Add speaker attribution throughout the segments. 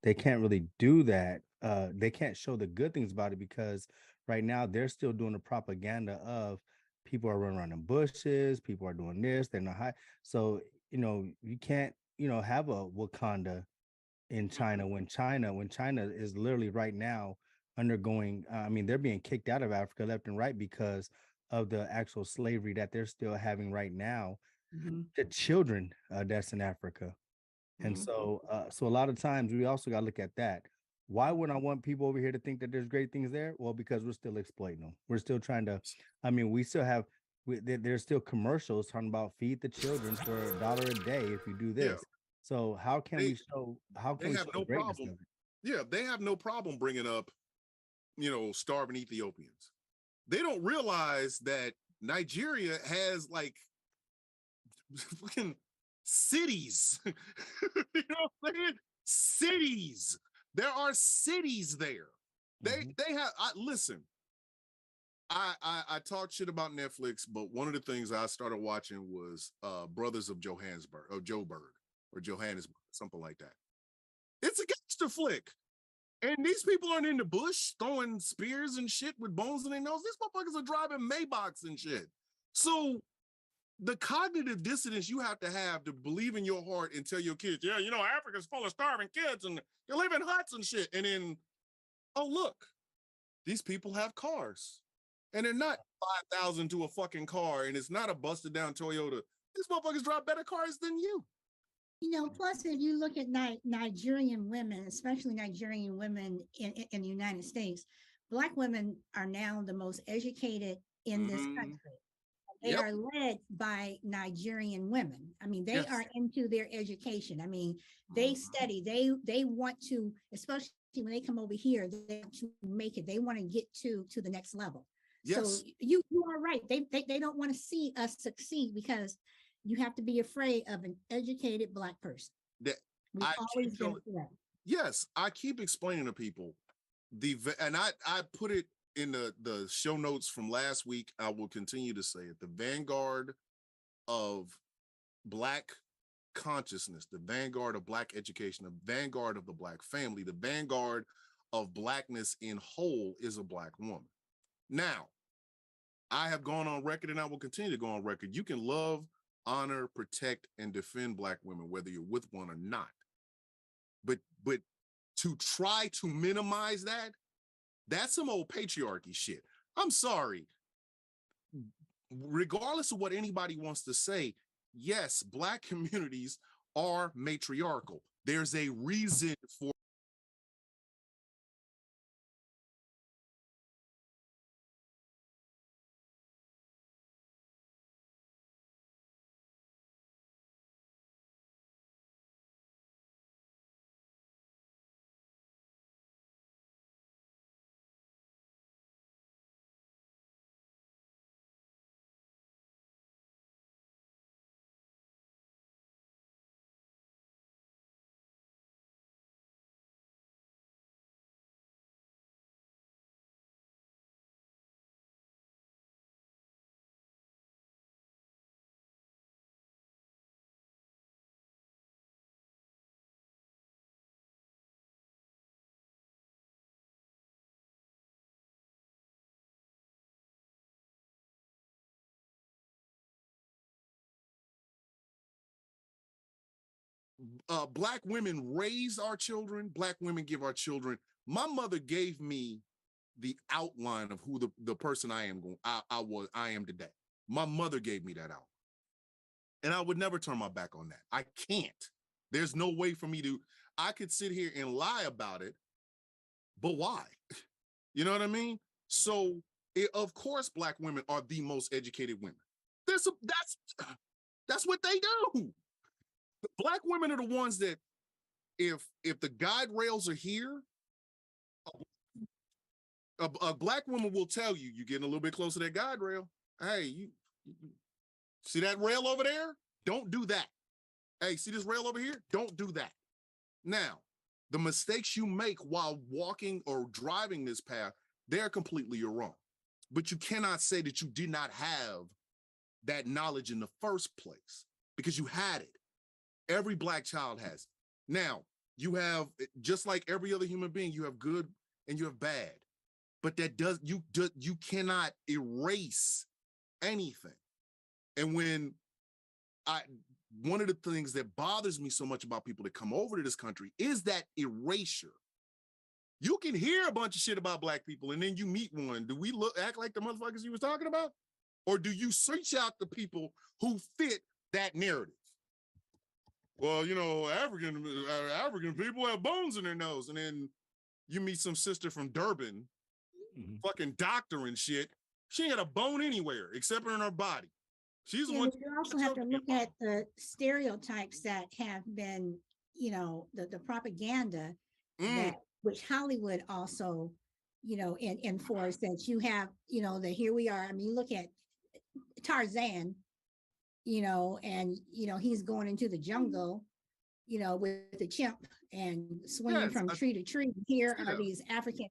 Speaker 1: they can't really do that. They can't show the good things about it because right now they're still doing the propaganda of people are running around in bushes, people are doing this, they're not high. So, you can't, have a Wakanda in China when China is literally right now undergoing, I mean, they're being kicked out of Africa left and right because of the actual slavery that they're still having right now,
Speaker 2: Mhm.
Speaker 1: the children that's in Africa. And
Speaker 2: Mhm.
Speaker 1: so a lot of times we also got to look at that. Why would I want people over here to think that there's great things there? Well, because we're still exploiting them. We're still trying to, I mean, we still have, there's still commercials talking about feed the children for $1 a day if you do
Speaker 3: Yeah,
Speaker 1: this. So
Speaker 3: they
Speaker 1: how can
Speaker 3: they
Speaker 1: we
Speaker 3: have
Speaker 1: show the
Speaker 3: no
Speaker 1: greatness of
Speaker 3: problem.
Speaker 1: it?
Speaker 3: Yeah, they have no problem bringing up, starving Ethiopians. They don't realize that Nigeria has like fucking cities. You know what I'm saying? Cities. There are cities there.
Speaker 1: Mhm.
Speaker 3: They have. Listen. I talk shit about Netflix, but one of the things I started watching was Brothers of Johannesburg or Joburg or Johannesburg, something like that. It's a gangster flick. And these people aren't in the bush throwing spears and shit with bones in their nose. These motherfuckers are driving Maybachs and shit. So the cognitive dissonance you have to believe in your heart and tell your kids, yeah, Africa's full of starving kids and they live in huts and shit. And then, oh, look, these people have cars. And they're not 5,000 to a fucking car, and it's not a busted down Toyota. These motherfuckers drive better cars than you.
Speaker 2: Plus, if you look at Nigerian women, especially Nigerian women in the United States, Black women are now the most educated in this
Speaker 3: Mm-hmm.
Speaker 2: country. They
Speaker 3: Yep.
Speaker 2: are led by Nigerian women. I mean, they
Speaker 3: Yes.
Speaker 2: are into their education. I mean, they study. They want to, especially when they come over here, they want to make it. They want to get to the next level. So
Speaker 3: Yes.
Speaker 2: you are right. They don't want to see us succeed because you have to be afraid of an educated Black person.
Speaker 3: That
Speaker 2: We've
Speaker 3: I
Speaker 2: always
Speaker 3: keep
Speaker 2: been
Speaker 3: telling.
Speaker 2: afraid.
Speaker 3: Yes, I keep explaining to people and I put it in the show notes from last week. I will continue to say it. The vanguard of Black consciousness, the vanguard of Black education, the vanguard of the Black family, the vanguard of Blackness in whole is a Black woman. Now, I have gone on record and I will continue to go on record. You can love, honor, protect, and defend Black women, whether you're with one or not. But to try to minimize that, that's some old patriarchy shit. I'm sorry. Regardless of what anybody wants to say, yes, Black communities are matriarchal. There's a reason for Black women raise our children, Black women give our children. My mother gave me the outline of who the person I am today. My mother gave me that out. And I would never turn my back on that. I can't. There's no way for me to, I could sit here and lie about it, but why? You know what I mean? So, of course, Black women are the most educated women. That's what they do. The Black women are the ones that if the guide rails are here, a Black woman will tell you, you're getting a little bit closer to that guide rail. Hey, you see that rail over there? Don't do that. Hey, see this rail over here? Don't do that. Now, the mistakes you make while walking or driving this path, they're completely wrong. But you cannot say that you did not have that knowledge in the first place because you had it. Every Black child has it. Now, You have, just like every other human being, you have good and you have bad. But you cannot erase anything. And when one of the things that bothers me so much about people that come over to this country is that erasure. You can hear a bunch of shit about black people, and then you meet one. Do we act like the motherfuckers you was talking about? Or do you search out the people who fit that narrative? Well, you know, African people have bones in their nose, and then you meet some sister from Durban, fucking doctor and shit. She ain't got a bone anywhere except in her body. She's the one.
Speaker 2: You also have to look at the stereotypes that have been, you know, the propaganda that which Hollywood also, you know, enforce, that you have, you know, that here we are. I mean, look at Tarzan, you know, and you know, he's going into the jungle, you know, with the chimp and swinging from tree to tree. Here are these African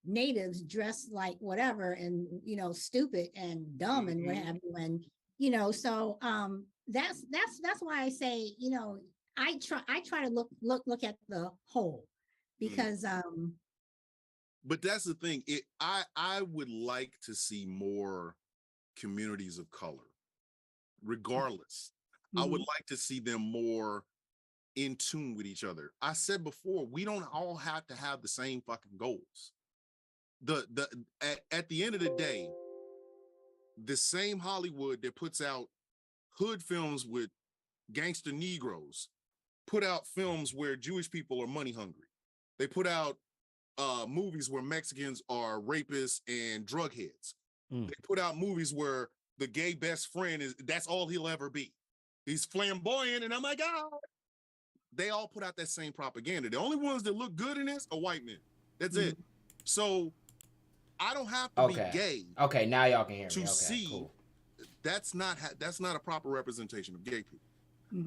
Speaker 2: natives dressed like whatever, and you know, stupid and dumb and what have you, and you know, so that's why I say, you know, I try to look at the whole, because
Speaker 3: but that's the thing. I would like to see more communities of color, regardless. I would like to see them more in tune with each other. I said before, we don't all have to have the same fucking goals. At the end of the day, the same Hollywood that puts out hood films with gangster Negroes put out films where Jewish people are money hungry. They put out movies where Mexicans are rapists and drug heads. They put out movies where the gay best friend that's all he'll ever be. He's flamboyant, and oh my God. They all put out that same propaganda. The only ones that look good in this are white men. That's it. So I don't have to be gay.
Speaker 4: Okay, now y'all can hear me.
Speaker 3: To see, cool. That's not a proper representation of gay people.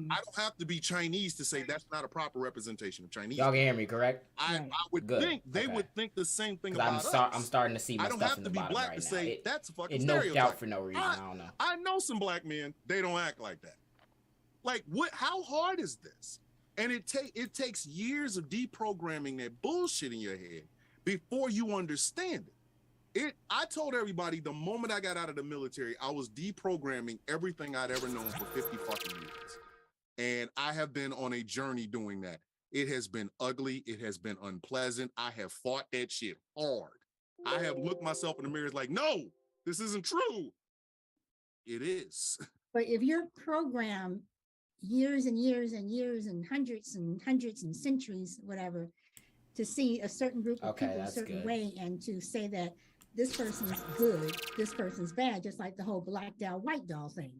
Speaker 3: I don't have to be Chinese to say that's not a proper representation of Chinese.
Speaker 4: Y'all can hear me, correct?
Speaker 3: I would think they would think the same thing about us.
Speaker 4: I'm starting to see my stuff in the bottom right now. I don't have to be black to say
Speaker 3: that's a fucking
Speaker 4: stereotype. It noped out for no reason. I don't know.
Speaker 3: I know some black men, they don't act like that. Like, what? How hard is this? And it takes years of deprogramming that bullshit in your head before you understand it. I told everybody the moment I got out of the military, I was deprogramming everything I'd ever known for 50 fucking years. And I have been on a journey doing that. It has been ugly. It has been unpleasant. I have fought that shit hard. I have looked myself in the mirror like, no, this isn't true. It is.
Speaker 2: But if you're programmed years and years and years and hundreds and centuries, whatever, to see a certain group of people a certain way, and to say that this person's good, this person's bad, just like the whole black doll, white doll thing.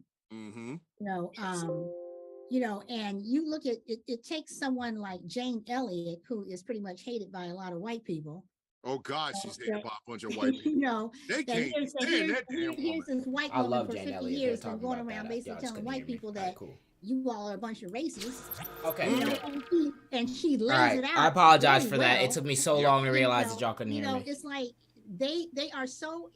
Speaker 2: You know, and you look at it, it takes someone like Jane Elliott, who is pretty much hated by a lot of white people.
Speaker 3: Oh God, she's hated by a bunch of white people.
Speaker 2: You know,
Speaker 3: they can't stand that damn woman.
Speaker 2: Here's this white woman for 50 years been going around basically telling white people that you all are a bunch of racists.
Speaker 4: Okay.
Speaker 2: You know, and she lays it out.
Speaker 4: I apologize for that. It took me so long to realize that y'all couldn't hear me.
Speaker 2: It's like they are so,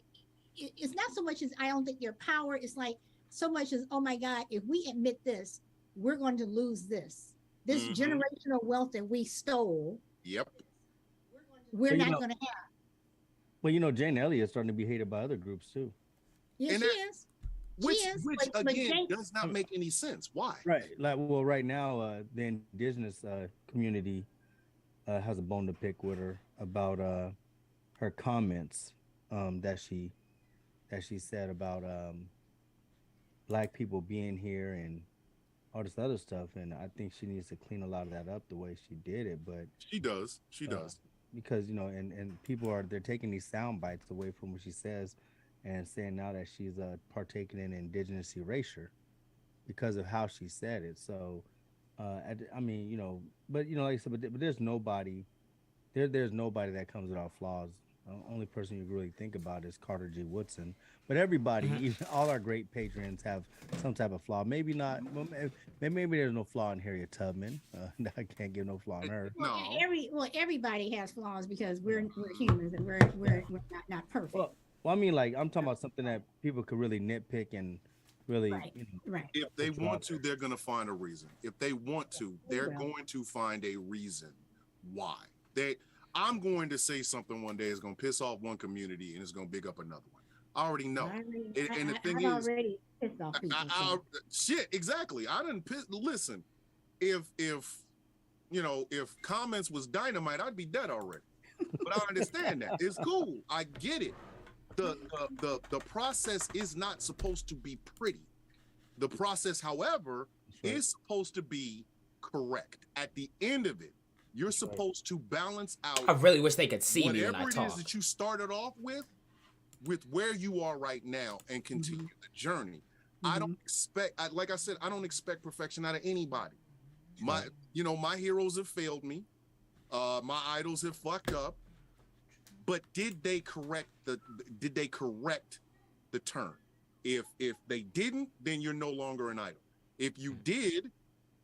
Speaker 2: it's not so much as I don't think their power, it's like so much as, oh my God, if we admit this, we're going to lose this generational wealth that we stole.
Speaker 3: Yep.
Speaker 2: We're not going to have.
Speaker 1: Well, you know, Jane Elliott's starting to be hated by other groups too.
Speaker 2: Yeah, she is.
Speaker 3: Which again does not make any sense. Why?
Speaker 1: Right. Like, well, right now, the indigenous community has a bone to pick with her about her comments that she said about black people being here and all this other stuff. And I think she needs to clean a lot of that up the way she did it. But
Speaker 3: she does. She does.
Speaker 1: Because, you know, and people they're taking these sound bites away from what she says and saying now that she's partaking in indigenous erasure because of how she said it. So, I mean, you know, but, you know, like I said, but there's nobody, there's nobody that comes without flaws. The only person you really think about is Carter G. Woodson. But everybody, even all our great patrons have some type of flaw. Maybe not. Maybe there's no flaw in Harriet Tubman. I can't give no flaw in her.
Speaker 2: Well, everybody has flaws because we're humans and we're not perfect.
Speaker 1: Well, I mean, like, I'm talking about something that people could really nitpick and really,
Speaker 2: Right. Right.
Speaker 3: If they
Speaker 1: put you
Speaker 3: want
Speaker 1: out
Speaker 3: to,
Speaker 1: there.
Speaker 3: they're going to find a reason. If they want to, they're
Speaker 2: will.
Speaker 3: going to find a reason why. I'm going to say something one day is going to piss off one community and it's going to big up another one. I already know. And the thing
Speaker 2: I've
Speaker 3: is,
Speaker 2: already pissed off people.
Speaker 3: shit, exactly. I didn't piss. Listen, if if comments was dynamite, I'd be dead already. But I understand that. It's cool. I get it. The process is not supposed to be pretty. The process, however, is supposed to be correct. At the end of it, you're supposed to balance out.
Speaker 4: I really wish they could see me when I
Speaker 3: whatever it
Speaker 4: talk.
Speaker 3: is that you started off with where you are right now, and continue the journey. I don't expect, like I said, I don't expect perfection out of anybody. My heroes have failed me. My idols have fucked up. But did they correct the turn? If they didn't, then you're no longer an idol. If you did,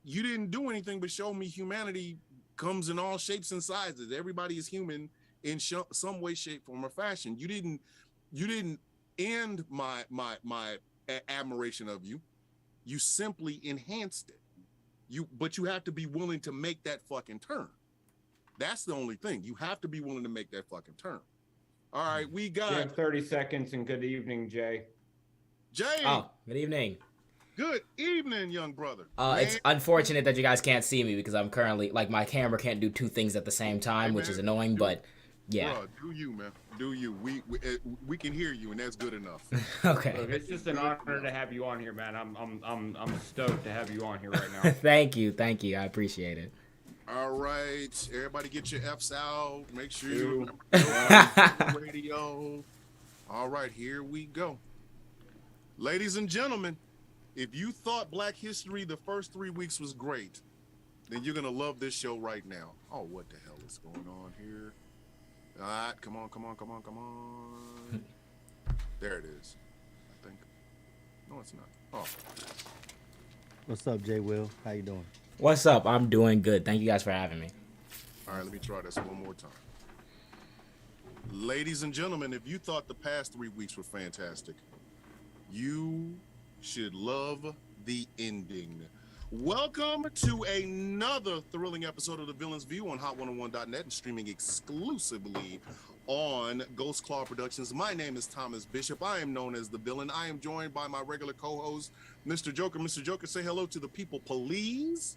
Speaker 3: you didn't do anything but show me humanity comes in all shapes and sizes. Everybody is human in some way, shape, form, or fashion. You didn't end my admiration of you. You simply enhanced it. But you have to be willing to make that fucking turn. That's the only thing. You have to be willing to make that fucking turn. All right, we got.
Speaker 5: You have 30 seconds, and good evening, Jay.
Speaker 3: Jay.
Speaker 4: Oh, good evening.
Speaker 3: Good evening, young brother.
Speaker 4: It's unfortunate that you guys can't see me because I'm currently, like, my camera can't do two things at the same time, which is annoying, but yeah.
Speaker 3: Bro, do you, man. Do you. We can hear you, and that's good enough.
Speaker 4: Okay.
Speaker 5: Look, it's just an honor to have you on here, man. I'm stoked to have you on here right now.
Speaker 4: Thank you. I appreciate it.
Speaker 3: All right, everybody get your F's out. Make sure you remember radio. All right, here we go. Ladies and gentlemen, if you thought Black History the first 3 weeks was great, then you're going to love this show right now. Oh, what the hell is going on here? All right, come on. There it is, I think. No, it's not. Oh.
Speaker 1: What's up, J. Will? How you doing?
Speaker 4: What's up? I'm doing good. Thank you guys for having me.
Speaker 3: All right, let me try this one more time. Ladies and gentlemen, if you thought the past 3 weeks were fantastic, you should love the ending. Welcome to another thrilling episode of The Villain's View on Hot101.net and streaming exclusively on Ghost Claw Productions. My name is Thomas Bishop. I am known as The Villain. I am joined by my regular co-host, Mr. Joker. Mr. Joker, say hello to the people, please.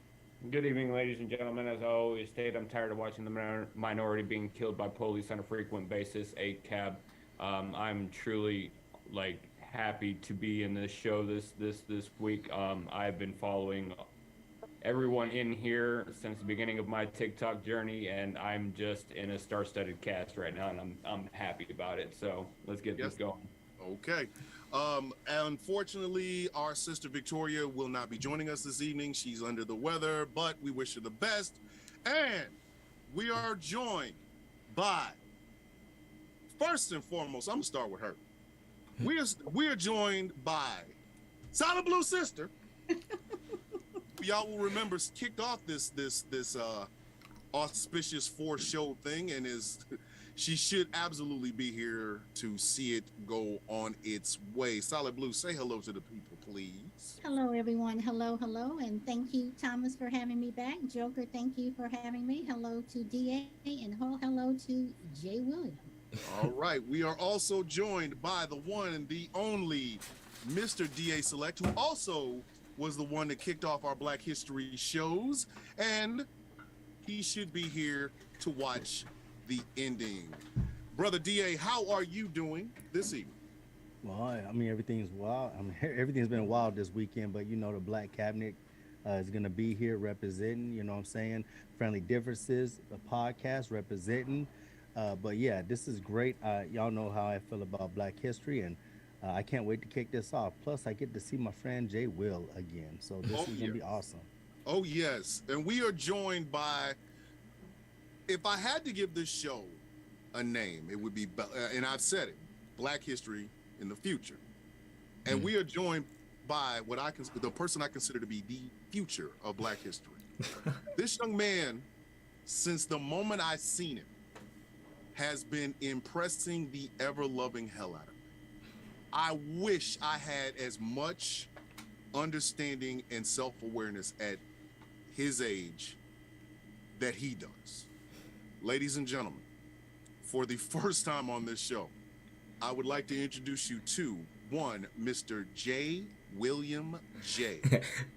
Speaker 5: Good evening, ladies and gentlemen. As I always state, I'm tired of watching the minority being killed by police on a frequent basis. ACAB. I'm truly happy to be in this show this week. I've been following everyone in here since the beginning of my TikTok journey, and I'm just in a star-studded cast right now, and I'm happy about it. So let's get this going.
Speaker 3: Okay. Unfortunately, our sister Victoria will not be joining us this evening. She's under the weather, but we wish her the best. And we are joined by, first and foremost, I'm gonna start with her. We are joined by Solid Blue Sister. Y'all will remember kicked off this auspicious 4-show thing, and she should absolutely be here to see it go on its way. Solid Blue, say hello to the people, please.
Speaker 2: Hello, everyone. Hello, and thank you, Thomas, for having me back. Joker, thank you for having me. Hello to DA, and hello to J. William.
Speaker 3: All right, we are also joined by the one and the only Mr. DA Select, who also was the one that kicked off our Black History shows, and he should be here to watch the ending. Brother DA, how are you doing this evening?
Speaker 1: Well, I mean, everything's wild. I mean, everything's been wild this weekend, but the Black Cabinet is going to be here representing, you know what I'm saying? Friendly Differences, the podcast representing. But yeah, this is great. Y'all know how I feel about Black history, and I can't wait to kick this off. Plus, I get to see my friend Jay Will again, so this is going to be awesome.
Speaker 3: Oh, yes. And we are joined by, if I had to give this show a name, it would be, and I've said it, Black History in the Future. And we are joined by the person I consider to be the future of Black history. This young man, since the moment I seen him, has been impressing the ever-loving hell out of me. I wish I had as much understanding and self-awareness at his age that he does. Ladies and gentlemen, for the first time on this show, I would like to introduce you to one Mr. jwilliamj.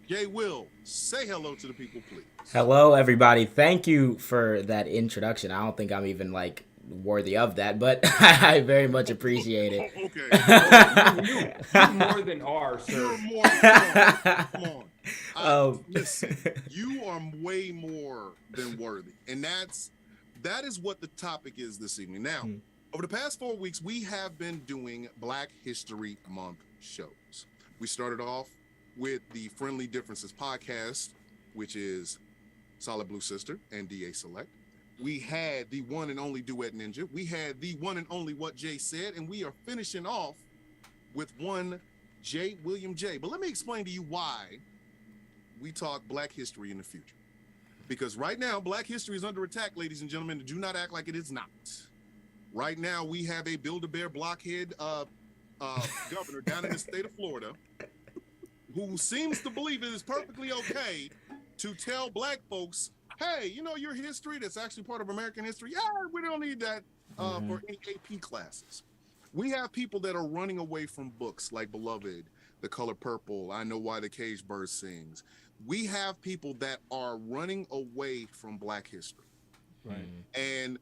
Speaker 3: J. Will, say hello to the people, please.
Speaker 4: Hello, everybody. Thank you for that introduction. I don't think I'm even like worthy of that, but I very much appreciate it.
Speaker 3: Okay.
Speaker 5: You more than are, sir.
Speaker 3: You're more. Come on. Listen, you are way more than worthy, and that is what the topic is this evening. Now, over the past 4 weeks, we have been doing Black History Month shows. We started off with the Friendly Differences podcast, which is Solid Blue Sister and DA Select. We had the one and only Duet Ninja. We had the one and only What Jay Said, and we are finishing off with one J. William J. But let me explain to you why we talk Black history in the future. Because right now, Black history is under attack, ladies and gentlemen. Do not act like it is not. Right now, we have a Build-A-Bear blockhead governor down in the state of Florida who seems to believe it is perfectly okay to tell Black folks, hey, you know your history that's actually part of American history? Yeah, we don't need that for any AP classes. We have people that are running away from books like Beloved, The Color Purple, I Know Why the Caged Bird Sings. We have people that are running away from Black history.
Speaker 1: Right.
Speaker 3: And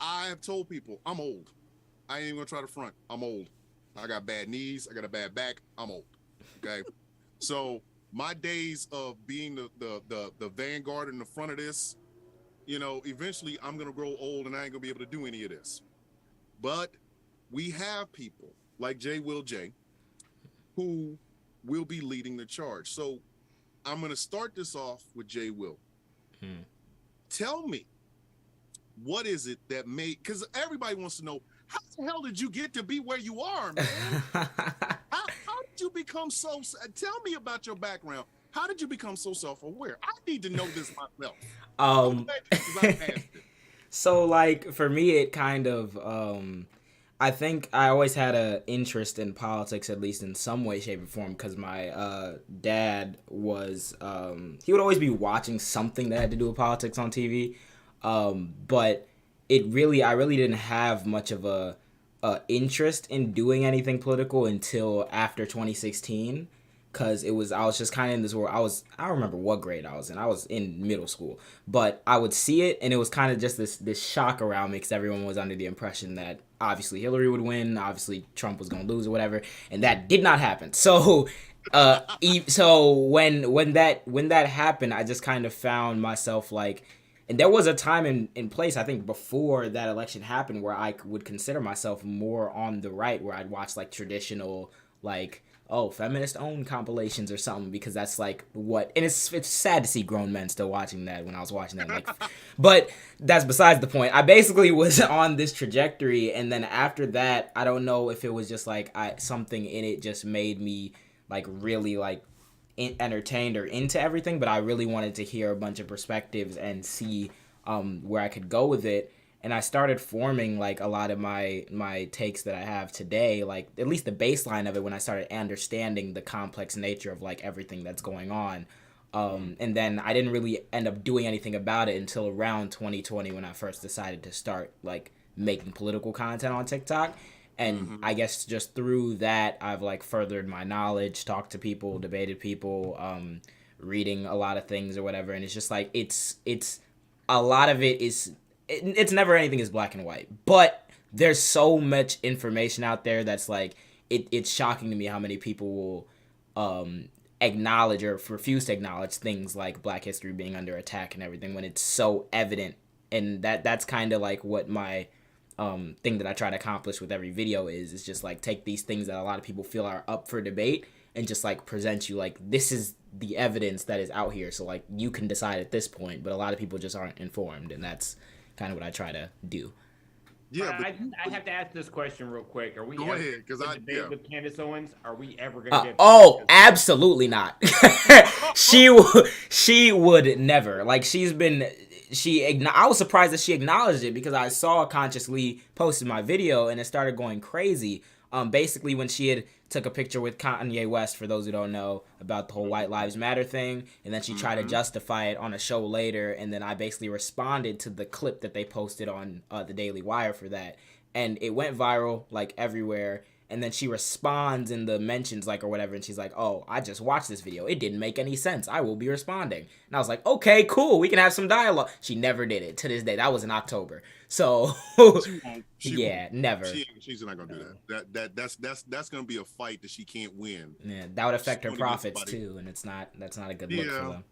Speaker 3: I have told people, I'm old. I ain't even gonna try to front. I'm old. I got bad knees. I got a bad back. I'm old. Okay. So my days of being the vanguard in the front of this, you know, eventually I'm gonna grow old and I ain't gonna be able to do any of this. But we have people like J. Will J. who will be leading the charge. So I'm gonna start this off with J. Will. Tell me, what is it that made, because everybody wants to know, how the hell did you get to be where you are, man? How did you become so, tell me about your background. How did you become so self-aware? I need to know this myself.
Speaker 4: So like for me, it kind of, I think I always had an interest in politics, at least in some way, shape, or form, because my dad was, he would always be watching something that had to do with politics on TV. But I really didn't have much of a interest in doing anything political until after 2016, because I was just kind of in this world. I don't remember what grade I was in. I was in middle school, but I would see it, and it was kind of just this shock around me, because everyone was under the impression that obviously Hillary would win, obviously Trump was going to lose or whatever, and that did not happen. So so when that happened, I just kind of found myself like, and there was a time in place, I think, before that election happened, where I would consider myself more on the right, where I'd watch like traditional, like, feminist-owned compilations or something, because that's like what, and it's sad to see grown men still watching that when I was watching that, like, but that's besides the point. I basically was on this trajectory, and then after that, I don't know if it was just like something in it just made me like really like entertained or into everything, but I really wanted to hear a bunch of perspectives and see where I could go with it. And I started forming like a lot of my takes that I have today, like at least the baseline of it, when I started understanding the complex nature of like everything that's going on. And then I didn't really end up doing anything about it until around 2020, when I first decided to start like making political content on TikTok. And I guess just through that, I've like furthered my knowledge, talked to people, debated people, reading a lot of things or whatever. And it's just like, it's a lot of it is, it's never anything is black and white, but there's so much information out there that's like, it's shocking to me how many people will acknowledge or refuse to acknowledge things like Black history being under attack and everything, when it's so evident. And that's kind of like what my thing that I try to accomplish with every video is just like take these things that a lot of people feel are up for debate and just like present you like, this is the evidence that is out here, so like you can decide at this point. But a lot of people just aren't informed, and that's kind of what I try to do.
Speaker 3: Yeah,
Speaker 5: I have to ask this question real quick. Are we
Speaker 3: go ahead, because I
Speaker 5: debate with Candace Owens? Are we ever gonna get?
Speaker 4: Absolutely not. She would never. Like I was surprised that she acknowledged it, because I saw consciously posted my video and it started going crazy. Basically, when she had took a picture with Kanye West, for those who don't know, about the whole White Lives Matter thing, and then she tried to justify it on a show later, and then I basically responded to the clip that they posted on the Daily Wire for that, and it went viral like everywhere. And then she responds in the mentions, like, or whatever, and she's like, "Oh, I just watched this video. It didn't make any sense. I will be responding." And I was like, "Okay, cool. We can have some dialogue." She never did it to this day. That was in October. So,
Speaker 3: She won't.
Speaker 4: yeah, never.
Speaker 3: She's not gonna do that. That's gonna be a fight that she can't win.
Speaker 4: Yeah, that would affect her
Speaker 3: She's gonna get
Speaker 4: profits
Speaker 3: somebody-
Speaker 4: too, and that's not a good look for them.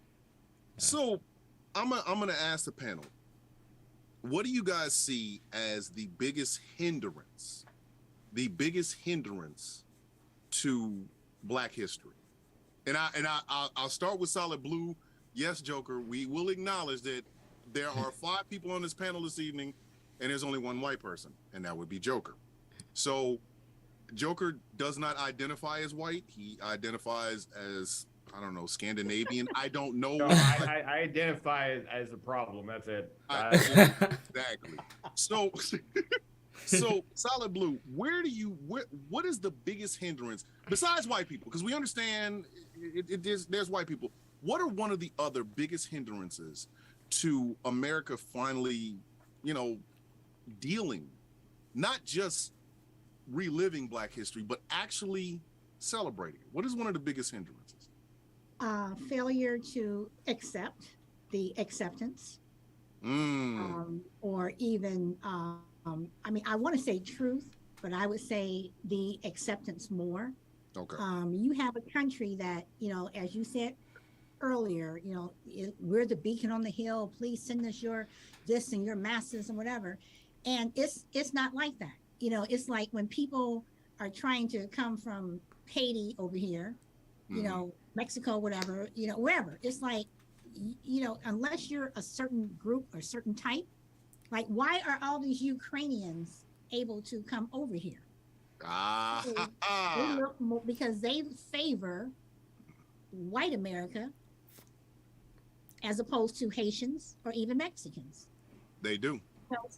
Speaker 3: So, I'm gonna ask the panel, what do you guys see as the biggest hindrance to Black history? And I'll start with Solid Blue. Yes, Joker, we will acknowledge that there are 5 people on this panel this evening, and there's only one white person, and that would be Joker. So Joker does not identify as white. He identifies as, I don't know, Scandinavian. I don't know.
Speaker 5: No, I identify as a problem. That's it.
Speaker 3: Exactly. So Solid Blue, what is the biggest hindrance besides white people? Because we understand there's white people. What are one of the other biggest hindrances to America finally, dealing, not just reliving Black history, but actually celebrating it? What is one of the biggest hindrances?
Speaker 2: Failure to accept the acceptance, or even, I want to say truth, but I would say the acceptance more.
Speaker 3: Okay.
Speaker 2: You have a country that, as you said earlier, we're the beacon on the hill. Please send us your this and your masses and whatever. And it's not like that. It's like when people are trying to come from Haiti over here, Mexico, whatever, wherever. It's like, unless you're a certain group or certain type, like, why are all these Ukrainians able to come over here? They look more, because they favor white America as opposed to Haitians or even Mexicans.
Speaker 3: They do.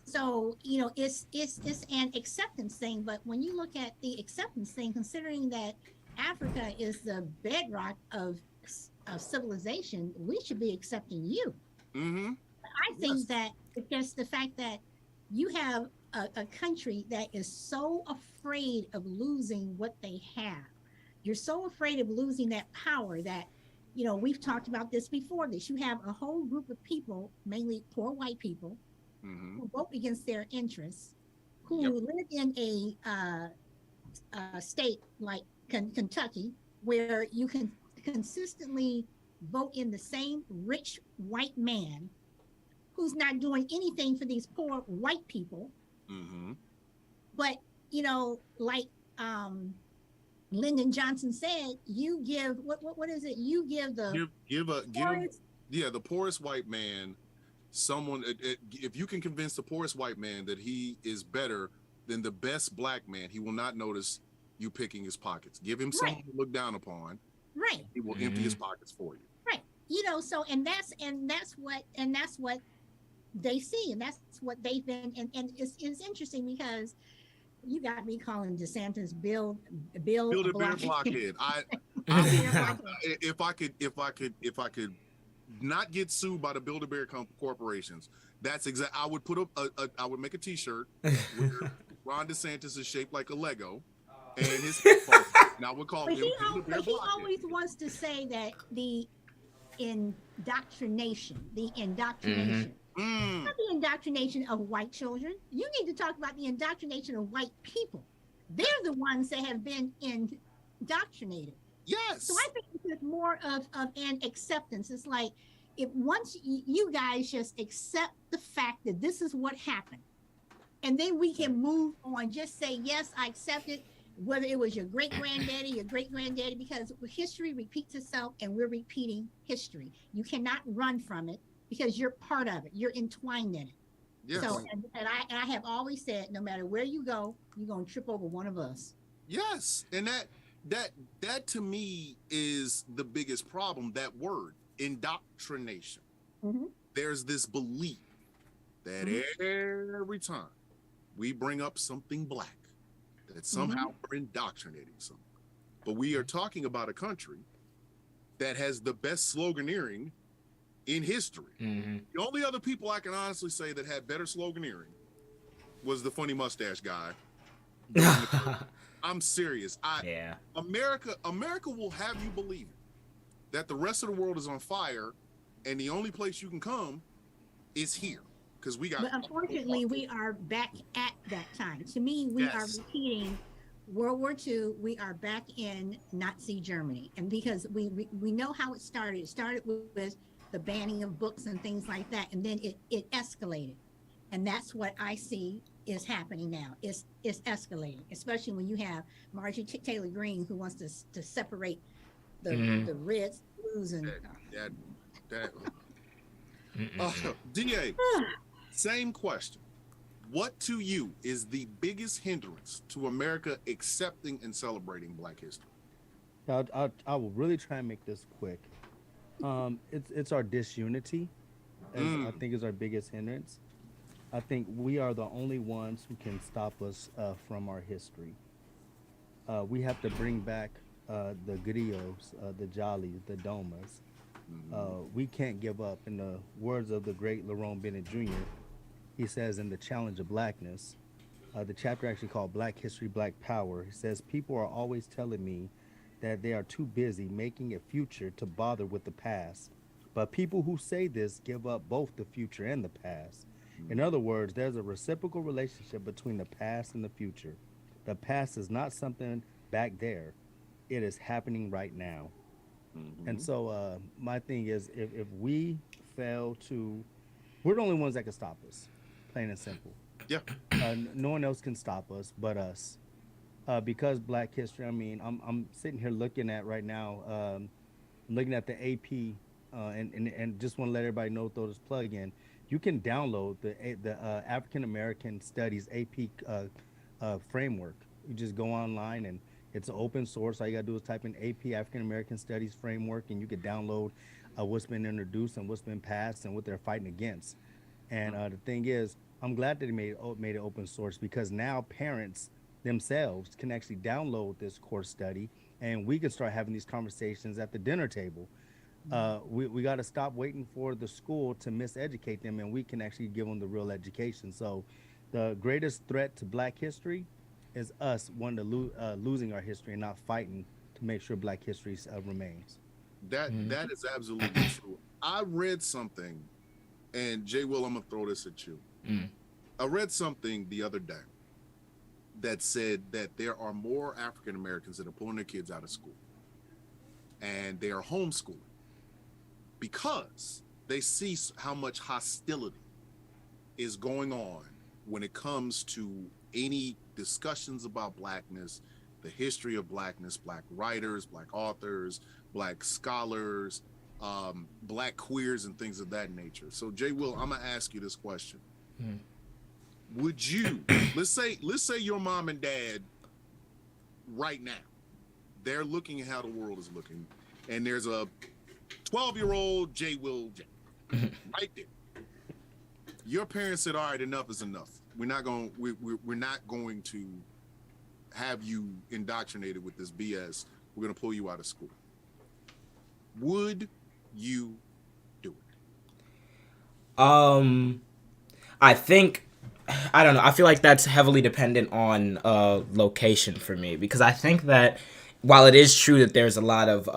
Speaker 2: So it's an acceptance thing. But when you look at the acceptance thing, considering that Africa is the bedrock of civilization, we should be accepting you.
Speaker 3: Mm-hmm.
Speaker 2: I think that it's just the fact that you have a country that is so afraid of losing what they have. You're so afraid of losing that power that, we've talked about this before, that you have a whole group of people, mainly poor white people, who vote against their interests, who live in a state like Kentucky, where you can consistently vote in the same rich white man who's not doing anything for these poor white people. But, like Lyndon Johnson said, you give, what is it? You give the
Speaker 3: the poorest white man someone, if you can convince the poorest white man that he is better than the best Black man, he will not notice you picking his pockets. Give him something to look down upon.
Speaker 2: Right.
Speaker 3: He will empty his pockets for you.
Speaker 2: Right. So and that's what they see, and that's what they've been, and it's interesting because you got me calling DeSantis Bill a
Speaker 3: blockhead. If I could not get sued by the Build-A-Bear corporations, that's exactly. I would put I would make a T-shirt where Ron DeSantis is shaped like a Lego, and his and I would call him Build-A-Bear blockhead.
Speaker 2: He always wants to say that the indoctrination. Not the indoctrination of white children. You need to talk about the indoctrination of white people. They're the ones that have been indoctrinated.
Speaker 3: Yes.
Speaker 2: So I think it's more of an acceptance. It's like, if once you guys just accept the fact that this is what happened, and then we can move on, just say, yes, I accept it, whether it was your great-granddaddy, because history repeats itself and we're repeating history. You cannot run from it because you're part of it. You're entwined in it.
Speaker 3: Yes.
Speaker 2: So, and I have always said, no matter where you go, you're going to trip over one of us.
Speaker 3: Yes. And that to me is the biggest problem, that word, indoctrination. There's this belief that every time we bring up something Black, that somehow we're indoctrinating someone. But we are talking about a country that has the best sloganeering in history. The only other people I can honestly say that had better sloganeering was the funny mustache guy. I'm serious. America will have you believe that the rest of the world is on fire, and the only place you can come is here because we got.
Speaker 2: But unfortunately, we are back at that time. To me, we are repeating World War II. We are back in Nazi Germany, and because we know how it started. It started with the banning of books and things like that, and then it escalated, and that's what I see is happening now. It's escalating, especially when you have Marjorie Taylor Greene who wants to separate the reds, blues, and
Speaker 3: DA. Same question. What to you is the biggest hindrance to America accepting and celebrating Black history?
Speaker 1: I will really try and make this quick. It's our disunity, I think, is our biggest hindrance. I think we are the only ones who can stop us from our history. We have to bring back the griots, the jollies, the domas. We can't give up. In the words of the great Lerone Bennett Jr., he says in The Challenge of Blackness, the chapter actually called Black History, Black Power, he says, people are always telling me that they are too busy making a future to bother with the past. But people who say this give up both the future and the past. In other words, there's a reciprocal relationship between the past and the future. The past is not something back there. It is happening right now. And so my thing is, if we fail to, we're the only ones that can stop us, plain and simple.
Speaker 3: Yeah.
Speaker 1: No one else can stop us but us. Because Black history, I mean, I'm sitting here looking at right now, looking at the AP, and just want to let everybody know, throw this plug in. You can download the African American Studies AP framework. You just go online and it's an open source. All you gotta do is type in AP African American Studies framework, and you can download what's been introduced and what's been passed and what they're fighting against. And the thing is, I'm glad that they made it open source, because now parents themselves can actually download this course study, and we can start having these conversations at the dinner table. We got to stop waiting for the school to miseducate them, and we can actually give them the real education. So the greatest threat to Black history is us wanting to losing our history and not fighting to make sure Black history remains.
Speaker 3: That is absolutely true. I read something, and J. Will, I'm gonna throw this at you. I read something the other day that said that there are more African Americans that are pulling their kids out of school, and they are homeschooling because they see how much hostility is going on when it comes to any discussions about Blackness, the history of Blackness, Black writers, Black authors, Black scholars, Black queers, and things of that nature. So, J. Will, I'm gonna ask you this question. Would you, let's say your mom and dad right now, they're looking at how the world is looking, and there's a 12-year-old J. Will J. right there. Your parents said, all right, enough is enough. We're not going to have you indoctrinated with this BS. We're going to pull you out of school. Would you do it?
Speaker 4: I think, I don't know. I feel like that's heavily dependent on location for me, because I think that while it is true that there's a lot of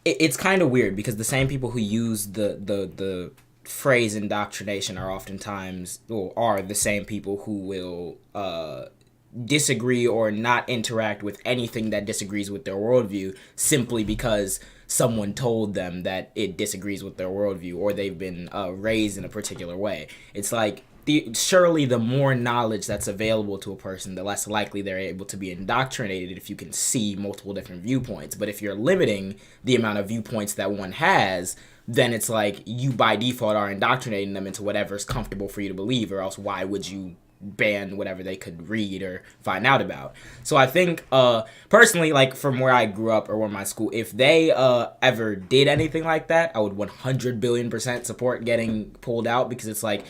Speaker 4: it's kind of weird, because the same people who use the phrase indoctrination are oftentimes, or are the same people who will disagree or not interact with anything that disagrees with their worldview simply because someone told them that it disagrees with their worldview, or they've been raised in a particular way. It's like, surely the more knowledge that's available to a person, the less likely they're able to be indoctrinated if you can see multiple different viewpoints. But if you're limiting the amount of viewpoints that one has, then it's like you by default are indoctrinating them into whatever's comfortable for you to believe, or else why would you ban whatever they could read or find out about? So I think personally, like from where I grew up or where my school, if they ever did anything like that, I would 100 billion% support getting pulled out, because it's like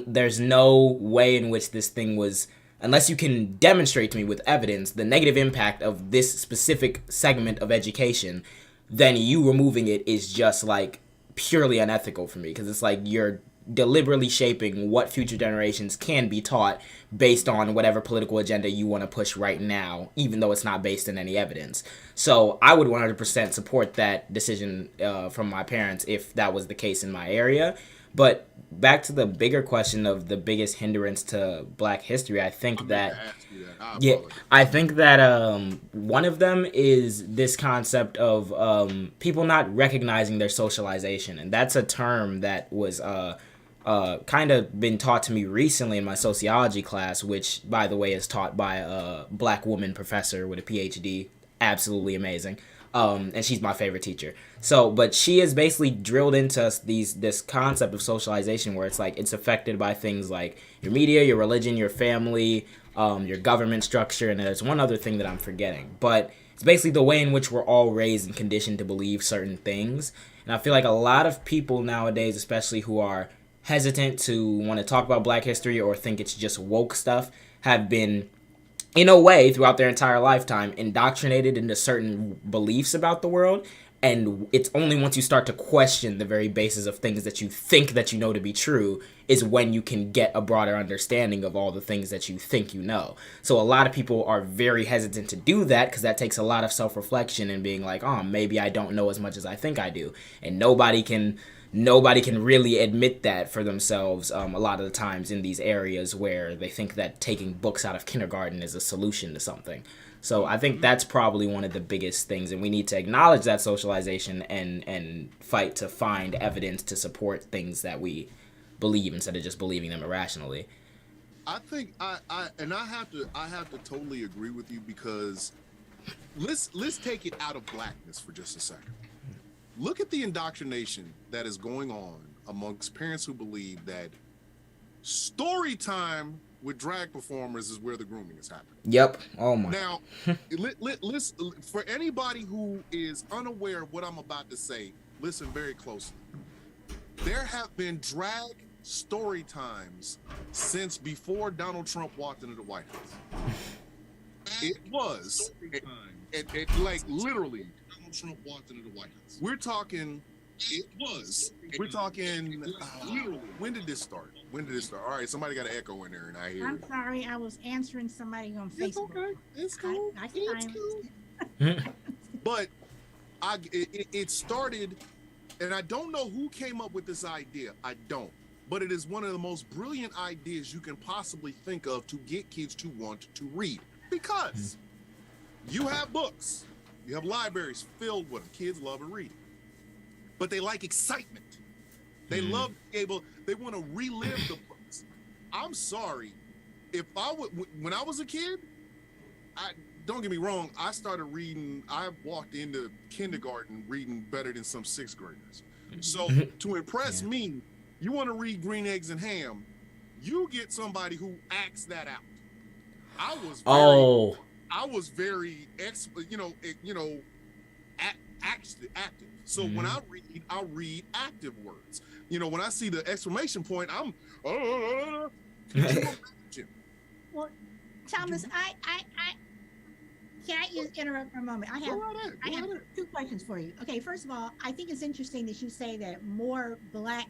Speaker 4: there's no way in which this thing was unless you can demonstrate to me with evidence the negative impact of this specific segment of education, then you removing it is just like purely unethical for me, because it's like you're deliberately shaping what future generations can be taught based on whatever political agenda you want to push right now, even though it's not based in any evidence. So I would 100% support that decision from my parents if that was the case in my area. But back to the bigger question of the biggest hindrance to Black history, I think that I think that one of them is this concept of people not recognizing their socialization, and that's a term that was kind of been taught to me recently in my sociology class, which, by the way, is taught by a Black woman professor with a PhD. Absolutely amazing. And she's my favorite teacher. So, but she has basically drilled into us this concept of socialization, where it's like it's affected by things like your media, your religion, your family, your government structure, and there's one other thing that I'm forgetting. But it's basically the way in which we're all raised and conditioned to believe certain things. And I feel like a lot of people nowadays, especially who are hesitant to want to talk about Black history or think it's just woke stuff, have been, in a way, throughout their entire lifetime, indoctrinated into certain beliefs about the world. And it's only once you start to question the very basis of things that you think that you know to be true is when you can get a broader understanding of all the things that you think you know. So a lot of people are very hesitant to do that because that takes a lot of self-reflection and being like, oh, maybe I don't know as much as I think I do. And nobody can really admit that for themselves a lot of the times in these areas where they think that taking books out of kindergarten is a solution to something. So I think that's probably one of the biggest things, and we need to acknowledge that socialization and fight to find evidence to support things that we believe instead of just believing them irrationally.
Speaker 3: I think I have to totally agree with you, because let's take it out of Blackness for just a second. Look at the indoctrination that is going on amongst parents who believe that story time with drag performers is where the grooming is happening.
Speaker 4: Yep. Oh my.
Speaker 3: Now, listen, for anybody who is unaware of what I'm about to say, listen very closely. There have been drag story times since before Donald Trump walked into the White House. It was, it like literally, Donald Trump walked into the White House. We're talking literally, when did this start? All right, somebody got an echo in there, and I hear.
Speaker 2: I'm sorry, I was answering somebody on Facebook.
Speaker 3: It's cool.
Speaker 2: It's cool.
Speaker 3: But it started, and I don't know who came up with this idea. I don't. But it is one of the most brilliant ideas you can possibly think of to get kids to want to read. Because you have books, you have libraries filled with them. Kids love reading, but they like excitement. They love they want to relive the books. I'm sorry, when I was a kid, don't get me wrong, I started reading, I walked into kindergarten reading better than some sixth graders. So to impress me, you want to read Green Eggs and Ham, you get somebody who acts that out. I was very active. So when I read active words. When I see the exclamation point, I'm
Speaker 2: Well, Thomas, can I just interrupt for a moment? I have two questions for you. Okay, first of all, I think it's interesting that you say that more Black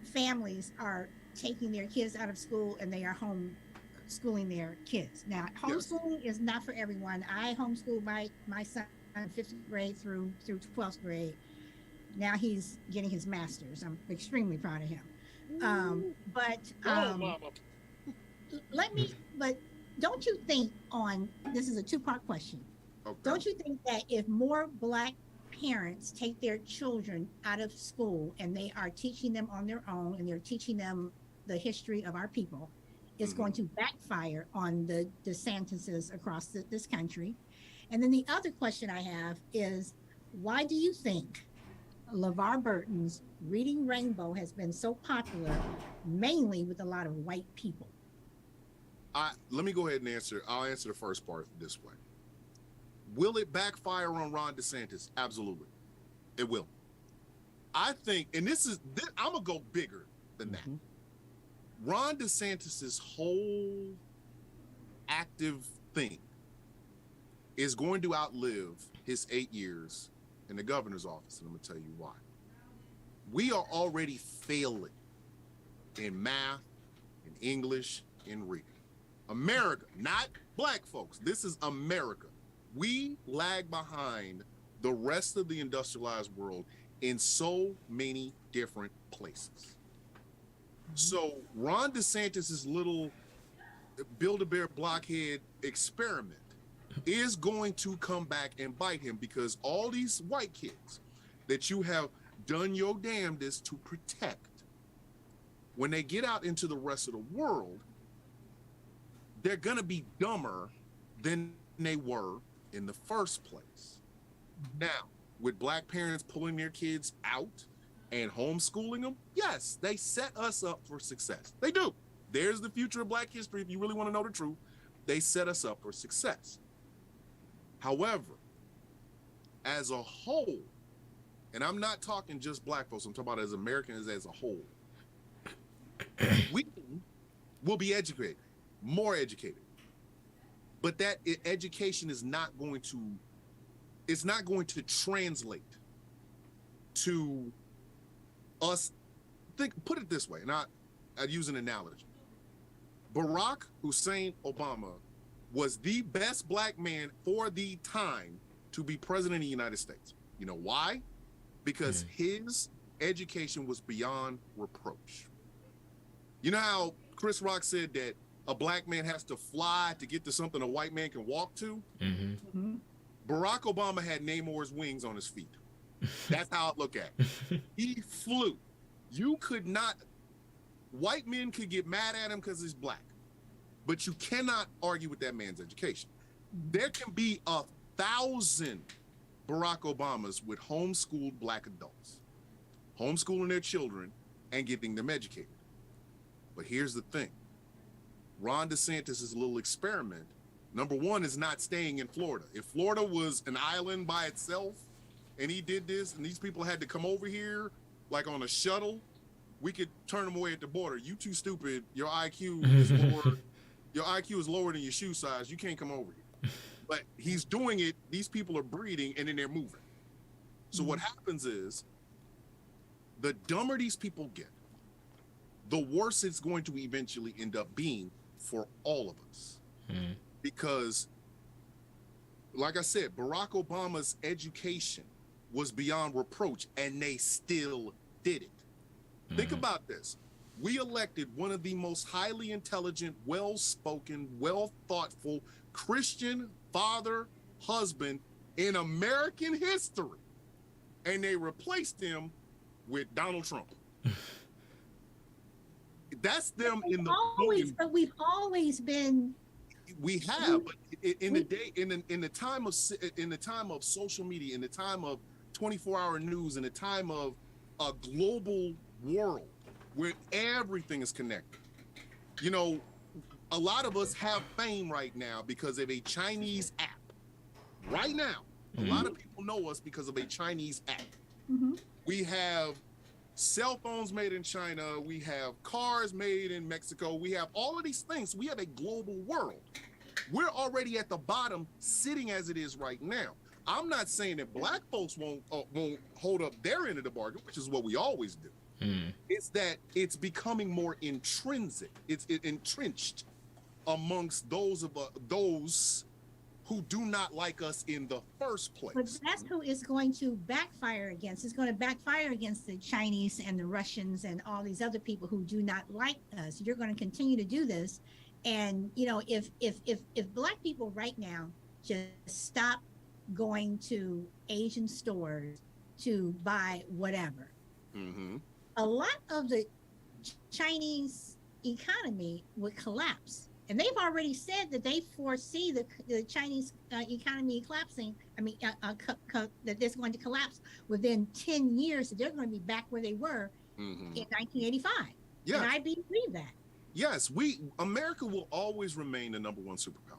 Speaker 2: families are taking their kids out of school and they are homeschooling their kids. Now, homeschooling is not for everyone. I homeschooled my son 5th grade through 12th grade. Now he's getting his master's. I'm extremely proud of him. But don't you think this is a two-part question. Okay. Don't you think that if more Black parents take their children out of school and they are teaching them on their own and they're teaching them the history of our people, it's going to backfire on the DeSantises across this country? And then the other question I have is, why do you think LeVar Burton's Reading Rainbow has been so popular, mainly with a lot of white people?
Speaker 3: Let me go ahead and answer. I'll answer the first part this way. Will it backfire on Ron DeSantis? Absolutely. It will. I think, and I'm going to go bigger than that. Ron DeSantis's whole active thing is going to outlive his 8 years in the governor's office, and I'm going to tell you why. We are already failing in math, in English, in reading. America, not black folks. This is America. We lag behind the rest of the industrialized world in so many different places. So Ron DeSantis' little Build-A-Bear blockhead experiment is going to come back and bite him, because all these white kids that you have done your damnedest to protect, when they get out into the rest of the world, they're gonna be dumber than they were in the first place. Now, with black parents pulling their kids out and homeschooling them, yes, they set us up for success. They do. There's the future of black history. If you really want to know the truth, they set us up for success. However, as a whole, and I'm not talking just black folks, I'm talking about as Americans as a whole, we will be educated, more educated. But that education is not going to translate to us. Put it this way, and I'd use an analogy. Barack Hussein Obama was the best black man for the time to be president of the United States. You know why? Because his education was beyond reproach. You know how Chris Rock said that a black man has to fly to get to something a white man can walk to? Barack Obama had Namor's wings on his feet. That's how I look at it. He flew. You could not, white men could get mad at him because he's black, but you cannot argue with that man's education. There can be 1,000 Barack Obamas with homeschooled black adults, homeschooling their children and getting them educated. But here's the thing. Ron DeSantis' little experiment, number one, is not staying in Florida. If Florida was an island by itself and he did this and these people had to come over here like on a shuttle, we could turn them away at the border. You too stupid. Your IQ is lower. Your IQ is lower than your shoe size. You can't come over here. But he's doing it. These people are breeding and then they're moving. So what happens is, the dumber these people get, the worse it's going to eventually end up being for all of us. Because, like I said, Barack Obama's education was beyond reproach, and they still did it. Think about this. We elected one of the most highly intelligent, well-spoken, well-thoughtful Christian father, husband in American history, and they replaced him with Donald Trump. That's them in the
Speaker 2: but we've always been.
Speaker 3: We have, but in the time of social media, in the time of 24-hour news, in the time of a global world where everything is connected, you know, a lot of us have fame right now because of a Chinese app. Right now, a lot of people know us because of a Chinese app. We have cell phones made in China. We have cars made in Mexico. We have all of these things. We have a global world. We're already at the bottom, sitting as it is right now. I'm not saying that black folks won't hold up their end of the bargain, which is what we always do. It's that it's becoming more intrinsic. It's entrenched amongst those who do not like us in the first place.
Speaker 2: But that's who is going to backfire against. It's going to backfire against the Chinese and the Russians and all these other people who do not like us. You're going to continue to do this. And, you know, if black people right now just stop going to Asian stores to buy whatever, a lot of the Chinese economy would collapse. And they've already said that they foresee the Chinese economy collapsing. I mean, that it's going to collapse within 10 years. They're going to be back where they were in 1985.
Speaker 3: Yeah.
Speaker 2: And I believe that.
Speaker 3: Yes, America will always remain the number one superpower.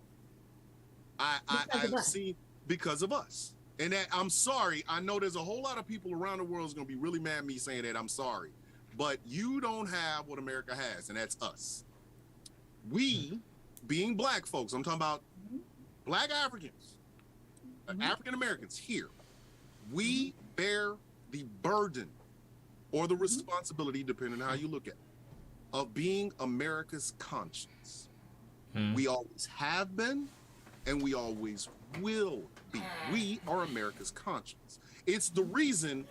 Speaker 3: I've seen because of us. And that, I'm sorry, I know there's a whole lot of people around the world is going to be really mad at me saying that. I'm sorry. But you don't have what America has, and that's us. We being black folks, I'm talking about black Africans, African Americans here, we bear the burden or the responsibility, depending on how you look at it, of being America's conscience. We always have been, and we always will be. We are America's conscience. It's the reason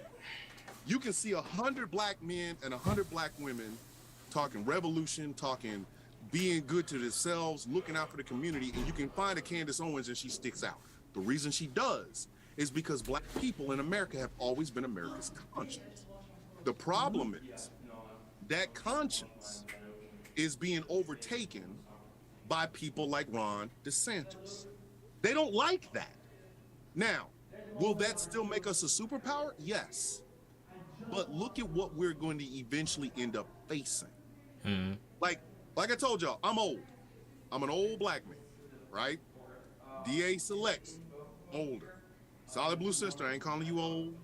Speaker 3: you can see 100 black men and 100 black women talking revolution, talking being good to themselves, looking out for the community, and you can find a Candace Owens and she sticks out. The reason she does is because black people in America have always been America's conscience. The problem is that conscience is being overtaken by people like Ron DeSantis. They don't like that. Now, will that still make us a superpower? Yes. But look at what we're going to eventually end up facing. Like I told y'all, I'm old. I'm an old black man, right? DA selects older. Solid Blue Sister, I ain't calling you old.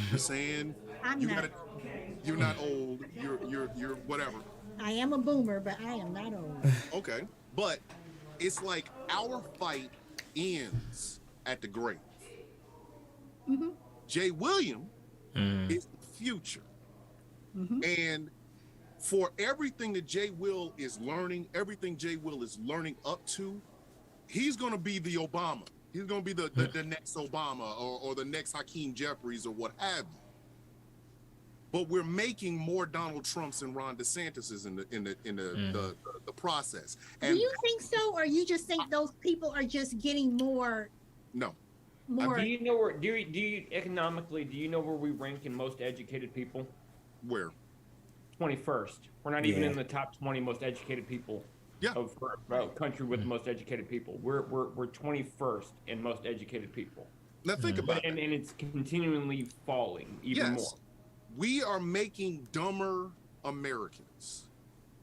Speaker 3: Just saying you're not old. You're whatever.
Speaker 2: I am a boomer, but I am not old.
Speaker 3: Okay. But it's like our fight ends at the grave. Jay William is the future. And for everything that Jay Will is learning, everything Jay Will is learning up to, he's going to be the Obama. He's going to be the next Obama or the next Hakeem Jeffries or what have you. But we're making more Donald Trumps and Ron DeSantis in the process. And
Speaker 2: do you think so, or you just think those people are just getting more?
Speaker 3: No.
Speaker 2: More.
Speaker 5: Do you know where? Do you economically? Do you know where we rank in most educated people?
Speaker 3: Where?
Speaker 5: 21st. We're not even in the top 20 most educated people.
Speaker 3: Yeah.
Speaker 5: Of country with the most educated people. We're 21st in most educated people.
Speaker 3: Now think about it.
Speaker 5: And it's continually falling even more.
Speaker 3: We are making dumber Americans.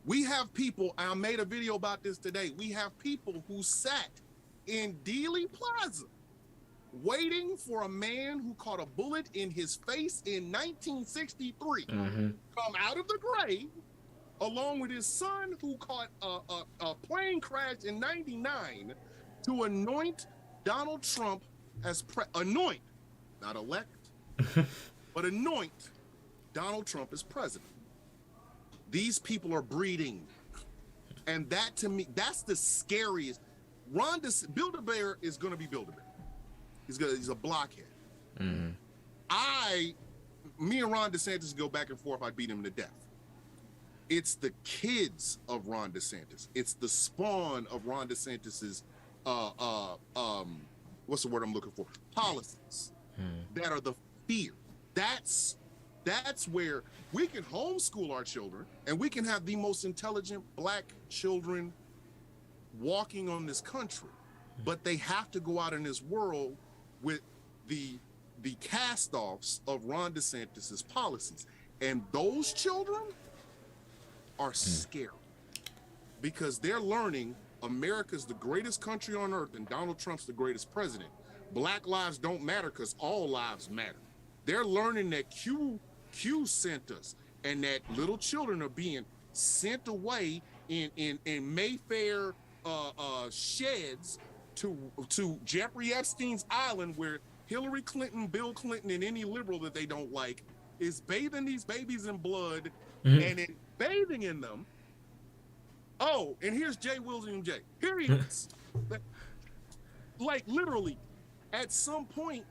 Speaker 3: We have people, I made a video about this today. We have people who sat in Dealey Plaza waiting for a man who caught a bullet in his face in 1963 come out of the grave, along with his son who caught a plane crash in 99, to anoint Donald Trump as anoint, not elect, but anoint Donald Trump as president. These people are breeding. And that, to me, that's the scariest. Build-A-Bear is going to be Build-A-Bear. He's a blockhead. Me and Ron DeSantis go back and forth. I beat him to death. It's the kids of Ron DeSantis. It's the spawn of Ron DeSantis's what's the word I'm looking for? Policies that are the fear. That's where we can homeschool our children and we can have the most intelligent black children walking on this country, but they have to go out in this world with the cast-offs of Ron DeSantis's policies. And those children are scary because they're learning America's the greatest country on earth and Donald Trump's the greatest president. Black lives don't matter because all lives matter. They're learning that Q sent us and that little children are being sent away in Mayfair sheds to Jeffrey Epstein's island, where Hillary Clinton, Bill Clinton, and any liberal that they don't like is bathing these babies in blood and in bathing in them. Oh, and here's jwilliamj. Here he is. Like literally, at some point,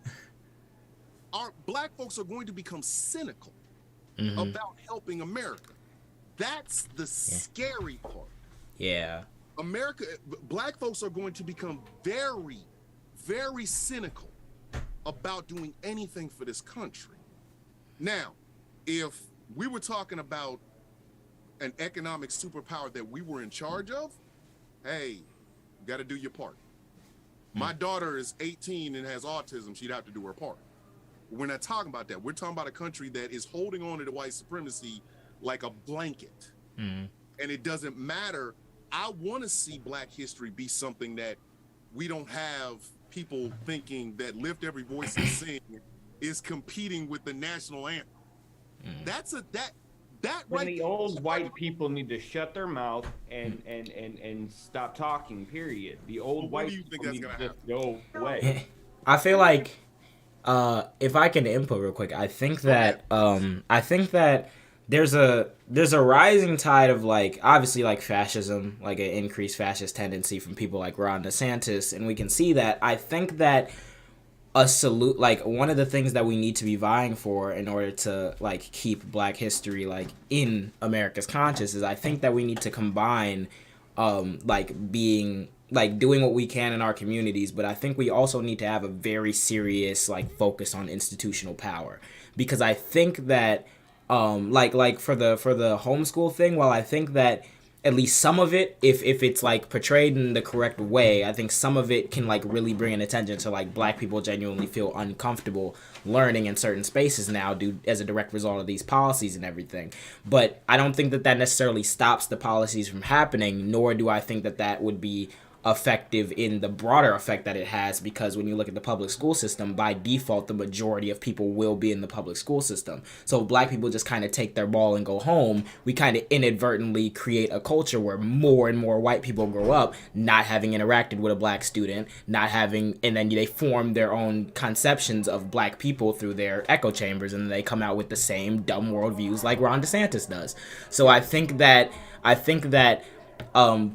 Speaker 3: our black folks are going to become cynical about helping America. That's the scary part.
Speaker 4: Yeah.
Speaker 3: Black folks are going to become very, very cynical about doing anything for this country. Now, if we were talking about an economic superpower that we were in charge of, hey, you got to do your part. My daughter is 18 and has autism. She'd have to do her part. We're not talking about that. We're talking about a country that is holding on to the white supremacy like a blanket. And it doesn't matter. I want to see Black history be something that we don't have people thinking that Lift Every Voice and Sing is competing with the national anthem. That
Speaker 5: When
Speaker 3: right
Speaker 5: the
Speaker 3: there-
Speaker 5: old white people need to shut their mouth and stop talking. Period. The old
Speaker 3: Well, when
Speaker 5: white
Speaker 3: do you think
Speaker 5: people
Speaker 3: that's
Speaker 5: need to
Speaker 3: gonna
Speaker 5: just go away.
Speaker 4: I feel like if I can input real quick, I think that there's a rising tide of like obviously like fascism, like an increased fascist tendency from people like Ron DeSantis, and we can see that. I think that a salute, like one of the things that we need to be vying for in order to like keep Black history like in America's conscious is I think that we need to combine like being like doing what we can in our communities, but I think we also need to have a very serious like focus on institutional power, because I think that like for the homeschool thing, while I think that at least some of it, if it's like portrayed in the correct way, I think some of it can like really bring an attention to like Black people genuinely feel uncomfortable learning in certain spaces now due as a direct result of these policies and everything. But I don't think that that necessarily stops the policies from happening, nor do I think that that would be effective in the broader effect that it has, because when you look at the public school system, by default the majority of people will be in the public school system. So if Black people just kind of take their ball and go home, we kind of inadvertently create a culture where more and more white people grow up not having interacted with a Black student, not having, and then they form their own conceptions of Black people through their echo chambers, and they come out with the same dumb worldviews like Ron DeSantis does. So I think that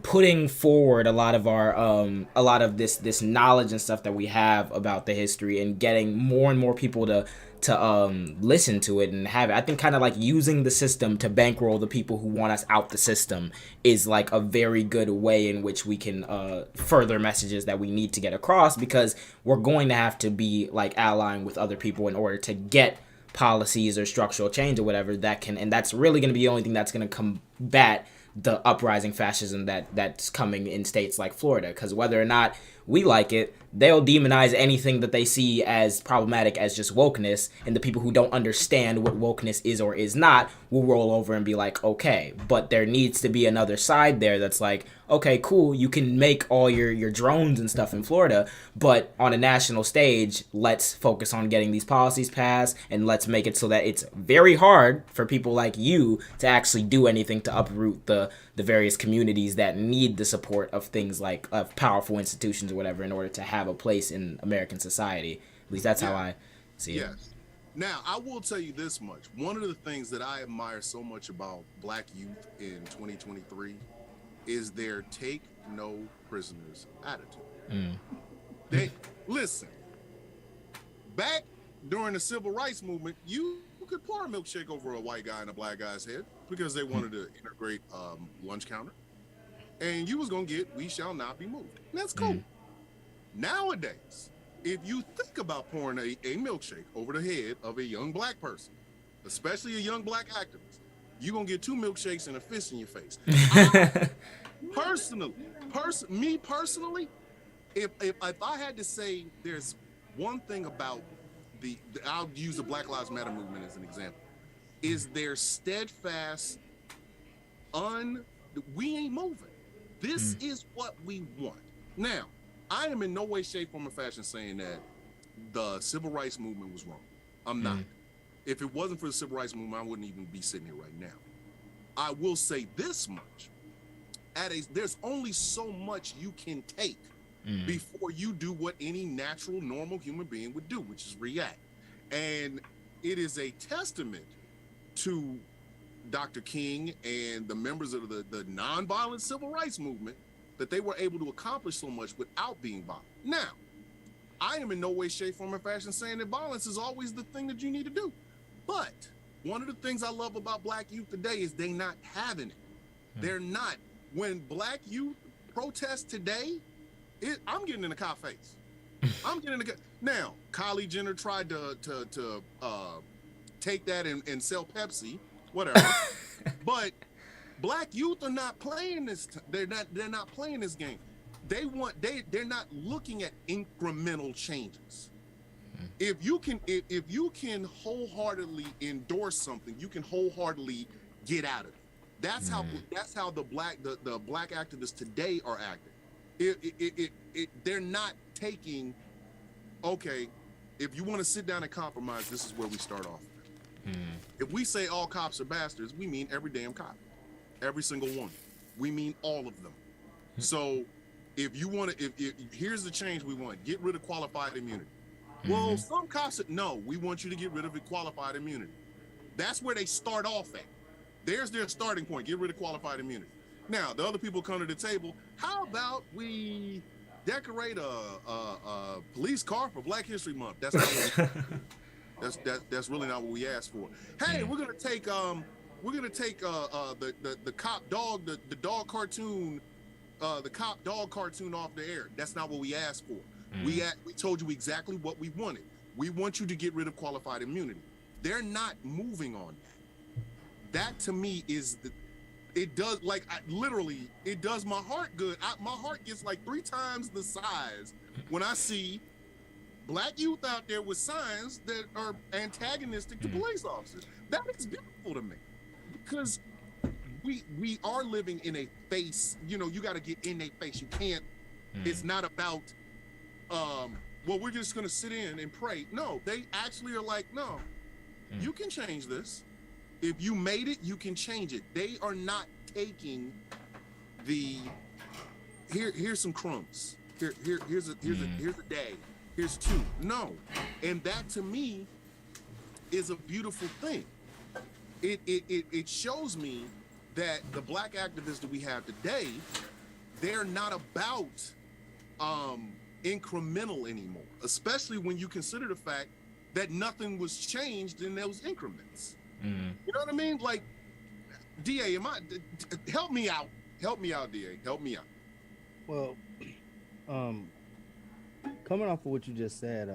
Speaker 4: putting forward a lot of our a lot of this knowledge and stuff that we have about the history, and getting more and more people to listen to it and have it, I think kind of like using the system to bankroll the people who want us out the system is like a very good way in which we can further messages that we need to get across, because we're going to have to be like allying with other people in order to get policies or structural change or whatever that can, and that's really going to be the only thing that's going to combat the uprising fascism that's coming in states like Florida. Because whether or not we like it, they'll demonize anything that they see as problematic as just wokeness, and the people who don't understand what wokeness is or is not will roll over and be like, okay. But there needs to be another side there that's like, okay, cool, you can make all your drones and stuff in Florida, but on a national stage, let's focus on getting these policies passed, and let's make it so that it's very hard for people like you to actually do anything to uproot the various communities that need the support of things like of powerful institutions or whatever in order to have a place in American society. At least that's how I see it.
Speaker 3: Yes. Now, I will tell you this much. One of the things that I admire so much about Black youth in 2023 is their take no prisoners attitude. They listen. Back during the civil rights movement, you could pour a milkshake over a white guy and a Black guy's head because they wanted to integrate lunch counter, and you was gonna get "we shall not be moved." And that's cool. Nowadays, if you think about pouring a milkshake over the head of a young Black person, especially a young Black activist, you're gonna get 2 milkshakes and a fist in your face. Me personally, if I had to say there's one thing about I'll use the Black Lives Matter movement as an example, is their steadfast we ain't moving. This is what we want. Now, I am in no way, shape, form, or fashion saying that the civil rights movement was wrong. I'm not. If it wasn't for the civil rights movement, I wouldn't even be sitting here right now. I will say this much. There's only so much you can take before you do what any natural, normal human being would do, which is react. And it is a testament to Dr. King and the members of the nonviolent civil rights movement that they were able to accomplish so much without being violent. Now, I am in no way, shape, form, or fashion saying that violence is always the thing that you need to do. But one of the things I love about Black youth today is they not having it. They're not. When Black youth protest today, I'm getting in the cop face. I'm getting in the now. Kylie Jenner tried to take that and sell Pepsi, whatever. But Black youth are not playing this. They're not playing this game. They're not looking at incremental changes. If you can wholeheartedly endorse something, you can wholeheartedly get out of it. That's how the black activists today are acting. They're not taking, okay, if you want to sit down and compromise, this is where we start off. If we say all cops are bastards, we mean every damn cop, every single one. We mean all of them. So if you want to, if here's the change we want, get rid of qualified immunity. Well, some cops, no, we want you to get rid of qualified immunity. That's where they start off at. There's their starting point. Get rid of qualified immunity. Now, the other people come to the table. How about we decorate a police car for Black History Month? That's not that's really not what we asked for. Hey, we're gonna take the cop dog, the dog cartoon, the cop dog cartoon off the air. That's not what we asked for. We told you exactly what we wanted. We want you to get rid of qualified immunity. They're not moving on that. That to me is it does, like, literally, it does my heart good. My heart gets like 3 times the size when I see Black youth out there with signs that are antagonistic to police officers. That is beautiful to me, because we are living in a face. You know, you got to get in their face. You can't. It's not about well, we're just gonna sit in and pray. No, they actually are like, no, you can change this. If you made it, you can change it. They are not taking the here's some crumbs. Here's a day. Here's 2. No. And that to me is a beautiful thing. It shows me that the Black activists that we have today, they're not about incremental anymore, especially when you consider the fact that nothing was changed in those increments. You know what I mean? Like, DA, help me out. Help me out, DA. Help me out.
Speaker 1: Well, coming off of what you just said,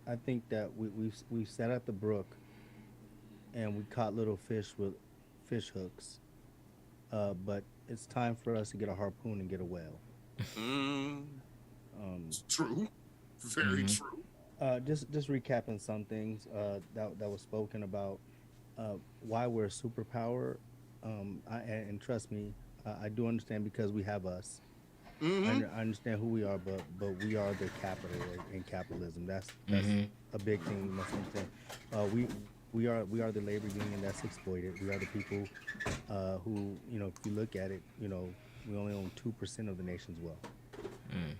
Speaker 1: I think that we sat at the brook and we caught little fish with fish hooks, but it's time for us to get a harpoon and get a whale.
Speaker 3: True, very true.
Speaker 1: Just recapping some things that was spoken about, why we're a superpower, and trust me, I do understand, because we have us. I understand who we are, but we are the capital in capitalism. That's a big thing you must understand. We are the labor union that's exploited. We are the people who, you know, if you look at it, you know, we only own 2% of the nation's wealth.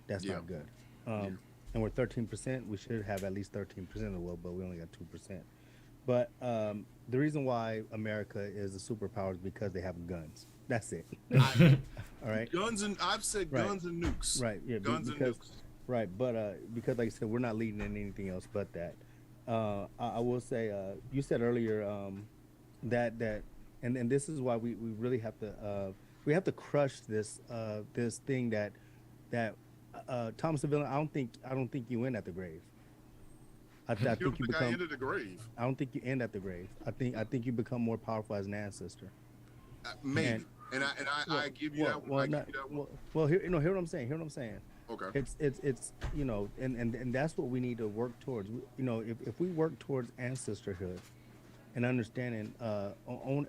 Speaker 1: That's not good. And we're 13%. We should have at least 13% of the wealth, but we only got 2%. But the reason why America is a superpower is because they have guns. That's it. All right.
Speaker 3: Guns and I've said guns and nukes.
Speaker 1: Right. Yeah.
Speaker 3: Guns and nukes.
Speaker 1: Right. But because, like I said, we're not leading in anything else but that. I will say, you said earlier that and this is why we really have to crush this thing that Thomas Civilian. I don't think you end at the grave. I think you become. I
Speaker 3: ended the grave.
Speaker 1: I don't think you end at the grave. I think you become more powerful as an ancestor.
Speaker 3: Maybe, and I give you that.
Speaker 1: Well, hear what I'm saying. Hear what I'm saying.
Speaker 3: Okay.
Speaker 1: It's you know, and that's what we need to work towards. You know, if we work towards ancestorhood and understanding,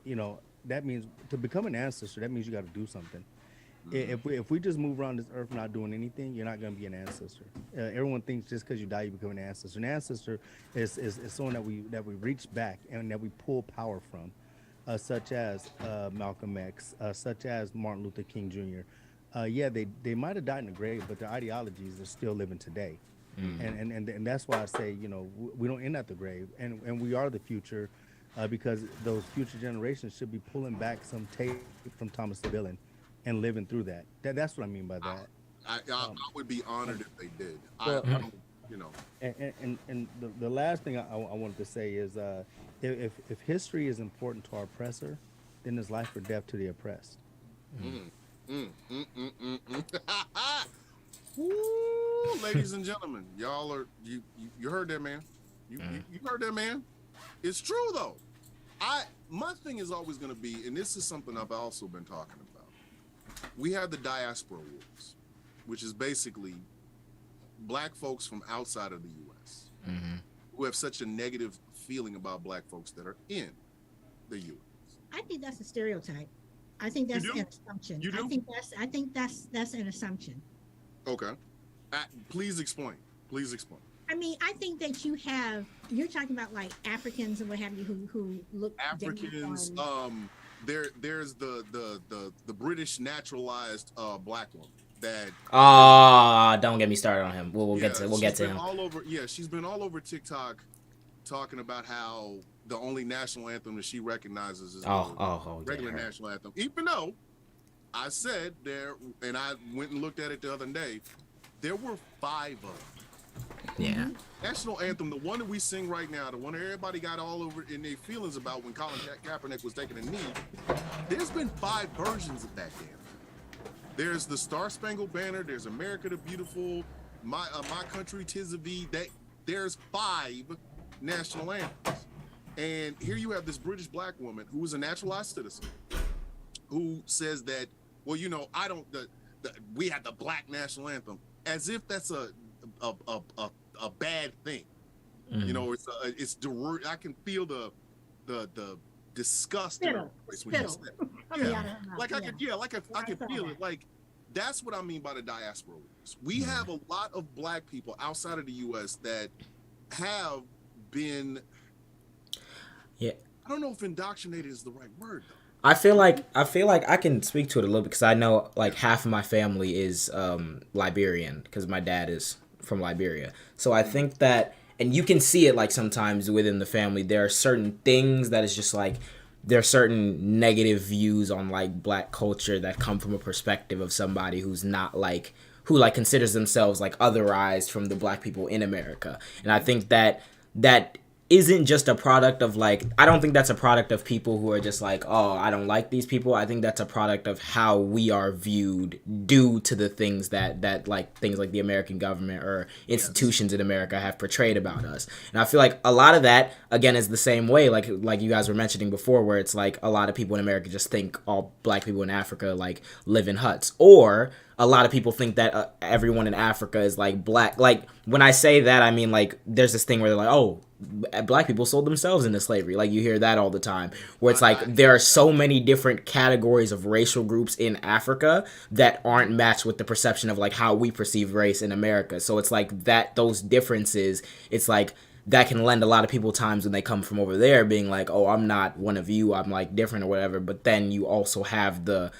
Speaker 1: you know, that means to become an ancestor. That means you got to do something. If we just move around this earth not doing anything, you're not going to be an ancestor. Everyone thinks just because you die, you become an ancestor. An ancestor is someone that we reach back and that we pull power from, such as Malcolm X, such as Martin Luther King Jr. Yeah, they might have died in the grave, but their ideologies are still living today. And that's why I say, you know, we don't end at the grave, and we are the future, because those future generations should be pulling back some tape from Thomas Civilian and living through that. That's what I mean by that.
Speaker 3: I would be honored if they did.
Speaker 1: Well,
Speaker 3: you know.
Speaker 1: And the last thing I wanted to say is, if history is important to our oppressor, then there's life or death to the oppressed.
Speaker 3: Woo, ladies and gentlemen, y'all are you heard that, man. You heard that, man. It's true though. My thing is always going to be, and this is something I've also been talking about. We have the Diaspora Wars, which is basically Black folks from outside of the U.S. Who have such a negative feeling about Black folks that are in the U.S.
Speaker 2: I think that's a stereotype. I think that's an assumption.
Speaker 3: You do?
Speaker 2: I think that's an assumption.
Speaker 3: Okay. Please explain. Please explain.
Speaker 2: I mean, I think that you're talking about like Africans and what have you who look down
Speaker 3: Africans,
Speaker 2: on.
Speaker 3: there's the British naturalized black woman that
Speaker 4: Don't get me started on him. We'll get to him.
Speaker 3: She's been all over TikTok talking about how the only national anthem that she recognizes is the regular national anthem. Even though I said there, and I went and looked at it the other day, there were 5 of them.
Speaker 4: Yeah.
Speaker 3: National anthem, the one that we sing right now, the one that everybody got all over in their feelings about when Colin Kaepernick was taking a knee. There's been 5 versions of that damn. There's the Star Spangled Banner. There's America the Beautiful, My Country 'Tis of Thee. There's 5 national anthems, and here you have this British black woman who is a naturalized citizen, who says that, well, you know, I don't. We have the black national anthem, as if that's a bad thing. Mm-hmm. You know, it's I can feel the disgust in her voice when you say it. Yeah, I can feel it. Like, that's what I mean by the diaspora. We have a lot of black people outside of the U.S. that have been. Yeah. I don't know if indoctrinated is the right word, though.
Speaker 4: I feel like I can speak to it a little bit because I know like half of my family is Liberian because my dad is from Liberia. So I think that, and you can see it like sometimes within the family, there are certain things that is just like, there are certain negative views on like black culture that come from a perspective of somebody who's not like, who like considers themselves like otherized from the black people in America. And I think that isn't just a product of like, I don't think that's a product of people who are just like, oh, I don't like these people. I think that's a product of how we are viewed due to the things that like things like the American government or institutions in America have portrayed about us. And I feel like a lot of that, again, is the same way, like you guys were mentioning before, where it's like a lot of people in America just think all black people in Africa like live in huts, or a lot of people think that everyone in Africa is like black. Like when I say that, I mean like there's this thing where they're like, oh, black people sold themselves into slavery. Like you hear that all the time, where it's like there are so many different categories of racial groups in Africa that aren't matched with the perception of like how we perceive race in America. So it's like that, those differences, it's like that can lend a lot of people times when they come from over there being like, oh, I'm not one of you, I'm like different or whatever. But then you also have the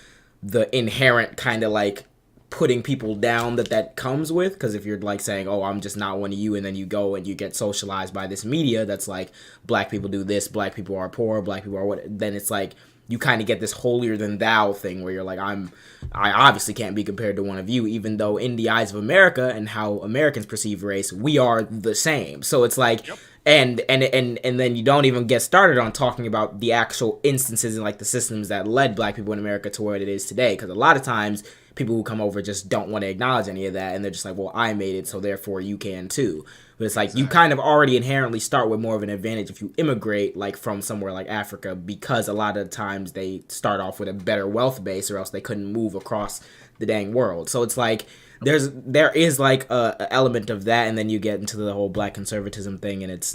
Speaker 4: inherent kind of like putting people down that comes with, because if you're like saying, oh, I'm just not one of you, and then you go and you get socialized by this media that's like black people do this, black people are poor, black people are what, then it's like you kind of get this holier than thou thing where you're like, I obviously can't be compared to one of you, even though in the eyes of America and how Americans perceive race, we are the same. So it's like, and then you don't even get started on talking about the actual instances and like the systems that led black people in America to where it is today, because a lot of times people who come over just don't want to acknowledge any of that, and they're just like, well, I made it, so therefore you can too. But it's like you kind of already inherently start with more of an advantage if you immigrate like from somewhere like Africa, because a lot of times they start off with a better wealth base, or else they couldn't move across the dang world. So it's like there is like a element of that, and then you get into the whole black conservatism thing, and it's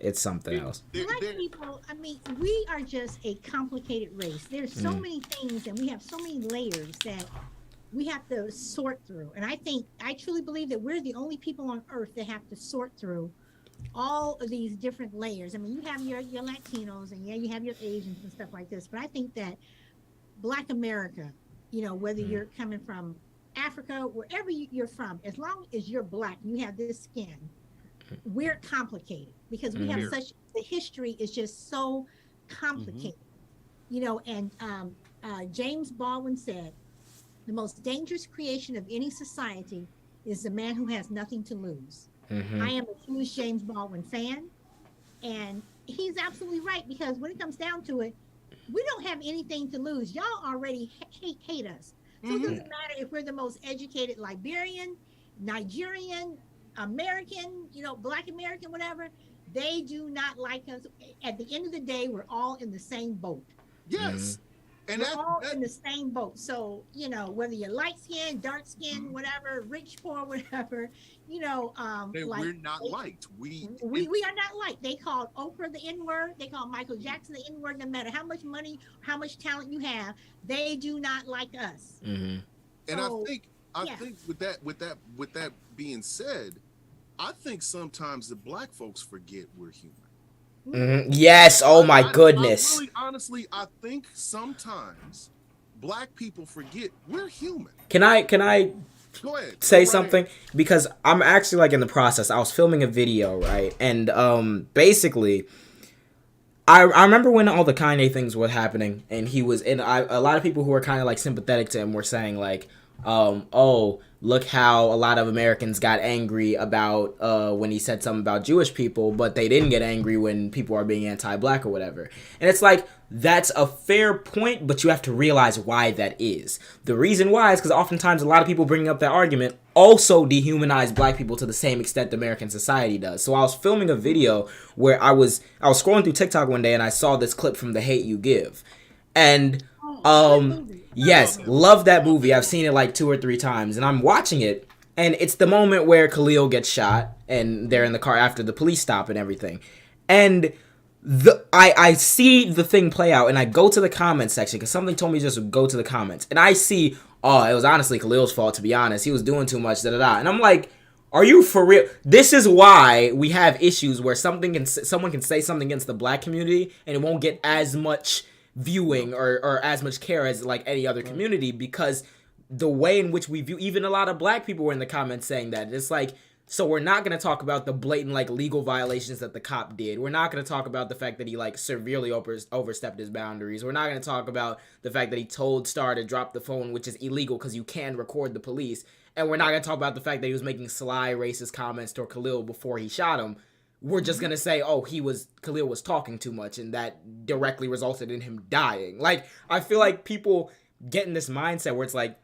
Speaker 4: it's something else.
Speaker 2: Black people, I mean, we are just a complicated race. There's so many things, and we have so many layers that we have to sort through. And I truly believe that we're the only people on earth that have to sort through all of these different layers. I mean, you have your Latinos, and you have your Asians and stuff like this. But I think that Black America, you know, whether you're coming from Africa, wherever you're from, as long as you're Black, you have this skin, we're complicated because we have such, the history is just so complicated, you know. And James Baldwin said, the most dangerous creation of any society is the man who has nothing to lose. I am a huge James Baldwin fan, and he's absolutely right, because when it comes down to it, we don't have anything to lose. Y'all already hate us. So it doesn't matter if we're the most educated Liberian, Nigerian, American, you know, Black American, whatever. They do not like us. At the end of the day, we're all in the same boat.
Speaker 3: Yes. And
Speaker 2: we're all in the same boat. So, you know, whether you're light skinned, dark skinned, whatever, rich, poor, whatever, you know, like,
Speaker 3: we're not liked. We
Speaker 2: are not liked. They called Oprah the N-word. They called Michael Jackson the N-word. No matter how much money, how much talent you have, they do not like us.
Speaker 3: And I think I
Speaker 2: Yeah.
Speaker 3: think with that being said, I think sometimes the black folks forget we're human.
Speaker 4: Yes. Oh my
Speaker 3: I
Speaker 4: goodness.
Speaker 3: really honestly, I think sometimes black people forget we're human.
Speaker 4: Can I
Speaker 3: Go ahead, go
Speaker 4: say
Speaker 3: right
Speaker 4: something?
Speaker 3: ahead.
Speaker 4: Because I'm actually like in the process. I was filming a video, right? And basically I remember when all the Kanye things were happening, and he was, and a lot of people who were kind of like sympathetic to him were saying like, oh, look how a lot of Americans got angry about when he said something about Jewish people, but they didn't get angry when people are being anti-black or whatever. And it's like, that's a fair point, but you have to realize why that is. The reason why is because oftentimes a lot of people bringing up that argument also dehumanize black people to the same extent American society does. So I was filming a video where I was scrolling through TikTok one day and I saw this clip from The Hate U Give. And
Speaker 2: Good movie.
Speaker 4: yes, love that movie. I've seen it like 2 or 3 times and I'm watching it, and it's the moment where Khalil gets shot and they're in the car after the police stop and everything. And I see the thing play out, and I go to the comments section because something told me just to go to the comments, and I see, oh, it was honestly Khalil's fault, to be honest. He was doing too much, da da da. And I'm like, are you for real? This is why we have issues where someone can say something against the black community and it won't get as much viewing or as much care as like any other community, because the way in which we view, even a lot of black people were in the comments saying that. It's like, so we're not going to talk about the blatant like legal violations that the cop did. We're not going to talk about the fact that he like severely overstepped his boundaries. We're not going to talk about the fact that he told Star to drop the phone, which is illegal because you can record the police. And we're not going to talk about the fact that he was making sly racist comments toward Khalil before he shot him. We're just going to say, oh, Khalil was talking too much, and that directly resulted in him dying. Like, I feel like people get in this mindset where it's like,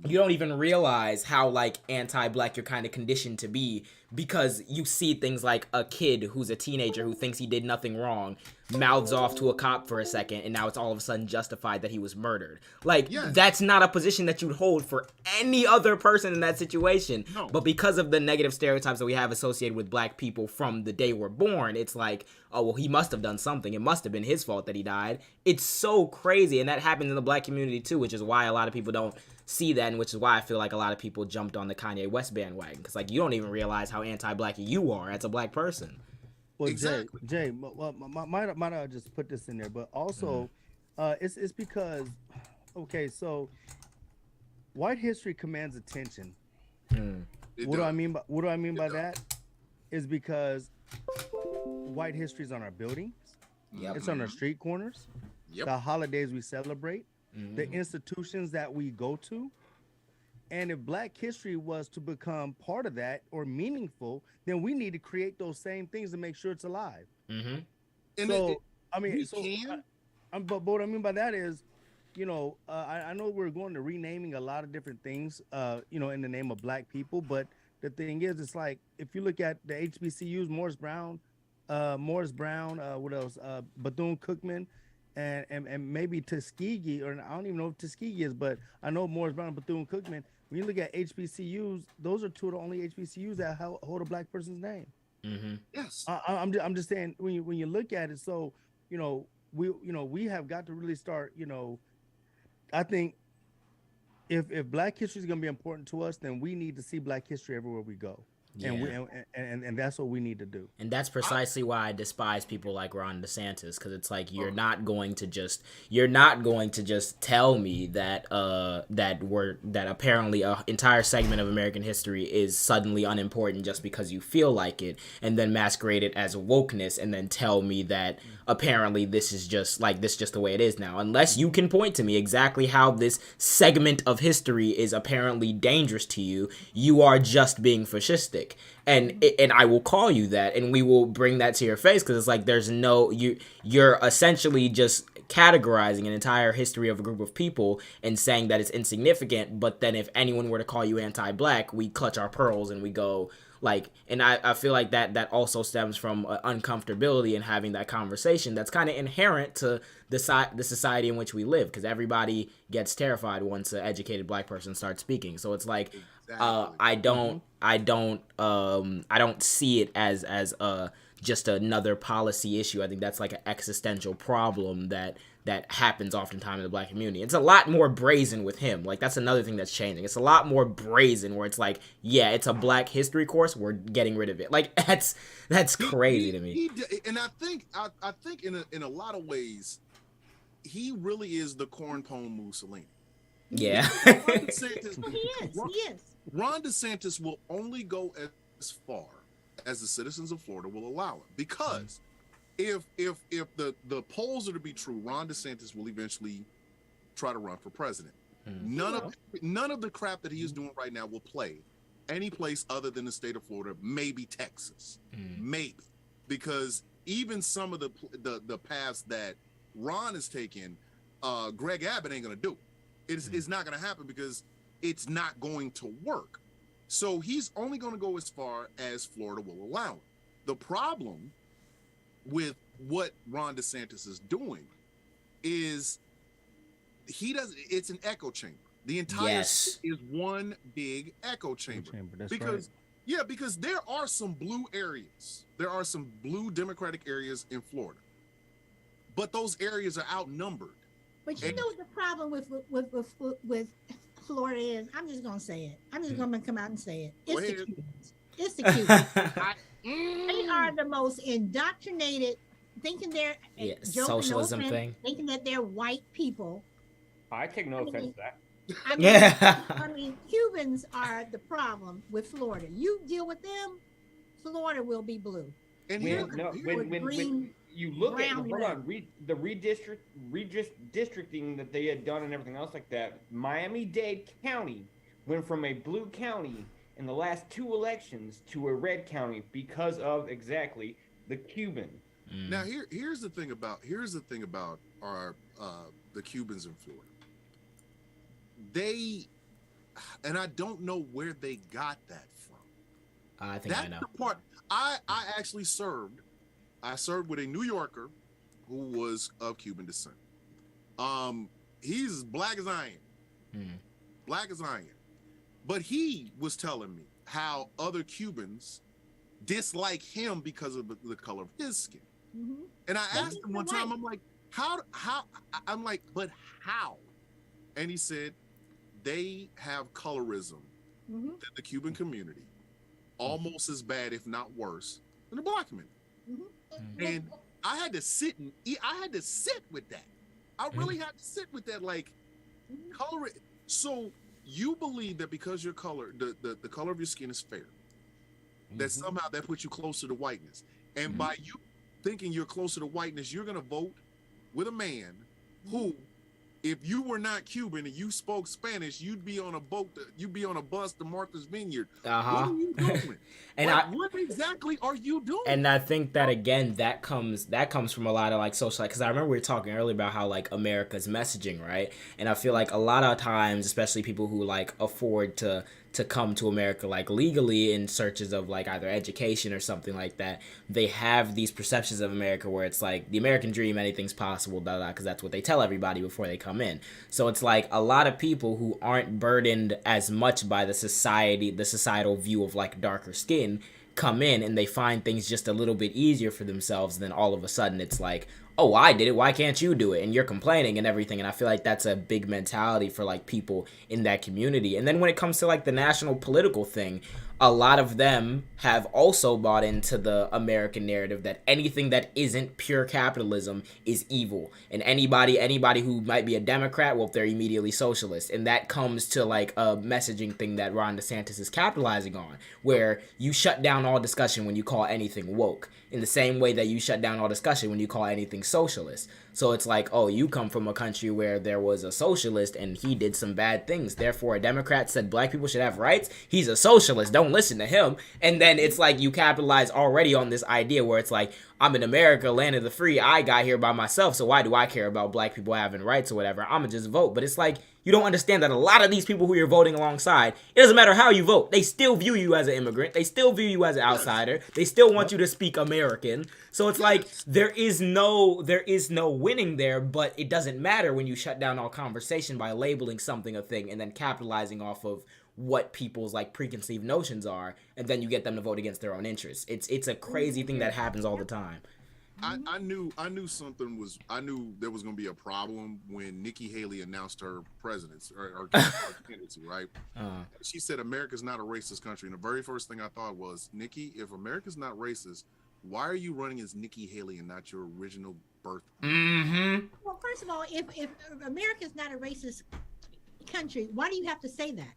Speaker 4: you don't even realize how like anti-black you're kind of conditioned to be, because you see things like a kid who's a teenager who thinks he did nothing wrong mouths off to a cop for a second, and now it's all of a sudden justified that he was murdered. Like, that's not a position that you'd hold for any other person in that situation.
Speaker 3: No.
Speaker 4: But because of the negative stereotypes that we have associated with black people from the day we're born, it's like, oh, well, he must have done something. It must have been his fault that he died. It's so crazy, and that happens in the black community too, which is why a lot of people don't see that, and which is why I feel like a lot of people jumped on the Kanye West bandwagon, because like, you don't even realize how anti-black you are as a black person.
Speaker 1: Well,
Speaker 3: Exactly.
Speaker 1: Jay, well, might I just put this in there, but also, it's because, okay, so white history commands attention. What do I mean by that? Is because white history is on our buildings, it's on our street corners, the holidays we celebrate, the institutions that we go to. And if black history was to become part of that or meaningful, then we need to create those same things to make sure it's alive.
Speaker 3: And
Speaker 1: So, I mean,
Speaker 3: we
Speaker 1: so,
Speaker 3: can.
Speaker 1: but what I mean by that is, I know we're going to renaming a lot of different things, in the name of black people. But the thing is, it's like, if you look at the HBCUs, Morris Brown, what else? Bethune-Cookman, and maybe Tuskegee, or I don't even know if Tuskegee is, but I know Morris Brown and Bethune-Cookman. When you look at HBCUs, those are two of the only HBCUs that hold a black person's name.
Speaker 3: Yes.
Speaker 1: I'm just saying, when you look at it, so we have got to really start. I think if black history is going to be important to us, then we need to see black history everywhere we go. And that's what we need to do.
Speaker 4: And that's precisely why I despise people like Ron DeSantis, because it's like, you're not going to just tell me that that apparently an entire segment of American history is suddenly unimportant just because you feel like it, and then masquerade it as wokeness, and then tell me that apparently this is just the way it is now. Unless you can point to me exactly how this segment of history is apparently dangerous to you, you are just being fascistic. And I will call you that, and we will bring that to your face, because it's like, you're essentially just categorizing an entire history of a group of people and saying that it's insignificant. But then if anyone were to call you anti-black, we clutch our pearls and we go like, and I feel like that also stems from uncomfortability in having that conversation that's kind of inherent to the society in which we live, because everybody gets terrified once an educated black person starts speaking. So it's like, I don't see it as just another policy issue. I think that's like an existential problem that that happens oftentimes in the black community. It's a lot more brazen with him. Like, that's another thing that's changing. It's a lot more brazen where it's like, yeah, it's a black history course, we're getting rid of it. Like, that's crazy to me.
Speaker 3: And I think in a lot of ways, he really is the corn pone Mussolini.
Speaker 4: Yeah.
Speaker 2: He is.
Speaker 3: Ron DeSantis will only go as far as the citizens of Florida will allow it, because if the polls are to be true, Ron DeSantis will eventually try to run for president. None of the crap that he is doing right now will play any place other than the state of Florida, maybe Texas, maybe, because even some of the paths that Ron is taking, Greg Abbott ain't gonna do. It's not gonna happen because it's not going to work. So he's only going to go as far as Florida will allow it. The problem with what Ron DeSantis is doing is it's an echo chamber. The entire state is one big echo chamber. Because there are some blue areas. There are some blue Democratic areas in Florida. But those areas are outnumbered.
Speaker 2: But you know what the problem with Florida is? I'm just gonna say it. I'm just gonna come out and say it. It's the Cubans. It's the Cubans. They are the most indoctrinated, thinking they're
Speaker 4: socialism thing,
Speaker 2: thinking that they're white people.
Speaker 5: I take no offense to that.
Speaker 2: I mean, Cubans are the problem with Florida. You deal with them, Florida will be blue.
Speaker 3: And
Speaker 5: when you look at the redistricting that they had done and everything else like that, Miami-Dade County went from a blue county in the last 2 elections to a red county because of exactly the Cuban.
Speaker 3: Now here's the thing about our the Cubans in Florida. And I don't know where they got that from.
Speaker 4: I think I know.
Speaker 3: The part I actually served. I served with a New Yorker who was of Cuban descent. He's as black as I am. Black as I am. But he was telling me how other Cubans dislike him because of the color of his skin. And I asked him one time, I'm like, how? I'm like, but how? And he said, they have colorism in the Cuban community, almost as bad, if not worse, than the black community. And I had to sit with that. I really had to sit with that, like, color. So you believe that because your color, the color of your skin is fair, that somehow that puts you closer to whiteness. And by you thinking you're closer to whiteness, you're going to vote with a man who, if you were not Cuban and you spoke Spanish, you'd be on a boat. You'd be on a bus to Martha's Vineyard. What are you doing? What exactly are you doing?
Speaker 4: And I think that again, that comes from a lot of like social, because I remember we were talking earlier about how like America's messaging, right? And I feel like a lot of times, especially people who like afford to come to America like legally in searches of like either education or something like that, they have these perceptions of America where it's like the American dream, anything's possible, because that's what they tell everybody before they come in. So it's like a lot of people who aren't burdened as much by the societal view of like darker skin come in and they find things just a little bit easier for themselves. Then all of a sudden it's like, oh, I did it, why can't you do it? And you're complaining and everything. And I feel like that's a big mentality for like people in that community. And then when it comes to like the national political thing, a lot of them have also bought into the American narrative that anything that isn't pure capitalism is evil. And anybody who might be a Democrat, well, they're immediately socialist. And that comes to like a messaging thing that Ron DeSantis is capitalizing on, where you shut down all discussion when you call anything woke, in the same way that you shut down all discussion when you call anything socialist. So it's like, oh, you come from a country where there was a socialist and he did some bad things. Therefore, a Democrat said black people should have rights. He's a socialist. Don't listen to him. And then it's like you capitalize already on this idea where it's like, I'm in America, land of the free. I got here by myself. So why do I care about black people having rights or whatever? I'm going to just vote. But it's like, you don't understand that a lot of these people who you're voting alongside, it doesn't matter how you vote. They still view you as an immigrant. They still view you as an outsider. They still want you to speak American. So it's like there is no winning there, but it doesn't matter when you shut down all conversation by labeling something a thing and then capitalizing off of what people's like preconceived notions are, and then you get them to vote against their own interests. It's a crazy thing that happens all the time.
Speaker 3: I knew something was. I knew there was going to be a problem when Nikki Haley announced her presidency or candidacy, right? She said America's not a racist country, and the very first thing I thought was, Nikki, if America's not racist, why are you running as Nikki Haley and not your original birth?
Speaker 2: Well, first of all, if America's not a racist country, why do you have to say that?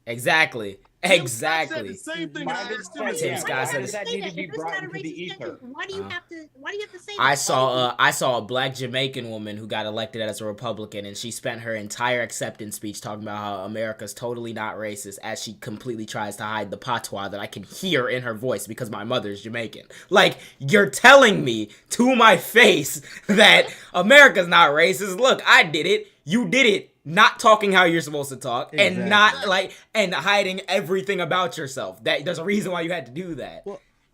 Speaker 4: Exactly.
Speaker 3: Tim Scott said the same thing. And I asked him,
Speaker 4: Tim Scott said
Speaker 5: does that need to be
Speaker 2: If it's
Speaker 5: brought
Speaker 2: not a
Speaker 5: into the
Speaker 2: racist country,
Speaker 5: ether?
Speaker 2: why do you have to? Why do you have to say that?
Speaker 4: I saw a black Jamaican woman who got elected as a Republican, and she spent her entire acceptance speech talking about how America's totally not racist, as she completely tries to hide the patois that I can hear in her voice because my mother's Jamaican. Like, you're telling me to my face that America's not racist. Look, I did it. You did it. Not talking how you're supposed to talk, and not like, and hiding everything about yourself. That there's a reason why you had to do that.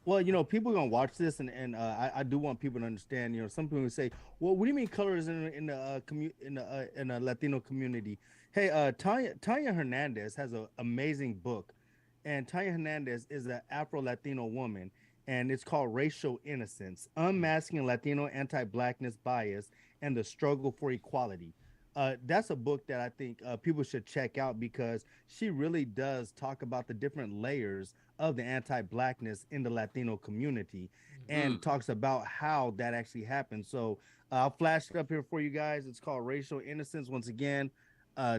Speaker 1: Well, you know, people are gonna watch this, and I do want people to understand. You know, some people say, "Well, what do you mean colors in the Latino community?" Hey, Tanya Hernandez has an amazing book, and Tanya Hernandez is an Afro-Latino woman, and it's called Racial Innocence: Unmasking Latino Anti-Blackness Bias and the Struggle for Equality. That's a book that I think people should check out because she really does talk about the different layers of the anti-blackness in the Latino community and talks about how that actually happens. So I'll flash it up here for you guys. It's called Racial Innocence. Once again,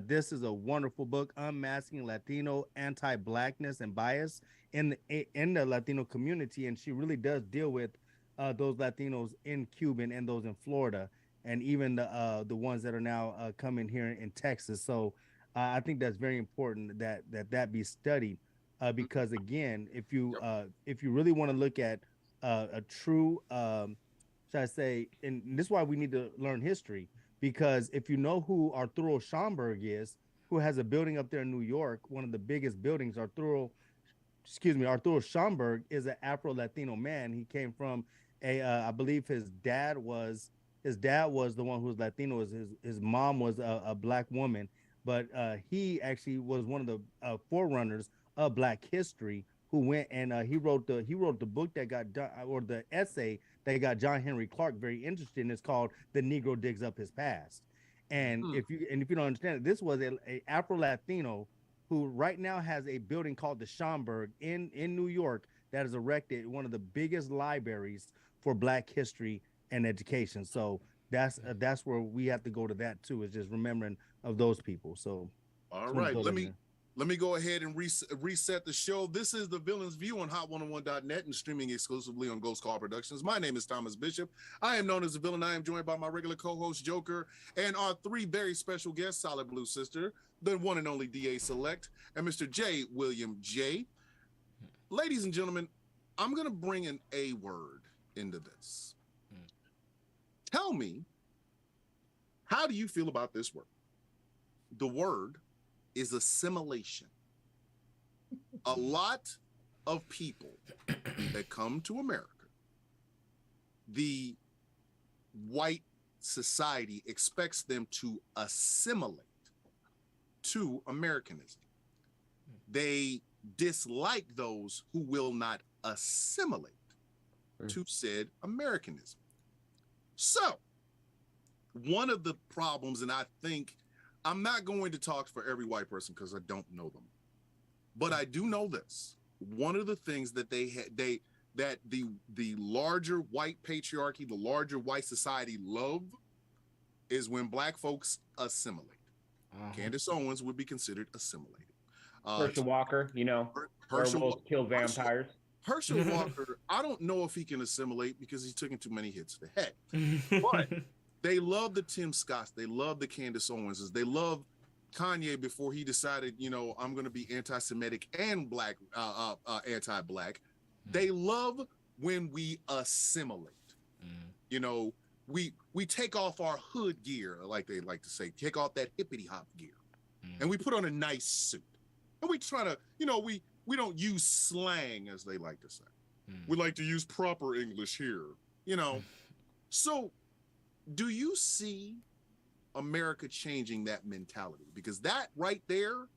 Speaker 1: this is a wonderful book, unmasking Latino anti-blackness and bias in the Latino community, and she really does deal with those Latinos in Cuba and those in Florida, and even the ones that are now coming here in Texas. So I think that's very important that be studied because again, if you really want to look at a true, should I say, and this is why we need to learn history, because if you know who Arturo Schomburg is, who has a building up there in New York, one of the biggest buildings, Arturo Schomburg is an Afro-Latino man. He came from I believe his dad was the one who was Latino. His mom was a black woman, but he actually was one of the forerunners of Black history. Who went and he wrote the book that got done, or the essay that got John Henry Clark very interested in. It's called "The Negro Digs Up His Past." And if you don't understand it, this was a Afro Latino who right now has a building called the Schomburg in New York that is erected, one of the biggest libraries for Black history and education. So that's where we have to go to that too, is just remembering of those people. So
Speaker 3: all right, let me go ahead and reset the show. This is The Villain's View on Hot101.net and streaming exclusively on Ghost Call Productions. My name is Thomas Bishop. I am known as The Villain. I am joined by my regular co-host Joker and our three very special guests, Solid Blue Sister, the one and only DA Select, and Mr. jwilliamj. Ladies and gentlemen, I'm going to bring an A word into this. Tell me, how do you feel about this word? The word is assimilation. A lot of people that come to America, the white society expects them to assimilate to Americanism. They dislike those who will not assimilate to said Americanism. So, one of the problems, and I think I'm not going to talk for every white person because I don't know them, but I do know this. One of the things that the larger white patriarchy, the larger white society love is when Black folks assimilate. Candace Owens would be considered assimilated.
Speaker 5: Herschel Walker, werewolves kill vampires.
Speaker 3: Herschel Walker, I don't know if he can assimilate because he's taking too many hits to the head. But they love the Tim Scotts. They love the Candace Owenses. They love Kanye before he decided, I'm going to be anti-Semitic and Black, anti-Black. They love when we assimilate. We take off our hood gear, like they like to say, take off that hippity hop gear, and we put on a nice suit. And we try to, we don't use slang, as they like to say. We like to use proper English here, So do you see America changing that mentality? Because that right there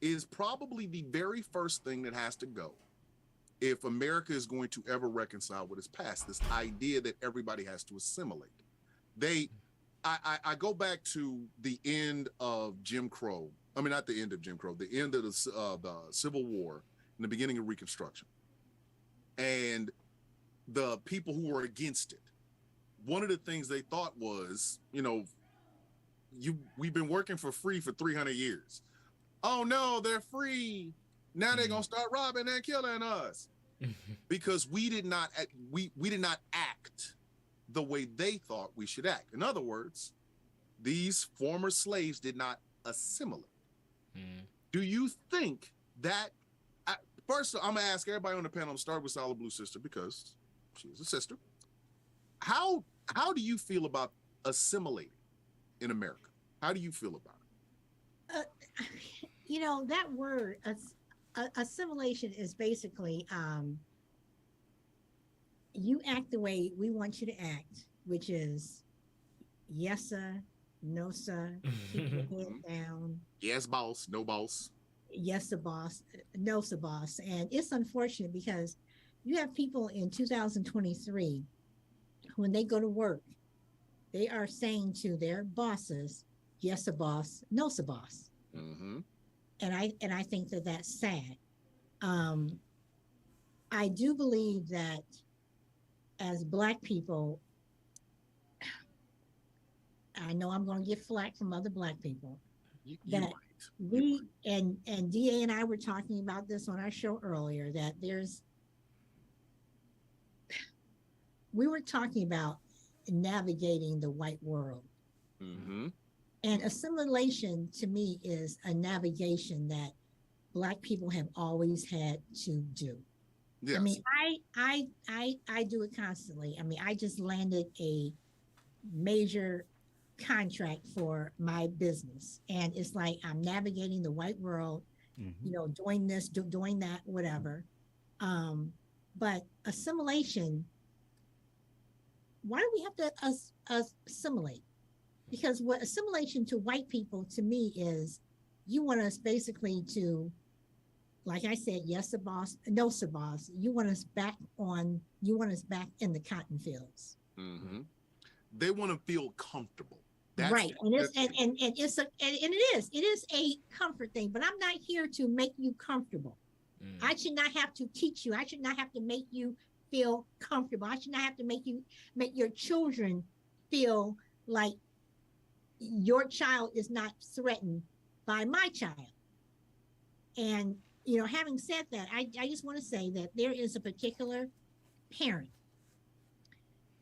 Speaker 3: is probably the very first thing that has to go if America is going to ever reconcile with its past, this idea that everybody has to assimilate. I go back to the end of Jim Crow. I mean, not the end of Jim Crow, the end of the Civil War and the beginning of Reconstruction. And the people who were against it, one of the things they thought was, we've been working for free for 300 years. Oh no, they're free. Now they're gonna start robbing and killing us. Because we did not act the way they thought we should act. In other words, these former slaves did not assimilate. Do you think that, first I'm gonna ask everybody on the panel, start with Solid Blue Sister because she's a sister. How do you feel about assimilating in America? How do you feel about it?
Speaker 2: That word assimilation is basically you act the way we want you to act, which is yes sir, no sir, keep your head down.
Speaker 3: Yes, boss, no boss.
Speaker 2: Yes, the boss, no, the boss. And it's unfortunate because you have people in 2023, when they go to work, they are saying to their bosses, yes, the boss, no, the boss.
Speaker 3: Mm-hmm.
Speaker 2: And I think that that's sad. I do believe that as Black people, I know I'm going to get flack from other Black people. That we and DA and I were talking about this on our show earlier, that we were talking about navigating the white world.
Speaker 3: Mm-hmm.
Speaker 2: And assimilation to me is a navigation that Black people have always had to do.
Speaker 3: Yes.
Speaker 2: I mean, I do it constantly. I mean, I just landed a major contract for my business, and it's like I'm navigating the white world, doing this, doing that, whatever. But assimilation, why do we have to assimilate? Because what assimilation to white people to me is, you want us basically to, like I said, yes, the boss, no, the boss. You want us back in the cotton fields.
Speaker 3: Mm-hmm. They want to feel comfortable.
Speaker 2: That's, right. And it is a comfort thing, but I'm not here to make you comfortable. I should not have to teach you. I should not have to make you feel comfortable. I should not have to make your children feel like your child is not threatened by my child. And, having said that, I just want to say that there is a particular parent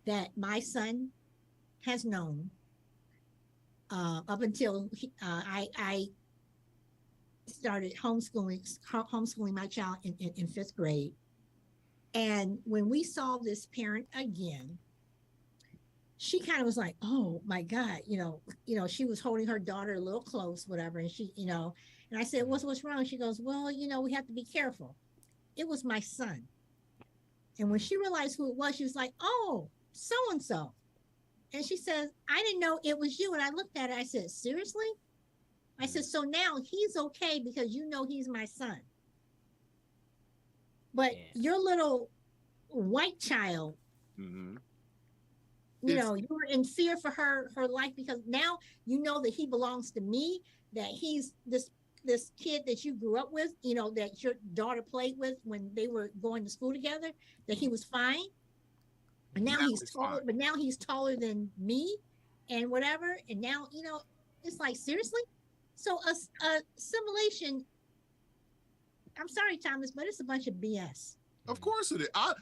Speaker 2: that my son has known up until I started homeschooling my child in 5th grade. And when we saw this parent again, she kind of was like, oh my God, she was holding her daughter a little close, whatever. And she, and I said, what's wrong? She goes, well, we have to be careful. It was my son. And when she realized who it was, she was like, oh, so-and-so. And she says, I didn't know it was you. And I looked at her, I said, seriously? I said, so now he's okay because he's my son. But your little white child, you were in fear for her life because now that he belongs to me, that he's this kid that you grew up with, that your daughter played with when they were going to school together, that he was fine. And now he's taller, but now he's taller than me and whatever. And now, it's like, seriously? So assimilation, I'm sorry, Thomas, but it's a bunch of BS.
Speaker 3: Of course it is. I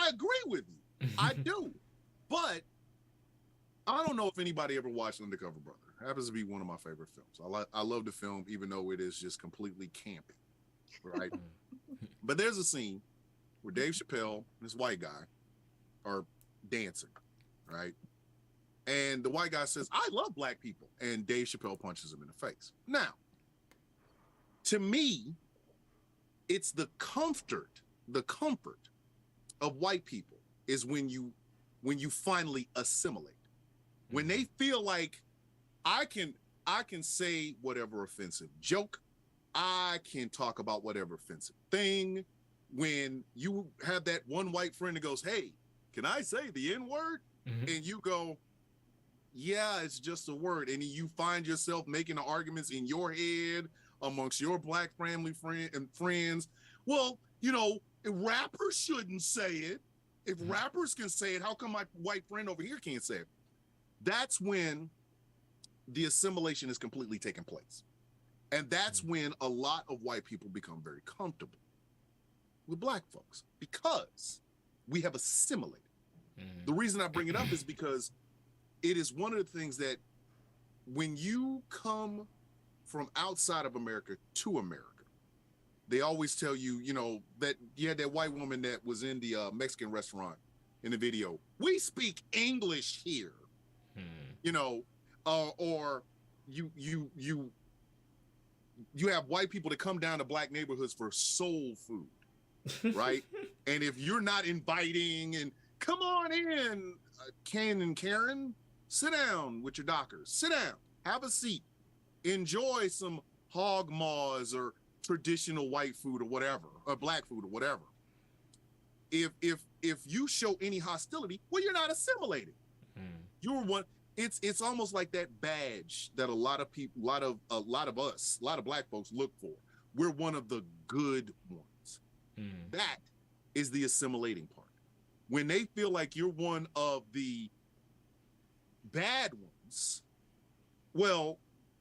Speaker 3: agree with you. I do. But I don't know if anybody ever watched Undercover Brother. It happens to be one of my favorite films. I love the film, even though it is just completely campy, right? But there's a scene where Dave Chappelle and this white guy are dancing, right? And the white guy says, I love Black people. And Dave Chappelle punches him in the face. Now, to me, it's the comfort of white people is when you finally assimilate. When they feel like I can say whatever offensive joke, I can talk about whatever offensive thing, when you have that one white friend that goes, "Hey, can I say the N-word?" And you go, "Yeah, it's just a word." And you find yourself making the arguments in your head amongst your black family friends. Well, you know, if rappers shouldn't say it. If rappers can say it, how come my white friend over here can't say it? That's when the assimilation is completely taking place. And that's when a lot of white people become very comfortable with black folks because we have assimilated. The reason I bring it up is because it is one of the things that when you come from outside of America to America, they always tell you, you know, that you had that white woman that was in the Mexican restaurant in the video. We speak English here, you know, or you have white people that come down to black neighborhoods for soul food, right? And if you're not inviting and come on in, Ken and Karen, sit down with your dockers, sit down, have a seat, enjoy some hog maws or traditional white food or whatever, or black food or whatever. If you show any hostility, well, you're not assimilated. You're one. It's almost like that badge that a lot of people, a lot of black folks look for. We're one of the good ones. That is the assimilating part. When they feel like you're one of the bad ones, well,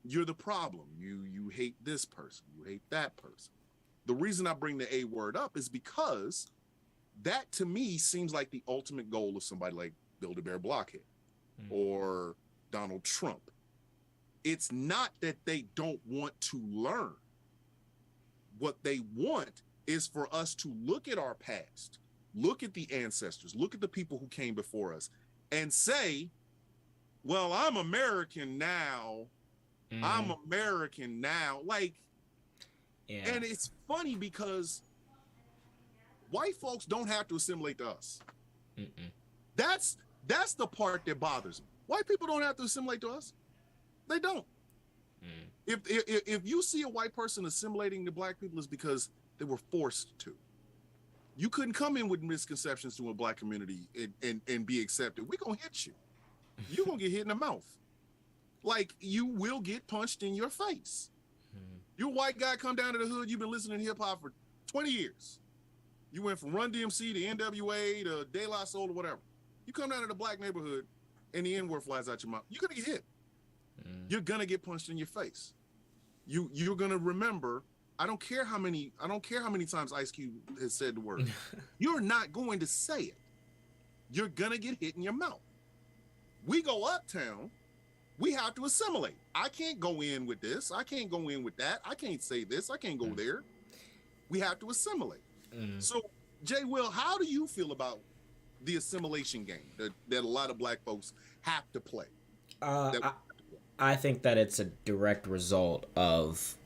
Speaker 3: you're the problem. You hate this person, you hate that person. The reason I bring the A word up is because that to me seems like the ultimate goal of somebody like Build-A-Bear Blockhead or Donald Trump. It's not that they don't want to learn. What they want is for us to look at our past, look at the ancestors, look at the people who came before us and say, well, I'm American now. I'm American now. Like, and it's funny because white folks don't have to assimilate to us. That's the part that bothers me. White people don't have to assimilate to us. They don't. If you see a white person assimilating to black people, it's because they were forced to. You couldn't come in with misconceptions to a black community and be accepted. We're gonna hit you. You're gonna get hit in the mouth. Like, you will get punched in your face. You a white guy come down to the hood, you've been listening to hip hop for 20 years. You went from Run DMC to NWA to De La Soul or whatever. You come down to the black neighborhood and the N-word flies out your mouth. You're gonna get hit. You're gonna get punched in your face. You're gonna remember, I don't care how many times Ice Cube has said the word. You're not going to say it. You're gonna get hit in your mouth. We go uptown, we have to assimilate. I can't go in with this. I can't go in with that. I can't say this. I can't go there. We have to assimilate. So, J. Will, how do you feel about the assimilation game that a lot of black folks have to play?
Speaker 4: I think that it's a direct result of,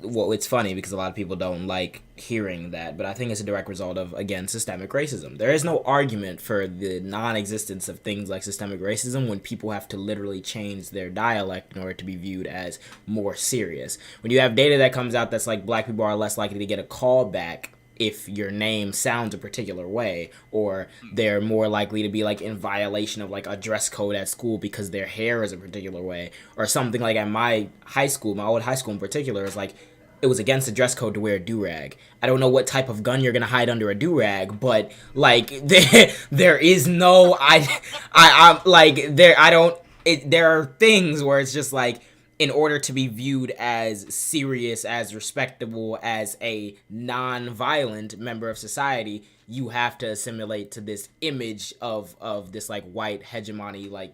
Speaker 4: well, it's funny because a lot of people don't like hearing that, but I think it's a direct result of, again, systemic racism. There is no argument for the non-existence of things like systemic racism when people have to literally change their dialect in order to be viewed as more serious. When you have data that comes out that's like black people are less likely to get a call back if your name sounds a particular way, or they're more likely to be like in violation of like a dress code at school because their hair is a particular way, or something like at my high school, my old high school in particular, is like it was against the dress code to wear a do-rag. I don't know what type of gun you're gonna hide under a do-rag, but like there is no I'm like there are things where it's just like, in order to be viewed as serious, as respectable, as a non-violent member of society, you have to assimilate to this image of this like white hegemony, like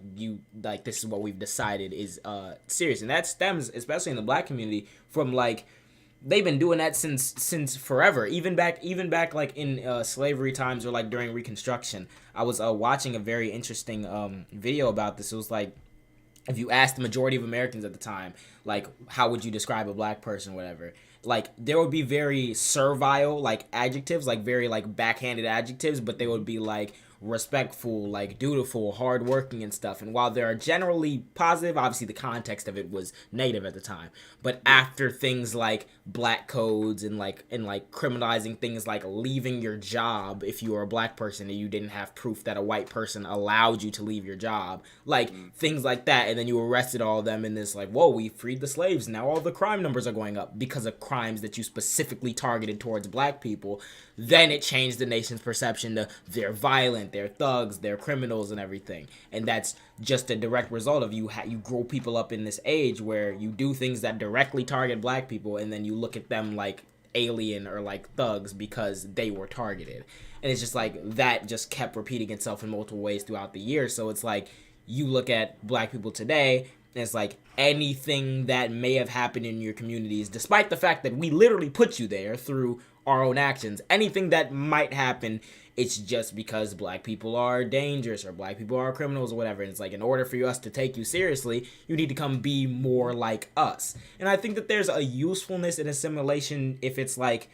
Speaker 4: this is what we've decided is serious. And that stems, especially in the black community, from like they've been doing that since forever, even back like in slavery times or like during Reconstruction. I was watching a very interesting video about this. It was like, if you ask the majority of Americans at the time, like, how would you describe a black person, whatever, like, there would be very servile, like, adjectives, like, very, like, backhanded adjectives, but they would be, like, respectful, like dutiful, hardworking and stuff. And while they are generally positive, obviously the context of it was negative at the time. But after things like black codes and like criminalizing things like leaving your job if you were a black person and you didn't have proof that a white person allowed you to leave your job, like things like that, and then you arrested all of them in this like, whoa, we freed the slaves, now all the crime numbers are going up because of crimes that you specifically targeted towards black people. Then it changed the nation's perception to they're violent, they're thugs, they're criminals and everything. And that's just a direct result of you grow people up in this age where you do things that directly target black people, and then you look at them like alien or like thugs because they were targeted. And it's just like that just kept repeating itself in multiple ways throughout the year. So it's like you look at black people today, and it's like anything that may have happened in your communities, despite the fact that we literally put you there through our own actions, anything that might happen, it's just because black people are dangerous or black people are criminals or whatever. And it's like, in order for us to take you seriously, you need to come be more like us. And I think that there's a usefulness in assimilation if it's like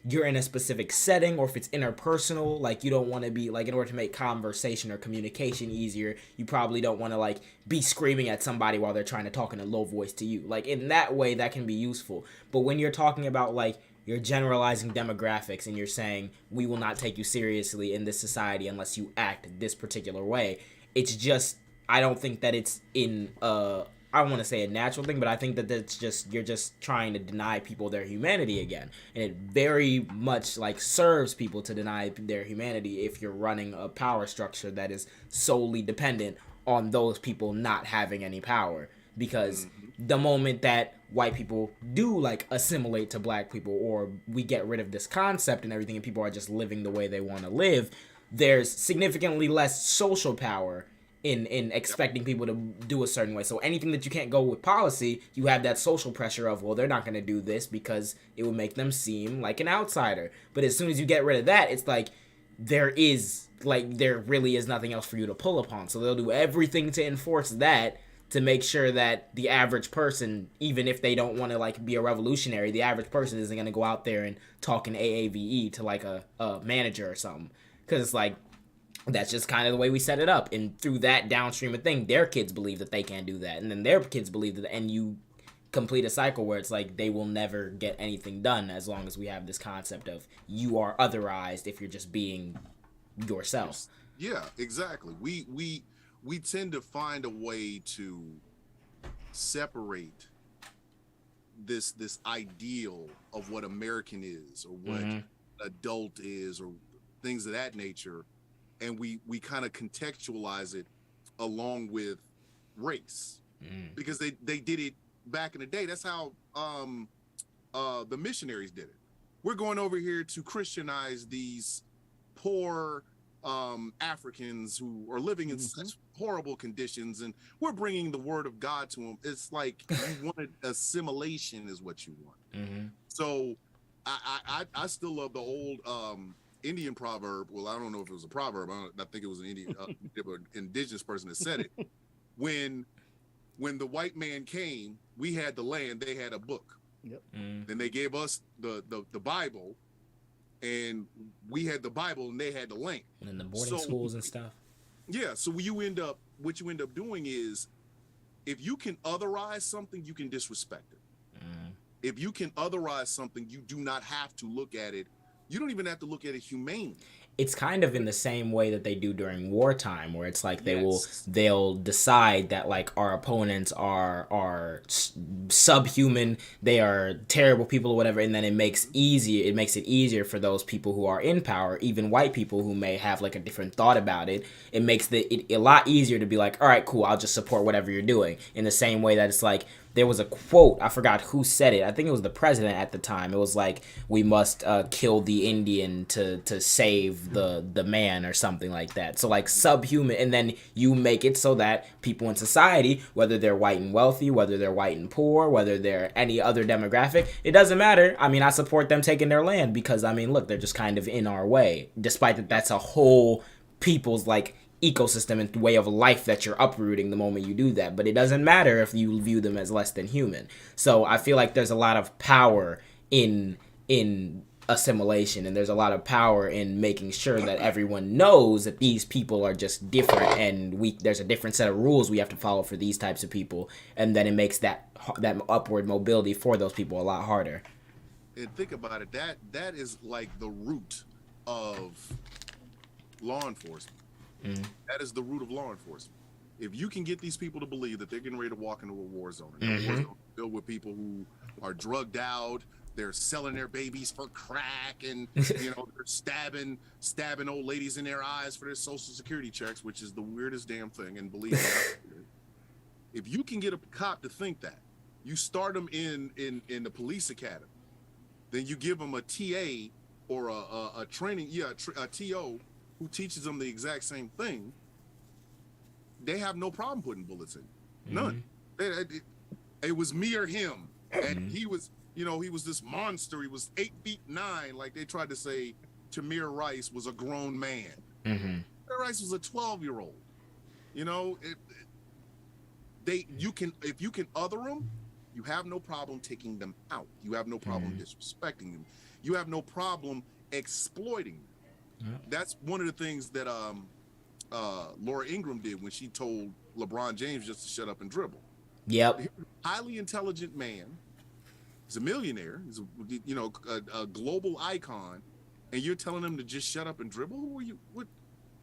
Speaker 4: you're in a specific setting, or if it's interpersonal, like you don't want to be like, in order to make conversation or communication easier, you probably don't want to like be screaming at somebody while they're trying to talk in a low voice to you. Like in that way, that can be useful. But when you're talking about like, you're generalizing demographics and you're saying we will not take you seriously in this society unless you act this particular way, it's just, I don't think that it's in I don't want to say a natural thing, but I think that that's just, you're just trying to deny people their humanity again. And it very much like serves people to deny their humanity if you're running a power structure that is solely dependent on those people not having any power. Because the moment that white people do like assimilate to black people, or we get rid of this concept and everything, and people are just living the way they want to live, there's significantly less social power in expecting people to do a certain way. So anything that you can't go with policy, you have that social pressure of, well, they're not going to do this because it would make them seem like an outsider. But as soon as you get rid of that, it's like there really is nothing else for you to pull upon. So they'll do everything to enforce that, to make sure that the average person, even if they don't want to like be a revolutionary, the average person isn't going to go out there and talk in AAVE to like a manager or something. Because it's like, that's just kind of the way we set it up. And through that downstream of thing, their kids believe that they can't do that. And then their kids believe that, and you complete a cycle where it's like they will never get anything done as long as we have this concept of you are otherized if you're just being yourself.
Speaker 3: Yeah, exactly. We tend to find a way to separate this ideal of what American is, or what adult is, or things of that nature, and we kind of contextualize it along with race, because they did it back in the day. That's how the missionaries did it. We're going over here to Christianize these poor Africans who are living in such horrible conditions, and we're bringing the word of God to them. It's like you wanted assimilation is what you want. So I still love the old Indian proverb. Well, I don't know if it was a proverb. I think it was an Indian indigenous person that said it. When the white man came, we had the land, they had a book. Then they gave us the Bible, and we had the Bible and they had the land.
Speaker 4: And the boarding schools and stuff.
Speaker 3: Yeah. So what you end up doing is, if you can otherize something, you can disrespect it. If you can otherize something, you do not have to look at it. You don't even have to look at it humanely.
Speaker 4: It's kind of in the same way that they do during wartime, where it's like they'll decide that like our opponents are subhuman, they are terrible people or whatever, and then it makes it easier for those people who are in power, even white people who may have like a different thought about it. It makes it a lot easier to be like, all right, cool, I'll just support whatever you're doing. In the same way that it's like, there was a quote, I forgot who said it. I think it was the president at the time. It was like, we must kill the Indian to save the man, or something like that. So like subhuman, and then you make it so that people in society, whether they're white and wealthy, whether they're white and poor, whether they're any other demographic, it doesn't matter. I mean, I support them taking their land because, I mean, look, they're just kind of in our way, despite that that's a whole people's like ecosystem and way of life that you're uprooting the moment you do that. But it doesn't matter if you view them as less than human. So I feel like there's a lot of power in assimilation, and there's a lot of power in making sure that everyone knows that these people are just different, and there's a different set of rules we have to follow for these types of people, and then it makes that upward mobility for those people a lot harder.
Speaker 3: And think about it, that is like the root of law enforcement. That is the root of law enforcement. If you can get these people to believe that they're getting ready to walk into a war zone, and a war zone filled with people who are drugged out, they're selling their babies for crack, and they're stabbing old ladies in their eyes for their social security checks, which is the weirdest damn thing. And believe me, if you can get a cop to think that, you start them in the police academy, then you give them a TA or a training, a TO who teaches them the exact same thing. They have no problem putting bullets in. None. It was me or him, and he was. He was this monster. He was 8'9". Like they tried to say, Tamir Rice was a grown man. Tamir Rice was a 12-year-old. If you can other them, you have no problem taking them out. You have no problem disrespecting them. You have no problem exploiting them. That's one of the things that Laura Ingraham did when she told LeBron James just to shut up and dribble.
Speaker 4: Yep.
Speaker 3: Highly intelligent man. He's a millionaire. He's a global icon, and you're telling him to just shut up and dribble? Who are you?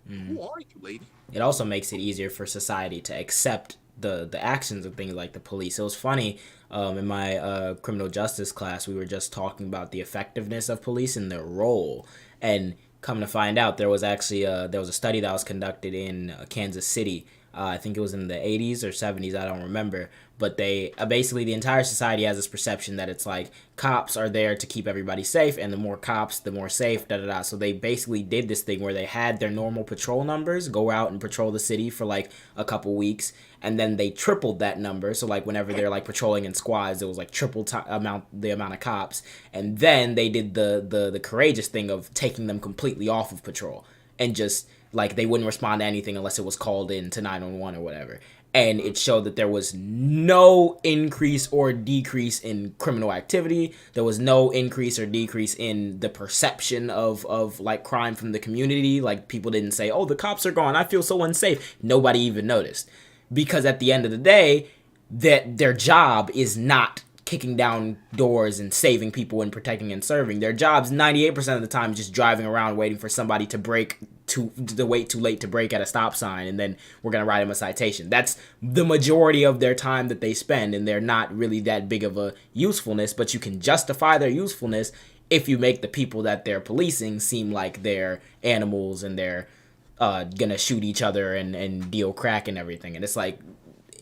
Speaker 3: Who are you, lady?
Speaker 4: It also makes it easier for society to accept the actions of things like the police. It was funny, in my criminal justice class, we were just talking about the effectiveness of police and their role. And come to find out, there was actually there was a study that was conducted in Kansas City. I think it was in the 80s or 70s, I don't remember. But they basically, the entire society has this perception that it's like cops are there to keep everybody safe, and the more cops, the more safe, da-da-da. So they basically did this thing where they had their normal patrol numbers go out and patrol the city for like a couple weeks, and then they tripled that number. So like whenever they're like patrolling in squads, it was like triple the amount of cops. And then they did the courageous thing of taking them completely off of patrol, and just like they wouldn't respond to anything unless it was called in to 911 or whatever. And it showed that there was no increase or decrease in criminal activity. There was no increase or decrease in the perception of like crime from the community. Like people didn't say, oh, the cops are gone, I feel so unsafe. Nobody even noticed. Because at the end of the day, that their job is not kicking down doors and saving people and protecting and serving. Their job's 98% of the time just driving around waiting for somebody to brake to wait too late to brake at a stop sign, and then we're gonna write them a citation. That's the majority of their time that they spend, and they're not really that big of a usefulness, but you can justify their usefulness if you make the people that they're policing seem like they're animals and they're gonna shoot each other and deal crack and everything. And it's like,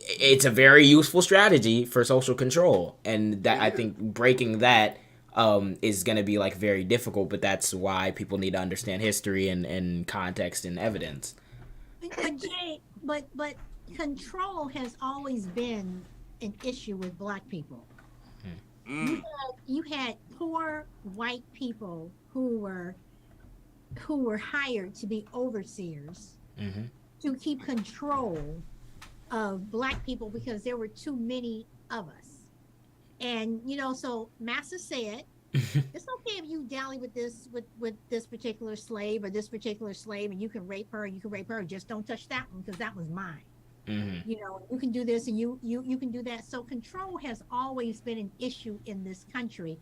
Speaker 4: it's a very useful strategy for social control, and that I think breaking that is going to be like very difficult, but that's why people need to understand history and context and evidence.
Speaker 2: But Jay, but control has always been an issue with Black people. You had poor white people who were hired to be overseers to keep control of Black people because there were too many of us. And so Massa said, it's okay if you dally with this particular slave or this particular slave, and you can rape her, just don't touch that one because that was mine. You can do this and you can do that. So control has always been an issue in this country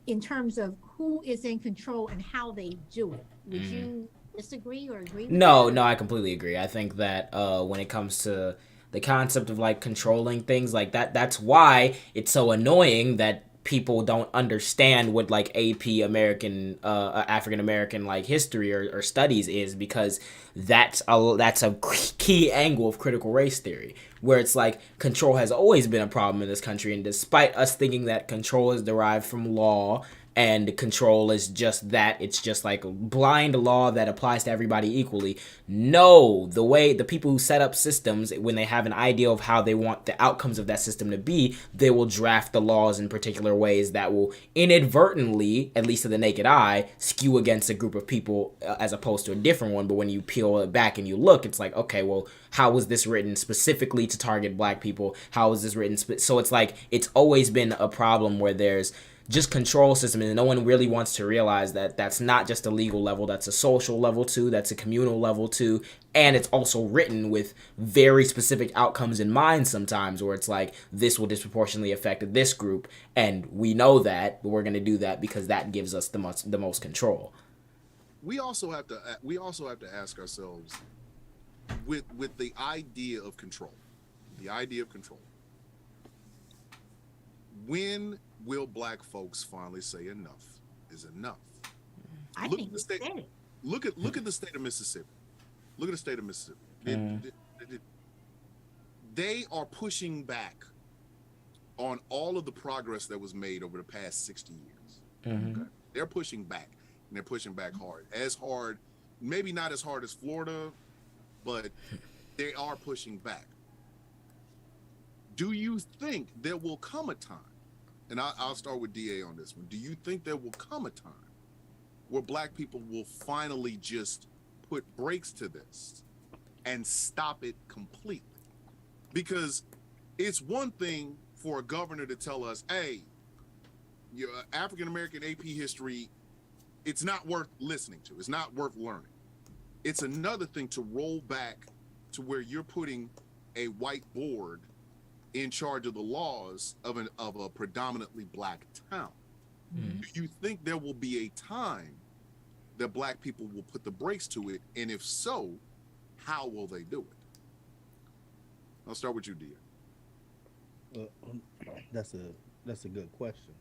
Speaker 2: in terms of who is in control and how they do it. Would you disagree or agree with
Speaker 4: No,
Speaker 2: that?
Speaker 4: I completely agree. I think that when it comes to the concept of like controlling things like that, that's why it's so annoying that people don't understand what like AP American African American like history or studies is, because that's a key angle of critical race theory, where it's like control has always been a problem in this country, and despite us thinking that control is derived from law and control is just that, it's just like blind law that applies to everybody equally. No, the way the people who set up systems, when they have an idea of how they want the outcomes of that system to be, they will draft the laws in particular ways that will inadvertently, at least to the naked eye, skew against a group of people as opposed to a different one. But when you peel it back and you look, it's like, okay, well, how was this written specifically to target Black people? How was this written? So it's like, it's always been a problem where there's just control system, and no one really wants to realize that that's not just a legal level, that's a social level too, that's a communal level too, and it's also written with very specific outcomes in mind sometimes, where it's like, this will disproportionately affect this group, and we know that, but we're going to do that because that gives us the most control.
Speaker 3: We also have to ask ourselves, with the idea of control, when will Black folks finally say enough is enough?
Speaker 2: I think you said it.
Speaker 3: Look at the state of Mississippi. Look at the state of Mississippi. They are pushing back on all of the progress that was made over the past 60 years. Okay? They're pushing back, and they're pushing back hard, maybe not as hard as Florida, but they are pushing back. Do you think there will come a time, and I'll start with DA on this one, do you think there will come a time where Black people will finally just put brakes to this and stop it completely? Because it's one thing for a governor to tell us, hey, your African-American AP history, it's not worth listening to. It's not worth learning. It's another thing to roll back to where you're putting a white board in charge of the laws of a predominantly Black town. Do you think there will be a time that Black people will put the brakes to it? And if so, how will they do it? I'll start with you, Dia.
Speaker 1: That's a good question.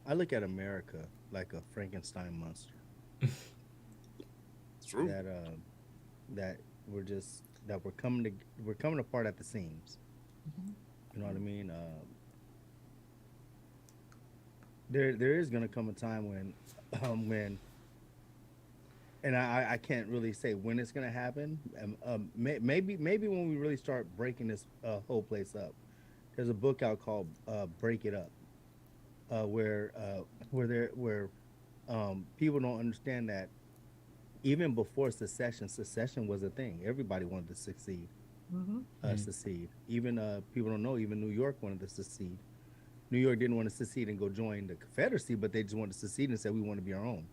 Speaker 1: I look at America like a Frankenstein monster.
Speaker 3: It's true.
Speaker 1: That we're coming apart at the seams. You know what I mean? There is gonna come a time when and I can't really say when it's gonna happen. Maybe when we really start breaking this whole place up. There's a book out called "Break It Up," where people don't understand that even before secession was a thing. Everybody wanted to succeed. Secede. Even people don't know. Even New York wanted to secede. New York didn't want to secede and go join the Confederacy, but they just wanted to secede and said we want to be our own.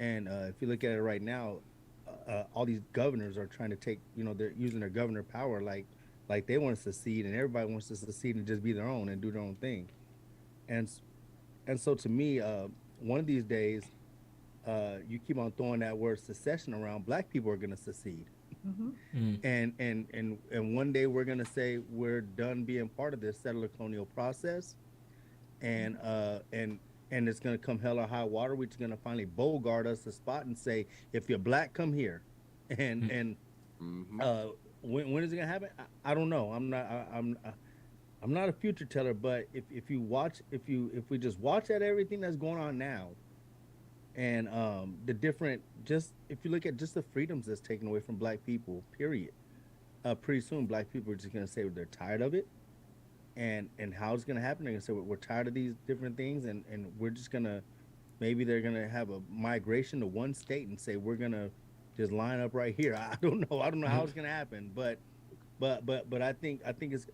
Speaker 1: And if you look at it right now, all these governors are trying to take, they're using their governor power like they want to secede, and everybody wants to secede and just be their own and do their own thing. And so to me, one of these days, you keep on throwing that word secession around, Black people are going to secede. And one day we're going to say we're done being part of this settler colonial process, and it's going to come hell or high water. We're just going to finally bogart us a spot and say, if you're Black, come here. And when is it going to happen? I don't know. I'm not a future teller, but if we just watch at everything that's going on now, and the different, just if you look at just the freedoms that's taken away from Black people, period, pretty soon Black people are just going to say they're tired of it. And how it's going to happen, they're going to say we're tired of these different things, and we're just going to, maybe they're going to have a migration to one state and say we're going to just line up right here. I don't know how it's going to happen, but I think it's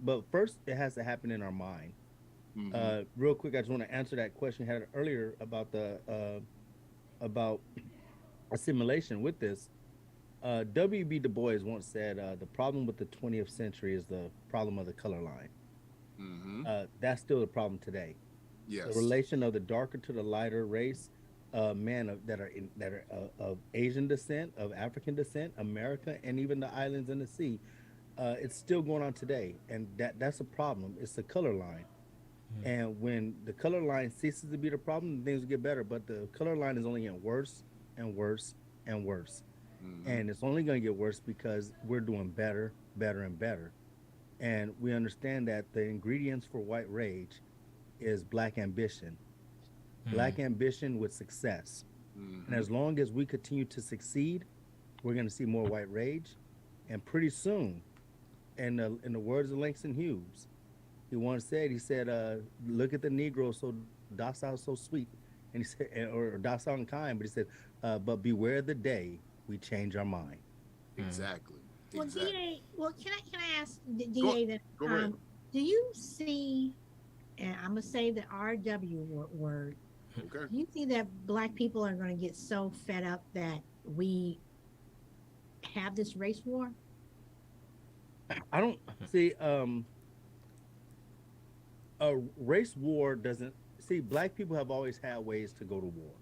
Speaker 1: but first it has to happen in our mind. Real quick, I just want to answer that question you had earlier about about assimilation with this. W.B. Du Bois once said, the problem with the 20th century is the problem of the color line. That's still the problem today.
Speaker 3: Yes.
Speaker 1: The relation of the darker to the lighter race, men that are of Asian descent, of African descent, America, and even the islands and the sea, it's still going on today, and that's a problem. It's the color line. And when the color line ceases to be the problem, things will get better. But the color line is only getting worse and worse and worse. And it's only going to get worse because we're doing better, and better. And we understand that the ingredients for white rage is Black ambition. Black ambition with success. And as long as we continue to succeed, we're going to see more white rage. And pretty soon, in the words of Langston Hughes, he said, look at the Negro, so docile, so sweet. And he said, or docile and kind, but he said, but beware the day we change our mind.
Speaker 3: Exactly.
Speaker 2: Well,
Speaker 3: Exactly.
Speaker 2: DA, well, can I ask
Speaker 3: Go,
Speaker 2: DA that
Speaker 3: go ahead.
Speaker 2: do you see, and I'm gonna say the word,
Speaker 3: Okay.
Speaker 2: do you see that Black people are gonna get so fed up that we have this race war?
Speaker 1: I don't see a race war doesn't see black people have always had ways to go to war.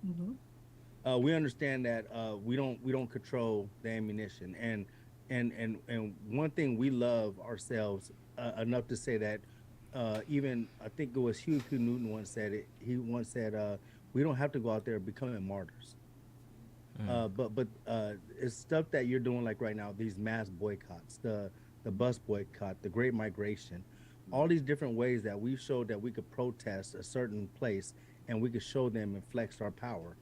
Speaker 2: Mm-hmm.
Speaker 1: We understand that we don't control the ammunition and one thing we love ourselves enough to say that even I think it was Huey P. Newton once said it. He once said we don't have to go out there becoming martyrs. But it's stuff that you're doing like right now. These mass boycotts, the bus boycott, the Great Migration, all these different ways that we've showed that we could protest a certain place and we could show them and flex our power.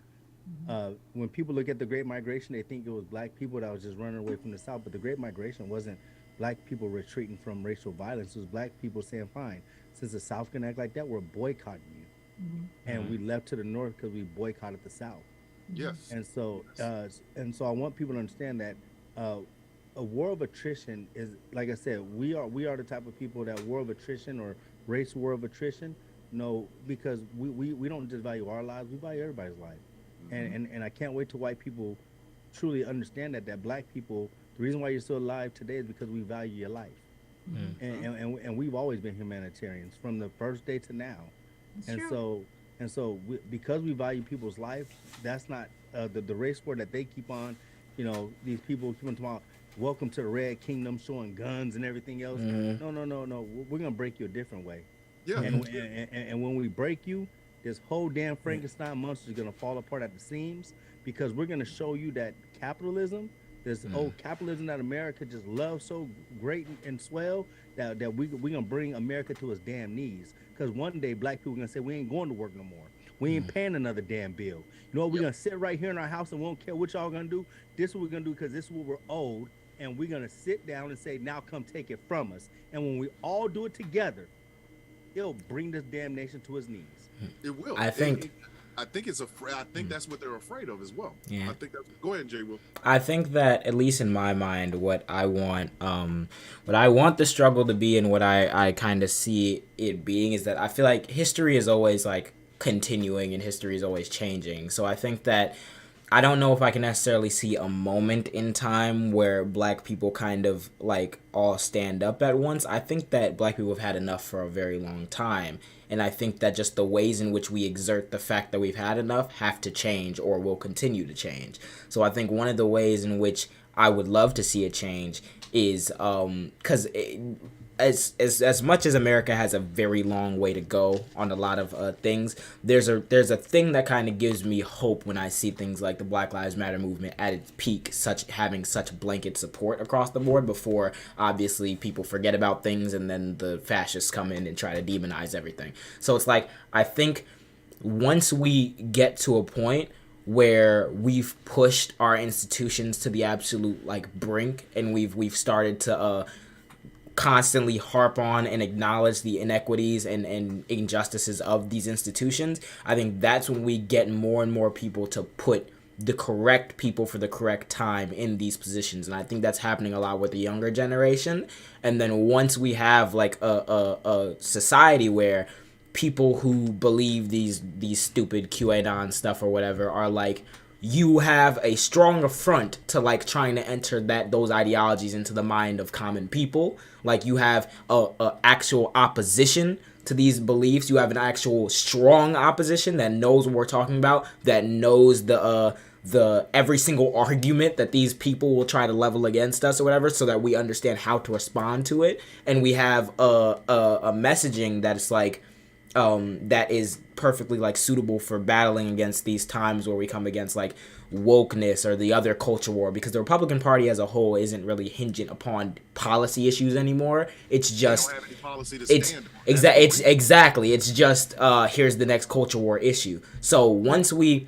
Speaker 2: Mm-hmm.
Speaker 1: When people look at the Great Migration, they think it was black people that was just running away from the South. But the Great Migration wasn't black people retreating from racial violence. It was black people saying, "Fine, since the South can act like that, we're boycotting you."
Speaker 2: Mm-hmm.
Speaker 1: And we left to the North because we boycotted the South.
Speaker 3: Yes.
Speaker 1: And so I want people to understand that a war of attrition is, like I said, we are the type of people that war of attrition or race war of attrition. No, because we don't just value our lives, we value everybody's life. And I can't wait till white people truly understand that black people, the reason why you're still alive today is because we value your life. And we've always been humanitarians from the first day to now.
Speaker 2: That's
Speaker 1: And
Speaker 2: true.
Speaker 1: so because we value people's life, that's not the race war that they keep on, these people keep on talking about, welcome to the Red Kingdom, showing guns and everything else. No. We're gonna break you a different way.
Speaker 3: Yeah.
Speaker 1: And when we break you, this whole damn Frankenstein monster is gonna fall apart at the seams because we're gonna show you that capitalism, this old capitalism that America just loves so great and swell, that we're gonna bring America to its damn knees. Because one day black people are gonna say we ain't going to work no more. We ain't paying another damn bill. You know what? We're gonna sit right here in our house and we don't care what y'all gonna do. This is what we're gonna do because this is what we're owed, and we're gonna sit down and say, now come take it from us. And when we all do it together, it'll bring this damn nation to its knees.
Speaker 3: It will.
Speaker 4: I think
Speaker 3: it's afraid. I think that's what they're afraid of as well.
Speaker 4: Yeah.
Speaker 3: I think that's. Go ahead, Jay. Will.
Speaker 4: I think that, at least in my mind, what I want the struggle to be, and what I kind of see it being, is that I feel like history is always like continuing and history is always changing. So I think that I don't know if I can necessarily see a moment in time where black people kind of like all stand up at once. I think that black people have had enough for a very long time. And I think that just the ways in which we exert the fact that we've had enough have to change or will continue to change. So I think one of the ways in which I would love to see a change is because as much as America has a very long way to go on a lot of things, there's a thing that kind of gives me hope when I see things like the Black Lives Matter movement at its peak, having such blanket support across the board, before obviously people forget about things and then the fascists come in and try to demonize everything. So it's like, I think once we get to a point where we've pushed our institutions to the absolute like brink, and we've started to constantly harp on and acknowledge the inequities and injustices of these institutions, I think that's when we get more and more people to put the correct people for the correct time in these positions. And I think that's happening a lot with the younger generation. And then once we have like a society where people who believe these stupid QAnon stuff or whatever are like, you have a strong affront to like trying to enter those ideologies into the mind of common people. Like, you have a actual opposition to these beliefs. You have an actual strong opposition that knows what we're talking about, that knows the every single argument that these people will try to level against us or whatever, so that we understand how to respond to it. And we have a messaging that's like that is perfectly like suitable for battling against these times where we come against like wokeness or the other culture war, because the Republican Party as a whole isn't really hinging upon policy issues anymore. It's just
Speaker 3: They don't have any policy to
Speaker 4: it's
Speaker 3: stand.
Speaker 4: exactly it's just here's the next culture war issue. So once we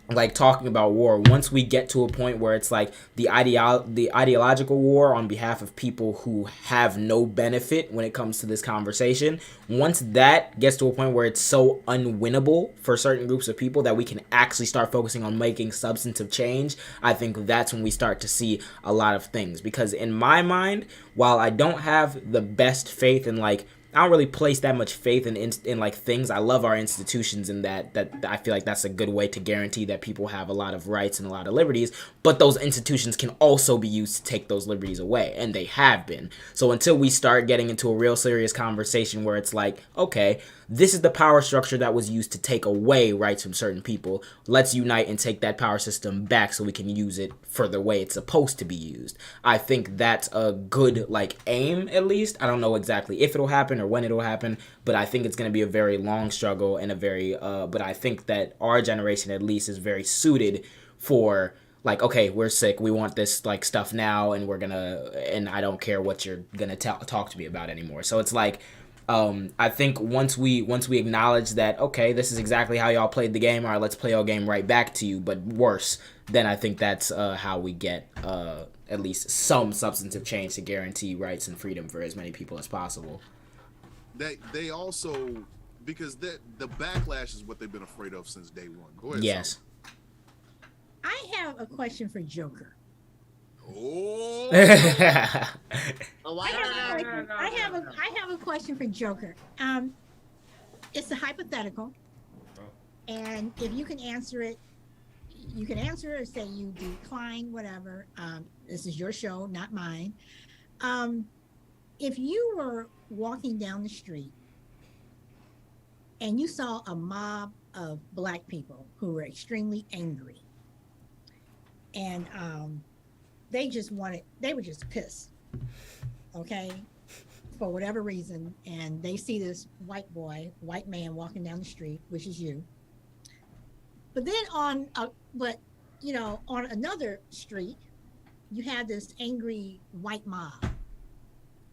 Speaker 4: like talking about war, once we get to a point where it's like the ideological war on behalf of people who have no benefit when it comes to this conversation, once that gets to a point where it's so unwinnable for certain groups of people that we can actually start focusing on making substantive change, I think that's when we start to see a lot of things. Because in my mind, while I don't have the best faith in like, I don't really place that much faith in like things. I love our institutions and that I feel like that's a good way to guarantee that people have a lot of rights and a lot of liberties. But those institutions can also be used to take those liberties away, and they have been. So until we start getting into a real serious conversation where it's like, okay, this is the power structure that was used to take away rights from certain people. Let's unite and take that power system back so we can use it for the way it's supposed to be used. I think that's a good like aim, at least. I don't know exactly if it'll happen or when it'll happen, but I think it's going to be a very long struggle and a very but I think that our generation at least is very suited for like, okay, we're sick, we want this like stuff now, and and I don't care what you're gonna talk to me about anymore. So it's like, I think once we acknowledge that, okay, this is exactly how y'all played the game, all right, let's play your game right back to you, but worse, then I think that's how we get at least some substantive change to guarantee rights and freedom for as many people as possible.
Speaker 3: They also, because the backlash is what they've been afraid of since day one. Go ahead.
Speaker 4: Yes.
Speaker 3: Sal.
Speaker 2: I have a question for Joker.
Speaker 3: Oh.
Speaker 2: I have a question for Joker. It's a hypothetical, and if you can answer it, you can answer it or say you decline, whatever. This is your show, not mine. If you were walking down the street and you saw a mob of Black people who were extremely angry, and they were just pissed, okay, for whatever reason, and they see this white man walking down the street, which is you. But then on another street, you had this angry white mob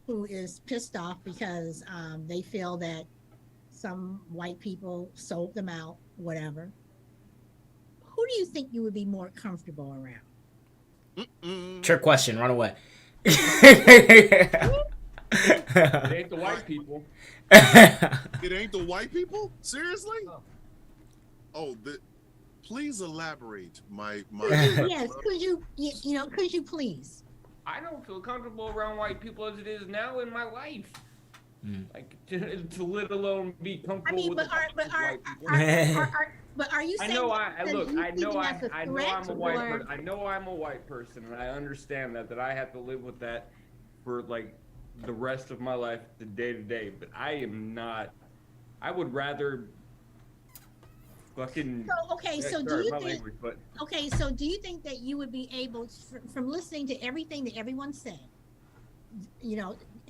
Speaker 2: who is pissed off because they feel that some white people sold them out, whatever. Who do you think you would be more comfortable around?
Speaker 4: Trick question, run away.
Speaker 5: It ain't the white people.
Speaker 3: It ain't the white people? Seriously? Oh, please elaborate.
Speaker 2: Yes, could you please?
Speaker 5: I don't feel comfortable around white people as it is now in my life. Like to let alone be comfortable.
Speaker 2: I mean,
Speaker 5: with
Speaker 2: but are you saying?
Speaker 5: I know I'm a white person. I know I'm a white person, and I understand that I have to live with that for like the rest of my life, the day to day. But I am not. I would rather fucking.
Speaker 2: So do you think that you would be able, from listening to everything that everyone said,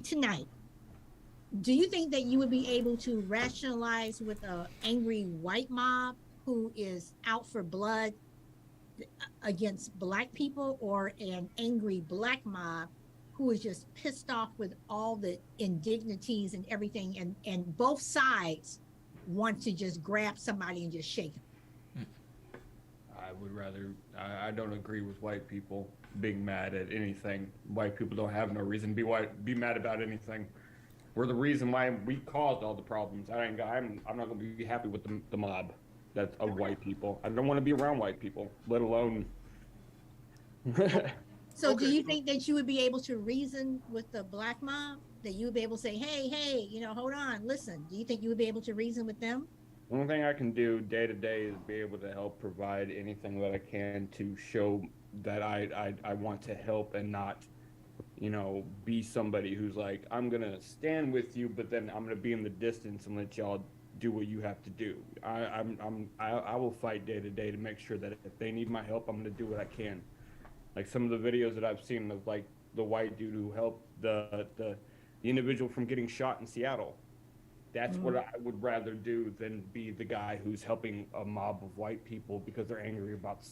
Speaker 2: tonight? Do you think that you would be able to rationalize with an angry white mob who is out for blood against Black people, or an angry Black mob who is just pissed off with all the indignities and everything, and both sides want to just grab somebody and just shake them?
Speaker 5: I would rather. I don't agree with white people being mad at anything. White people don't have no reason to be mad about anything. We're the reason why we caused all the problems. I'm not going to be happy with the mob that's of white people. I don't want to be around white people, let alone.
Speaker 2: So do you think that you would be able to reason with the Black mob? That you would be able to say, hey, hold on, listen. Do you think you would be able to reason with them?
Speaker 5: The only thing I can do day to day is be able to help provide anything that I can to show that I want to help, and not, be somebody who's like, I'm gonna stand with you, but then I'm gonna be in the distance and let y'all do what you have to do. I will fight day to day to make sure that if they need my help, I'm gonna do what I can. Like some of the videos that I've seen of like the white dude who helped the individual from getting shot in Seattle. That's what I would rather do than be the guy who's helping a mob of white people because they're angry about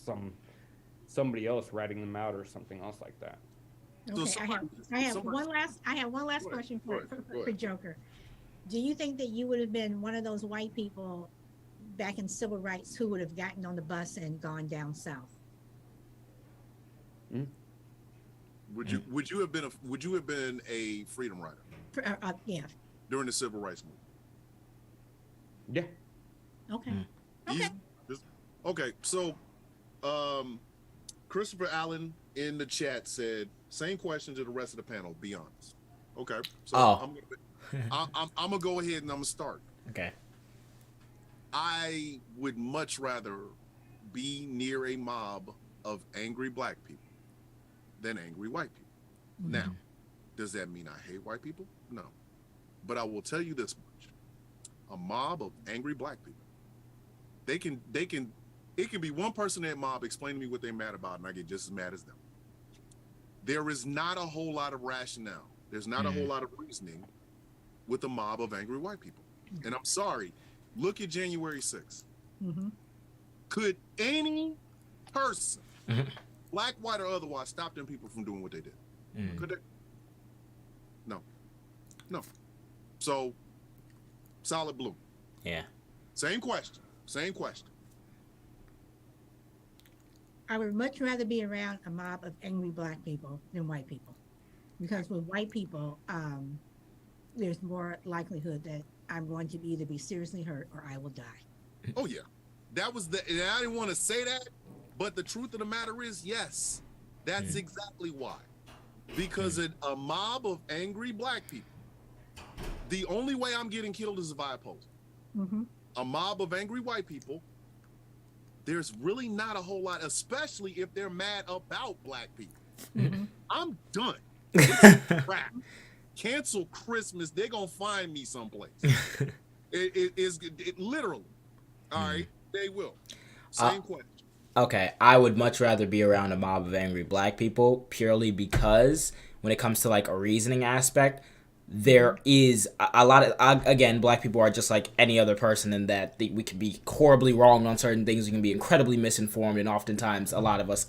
Speaker 5: somebody else ratting them out or something else like that.
Speaker 2: Okay, I have one last question for Joker. Do you think that you would have been one of those white people back in civil rights, who would have gotten on the bus and gone down south?
Speaker 3: Would you have been a freedom rider
Speaker 2: Yeah.
Speaker 3: during the civil rights movement?
Speaker 5: Yeah.
Speaker 2: Okay.
Speaker 3: Easy.
Speaker 2: Okay.
Speaker 3: Okay. So, Christopher Allen in the chat said, "Same question to the rest of the panel. Be honest." Okay. So I'm gonna go ahead and I'm gonna start.
Speaker 4: Okay.
Speaker 3: I would much rather be near a mob of angry black people than angry white people. Now, does that mean I hate white people? No. But I will tell you this much. A mob of angry black people, it can be one person in that mob explain to me what they're mad about and I get just as mad as them. There is not a whole lot of rationale. There's not a whole lot of reasoning with a mob of angry white people. And I'm sorry, look at January 6th. Could any person, black, white, or otherwise, stop them people from doing what they did? Could they? No. So, solid blue.
Speaker 4: Yeah.
Speaker 3: Same question.
Speaker 2: I would much rather be around a mob of angry black people than white people, because with white people, there's more likelihood that I'm going to either be seriously hurt or I will die.
Speaker 3: Oh yeah, that was and I didn't want to say that, but the truth of the matter is, yes, that's exactly why. Because a mob of angry black people, the only way I'm getting killed is if I oppose. A mob of angry white people, there's really not a whole lot, especially if they're mad about black people. I'm done. It's crap. Cancel Christmas. They're gonna find me someplace. It literally. All right, they will. Same question.
Speaker 4: Okay, I would much rather be around a mob of angry black people purely because when it comes to like a reasoning aspect, there is a lot of, again, black people are just like any other person in that we can be horribly wrong on certain things. We can be incredibly misinformed, and oftentimes a lot of us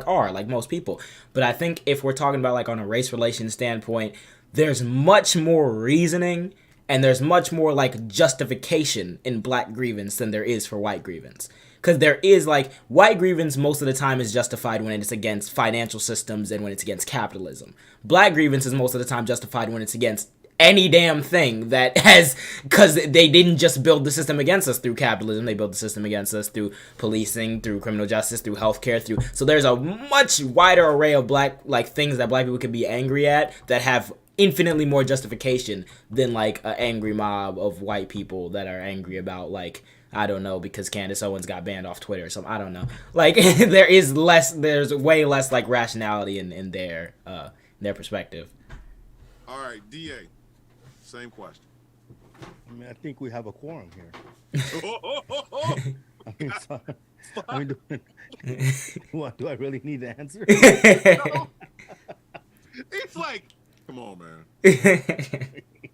Speaker 4: are like most people. But I think if we're talking about like on a race relations standpoint, there's much more reasoning and there's much more like justification in black grievance than there is for white grievance. Because there is like white grievance most of the time is justified when it's against financial systems and when it's against capitalism. Black grievance is most of the time justified when it's against any damn thing that has, because they didn't just build the system against us through capitalism, they built the system against us through policing, through criminal justice, through healthcare, so there's a much wider array of black like things that black people could be angry at that have infinitely more justification than like an angry mob of white people that are angry about like, I don't know, because Candace Owens got banned off Twitter or something. I don't know. Like there's way less like rationality in their perspective.
Speaker 3: All right, DA, same question.
Speaker 1: I mean, I think we have a quorum here. I mean, do I really need to answer?
Speaker 3: It's like, come on, man.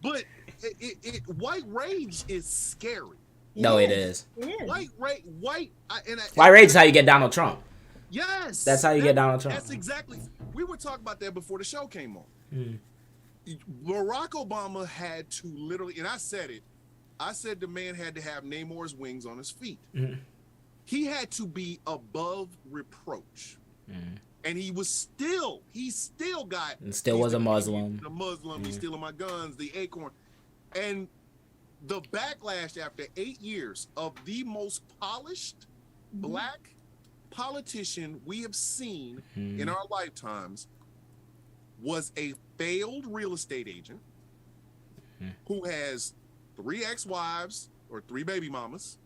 Speaker 3: But white rage is scary.
Speaker 4: No, it is.
Speaker 3: White rage
Speaker 4: is how you get Donald Trump.
Speaker 3: Yes.
Speaker 4: That's how you get Donald Trump.
Speaker 3: That's exactly. We were talking about that before the show came on. Barack Obama had to literally, and I said the man had to have Namor's wings on his feet. He had to be above reproach. And he still got. And
Speaker 4: still was a Muslim.
Speaker 3: The Muslim, he's stealing my guns, the acorn. And the backlash after 8 years of the most polished black politician we have seen in our lifetimes was a failed real estate agent who has 3 ex-wives or 3 baby mamas.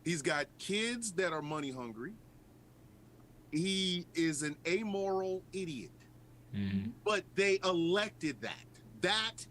Speaker 3: He's got kids that are money hungry. He is an amoral idiot. But they elected that.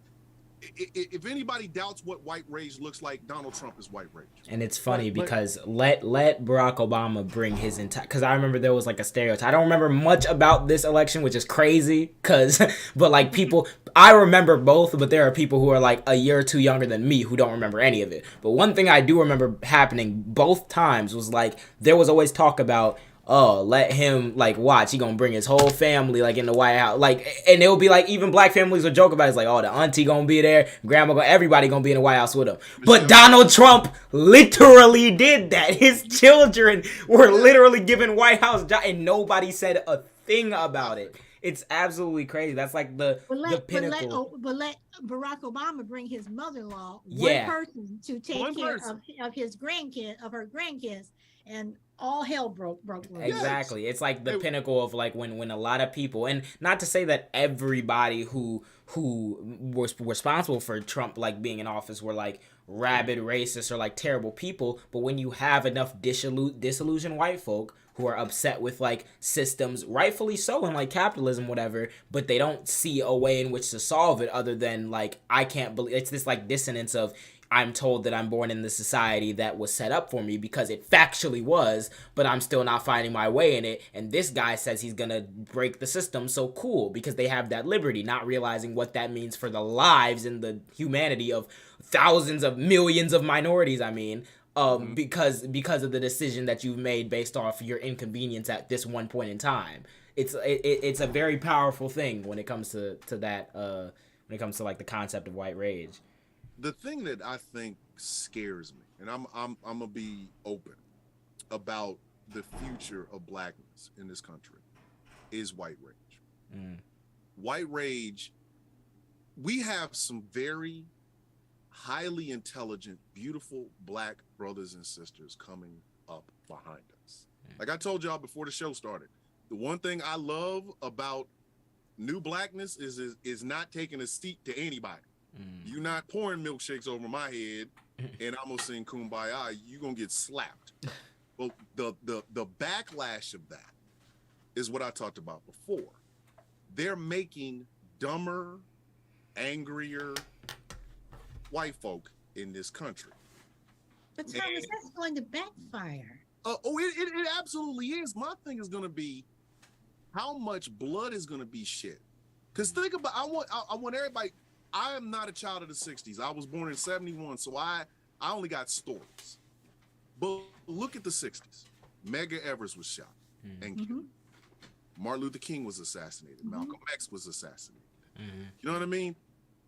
Speaker 3: If anybody doubts what white rage looks like, Donald Trump is white rage.
Speaker 4: And it's funny because let Barack Obama bring his entire, because I remember there was like a stereotype. I don't remember much about this election, which is crazy but like people, I remember both, but there are people who are like a year or two younger than me who don't remember any of it. But one thing I do remember happening both times was like, there was always talk about, oh, let him, like, watch, he gonna bring his whole family, like, in the White House, like, and it'll be like, even black families will joke about it. It's like, oh, the auntie gonna be there, grandma gonna, everybody gonna be in the White House with him. But Donald Trump literally did that. His children were literally given White House jobs, and nobody said a thing about it. It's absolutely crazy. That's like the pinnacle.
Speaker 2: But let Barack Obama bring his mother-in-law, one person, to take care of his grandkid, of her grandkids, and all hell broke loose.
Speaker 4: Exactly. It's like the pinnacle of like when a lot of people, and not to say that everybody who was responsible for Trump like being in office were like rabid racists or like terrible people, but when you have enough disillusioned white folk who are upset with like systems, rightfully so, and like capitalism, whatever, but they don't see a way in which to solve it other than like, I can't believe, it's this like dissonance of, I'm told that I'm born in the society that was set up for me because it factually was, but I'm still not finding my way in it. And this guy says he's gonna break the system, so cool, because they have that liberty, not realizing what that means for the lives and the humanity of thousands of millions of minorities. I mean, because of the decision that you've made based off your inconvenience at this one point in time. It's a very powerful thing when it comes to that. When it comes to like the concept of white rage.
Speaker 3: The thing that I think scares me, and I'm gonna be open about the future of blackness in this country, is white rage. White rage. We have some very highly intelligent, beautiful black brothers and sisters coming up behind us. Like I told y'all before the show started, the one thing I love about new blackness is not taking a seat to anybody. You not pouring milkshakes over my head and I'm gonna sing Kumbaya, you gonna get slapped. Well, the backlash of that is what I talked about before. They're making dumber, angrier white folk in this country.
Speaker 2: But Thomas, that's going to backfire.
Speaker 3: It absolutely is. My thing is gonna be how much blood is gonna be shed. Because think about, I want everybody. I am not a child of the 60s. I was born in 71, so I only got stories. But look at the 60s. Medgar Evers was shot and killed. Martin Luther King was assassinated. Malcolm X was assassinated. You know what I mean?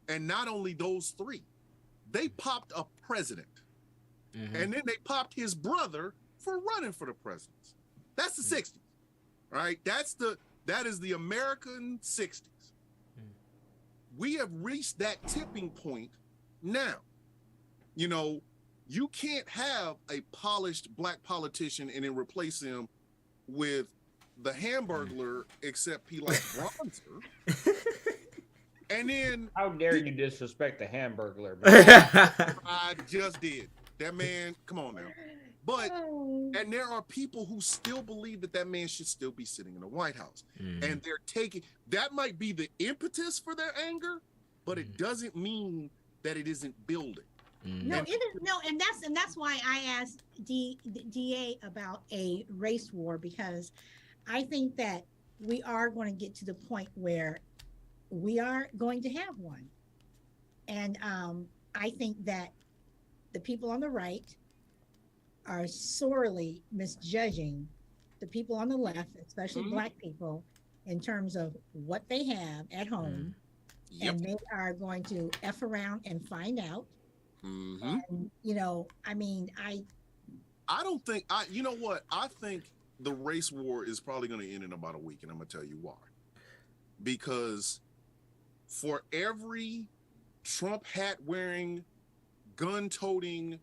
Speaker 3: And not only those three, they popped a president. And then they popped his brother for running for the presidency. That's the 60s. Right? That is the American 60s. We have reached that tipping point now. You know, you can't have a polished black politician and then replace him with the Hamburglar, except he like bronzer. And then
Speaker 5: how dare you disrespect the Hamburglar, man?
Speaker 3: I just did. That man, come on now. But and there are people who still believe that man should still be sitting in the White House. And they're taking, that might be the impetus for their anger, but it doesn't mean that it isn't building.
Speaker 2: No, it is no, and that's why I asked DA about a race war, because I think that we are going to get to the point where we are going to have one. And I think that the people on the right are sorely misjudging the people on the left, especially black people, in terms of what they have at home. And they are going to F around and find out. And, you know, I mean,
Speaker 3: I don't think, you know what? I think the race war is probably going to end in about a week, and I'm going to tell you why. Because for every Trump hat wearing, gun toting,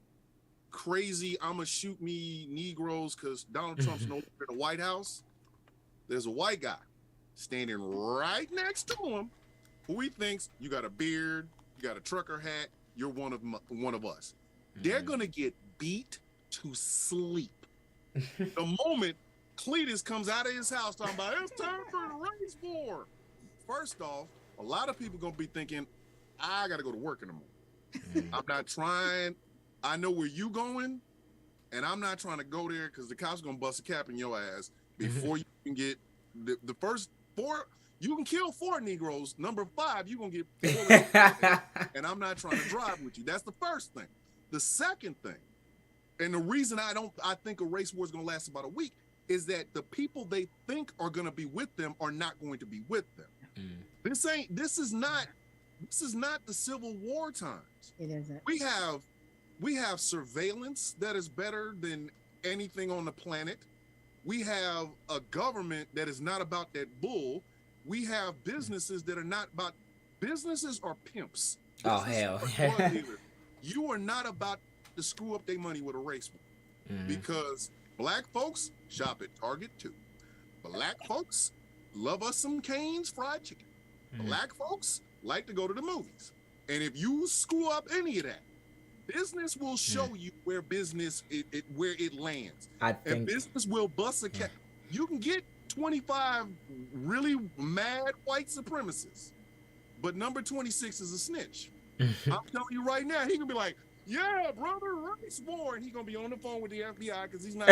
Speaker 3: crazy, I'm gonna shoot me Negroes because Donald Trump's no longer in the White House, there's a white guy standing right next to him who he thinks, you got a beard, you got a trucker hat, you're one of us. They're gonna get beat to sleep the moment Cletus comes out of his house talking about it's time for the race war. First off, a lot of people gonna be thinking, I gotta go to work in the morning. I'm not trying. I know where you going, and I'm not trying to go there because the cops gonna bust a cap in your ass before you can get the first 4. You can kill 4 Negroes. Number 5, you gonna get 4, and I'm not trying to drive with you. That's the first thing. The second thing, and the reason I think a race war is gonna last about a week, is that the people they think are going to be with them are not going to be with them. This is not the Civil War times.
Speaker 2: It isn't.
Speaker 3: We have surveillance that is better than anything on the planet. We have a government that is not about that bull. We have businesses that are not about, businesses are pimps.
Speaker 4: Oh, hell.
Speaker 3: You are not about to screw up their money with a race war, because black folks shop at Target too. Black folks love us some Cane's fried chicken. Black folks like to go to the movies. And if you screw up any of that, business will show you where where it lands. And business will bust a cat. You can get 25 really mad white supremacists, but number 26 is a snitch. I'm telling you right now, he gonna be like, yeah, brother, race war, and he gonna be on the phone with the FBI because he's not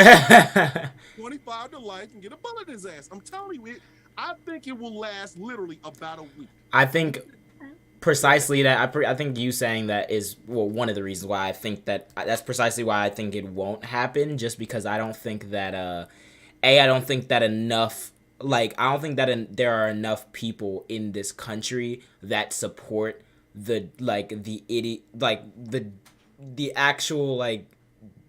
Speaker 3: 25 to life and get a bullet in his ass. I'm telling you, I think it will last literally about a week.
Speaker 4: I think precisely that. I think you saying that is, well, one of the reasons why I think that's precisely why I think it won't happen, just because I don't think that I don't think that enough, like, I don't think that there are enough people in this country that support the actual, like,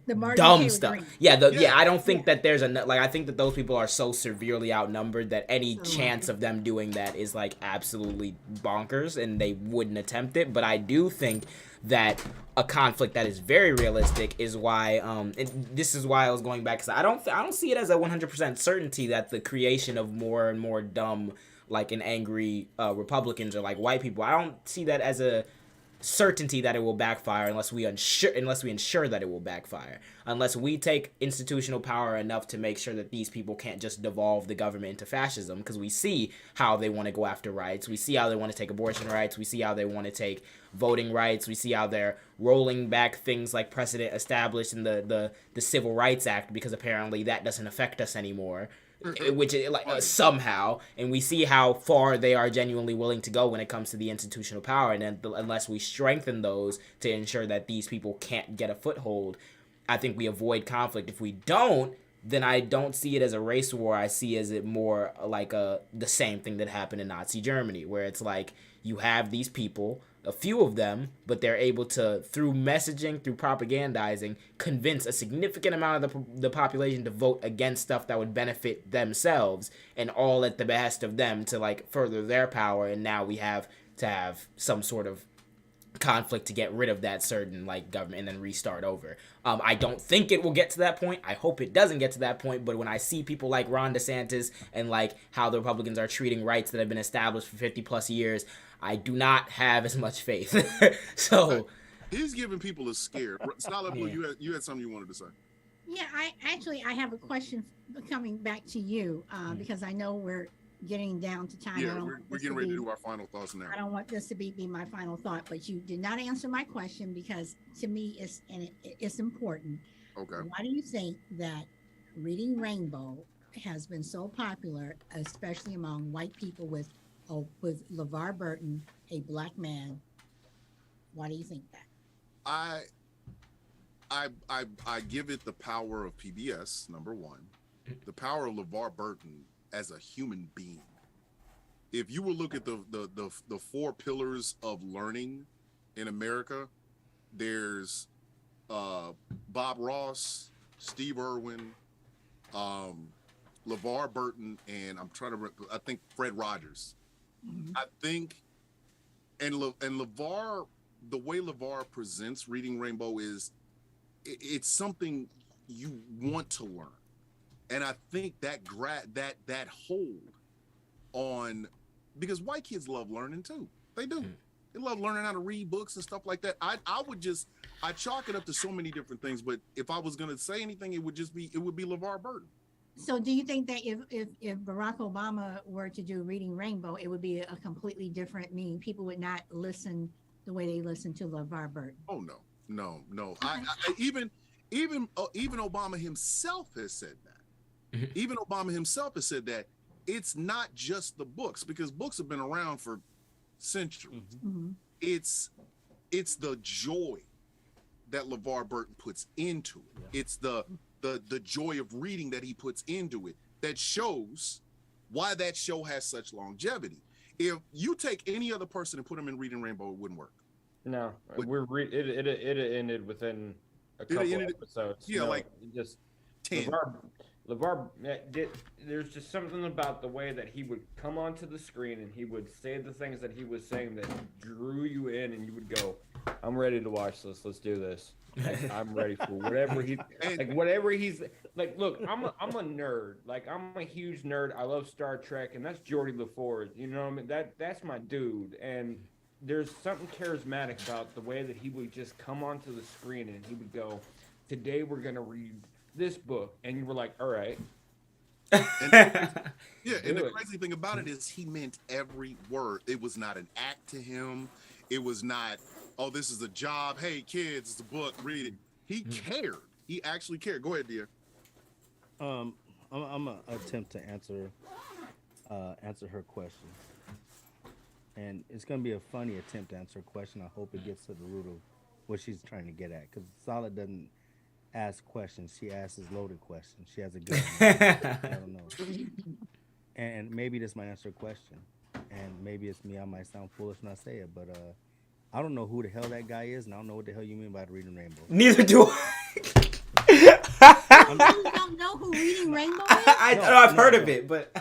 Speaker 2: The
Speaker 4: dumb stuff. I don't think that there's enough. Like, I think that those people are so severely outnumbered that any chance of them doing that is, like, absolutely bonkers, and they wouldn't attempt it. But I do think that a conflict that is very realistic is why this is why I was going back, because I don't see it as a 100% certainty that the creation of more and more dumb, like, and angry Republicans or, like, white people, I don't see that as a certainty that it will backfire unless we ensure that it will backfire, unless we take institutional power enough to make sure that these people can't just devolve the government into fascism, because we see how they want to go after rights, we see how they want to take abortion rights, we see how they want to take voting rights, we see how they're rolling back things like precedent established in the Civil Rights Act, because apparently that doesn't affect us anymore, which is like somehow, and we see how far they are genuinely willing to go when it comes to the institutional power, and then unless we strengthen those to ensure that these people can't get a foothold, I think we avoid conflict. If we don't, then I don't see it as a race war. I see it more like the same thing that happened in Nazi Germany, where it's like you have these people, a few of them, but they're able to, through messaging, through propagandizing, convince a significant amount of the population to vote against stuff that would benefit themselves, and all at the behest of them to, like, further their power. And now we have to have some sort of conflict to get rid of that certain, like, government and then restart over. I don't think it will get to that point. I hope it doesn't get to that point. But when I see people like Ron DeSantis and, like, how the Republicans are treating rights that have been established for 50 plus years, I do not have as much faith. So
Speaker 3: he's giving people a scare. Scholar Blue, you had something you wanted to say.
Speaker 2: Yeah, I have a question coming back to you, because I know we're getting down to time.
Speaker 3: Yeah, we're getting ready to do our final thoughts now.
Speaker 2: I don't want this to be my final thought, but you did not answer my question, because to me it's important.
Speaker 3: Okay.
Speaker 2: Why do you think that Reading Rainbow has been so popular, especially among white people with LeVar Burton, a black man? Why do you think that?
Speaker 3: I give it the power of PBS, number one, the power of LeVar Burton as a human being. If you will look at the four pillars of learning in America, there's Bob Ross, Steve Irwin, LeVar Burton, and I think Fred Rogers. I think, and LeVar, the way LeVar presents Reading Rainbow is, it's something you want to learn. And I think that hold on, because white kids love learning too. They do. They love learning how to read books and stuff like that. I chalk it up to so many different things, but if I was going to say anything, it would be LeVar Burton.
Speaker 2: So do you think that if Barack Obama were to do Reading Rainbow, it would be a completely different, meaning people would not listen the way they listen to LeVar Burton?
Speaker 3: Oh, no. Even Obama himself has said that. Even Obama himself has said that it's not just the books, because books have been around for centuries. It's the joy that LeVar Burton puts into it. It's the the joy of reading that he puts into it, that shows why that show has such longevity. If you take any other person and put them in Reading Rainbow, it wouldn't work.
Speaker 5: No,
Speaker 3: But-
Speaker 5: it ended within a couple episodes.
Speaker 3: Yeah,
Speaker 5: No,
Speaker 3: like
Speaker 5: just
Speaker 3: 10.
Speaker 5: LeVar, there's just something about the way that he would come onto the screen and he would say the things that he was saying that drew you in, and you would go, "I'm ready to watch this. Let's do this. Like, I'm ready for whatever he's like. Look, I'm a nerd. Like, I'm a huge nerd. I love Star Trek, and that's Geordie LaForge. You know what I mean? That's my dude. And there's something charismatic about the way that he would just come onto the screen and he would go, "Today we're gonna read this book," and you were like, "All right."
Speaker 3: Yeah, and the crazy thing about it is he meant every word. It was not an act to him. It was not, oh, this is a job. Hey, kids, it's a book. Read it. He cared. He actually cared. Go ahead, dear.
Speaker 1: I'm gonna attempt to answer her question, and it's gonna be a funny attempt to answer a question. I hope it gets to the root of what she's trying to get at, because Solid doesn't ask questions. She asks loaded questions. She has a good I don't know. And maybe this might answer a question. And maybe it's me. I might sound foolish when I say it, but I don't know who the hell that guy is, and I don't know what the hell you mean by Reading Rainbow.
Speaker 4: Neither do I.
Speaker 2: You don't know who Reading Rainbow is?
Speaker 4: I've heard of it, but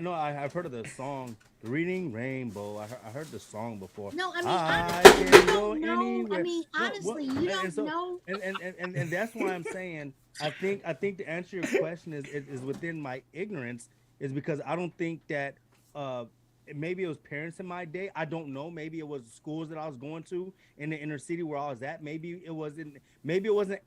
Speaker 1: No, I've heard of the song Reading Rainbow. I heard the song before.
Speaker 2: No, I mean,
Speaker 1: I
Speaker 2: honestly,
Speaker 1: can
Speaker 2: you
Speaker 1: go
Speaker 2: don't know.
Speaker 1: anywhere.
Speaker 2: I mean, honestly, you don't know.
Speaker 1: And that's why I'm saying I think to answer your question is within my ignorance, is because I don't think that maybe it was parents in my day. I don't know. Maybe it was schools that I was going to in the inner city where I was at. Maybe it wasn't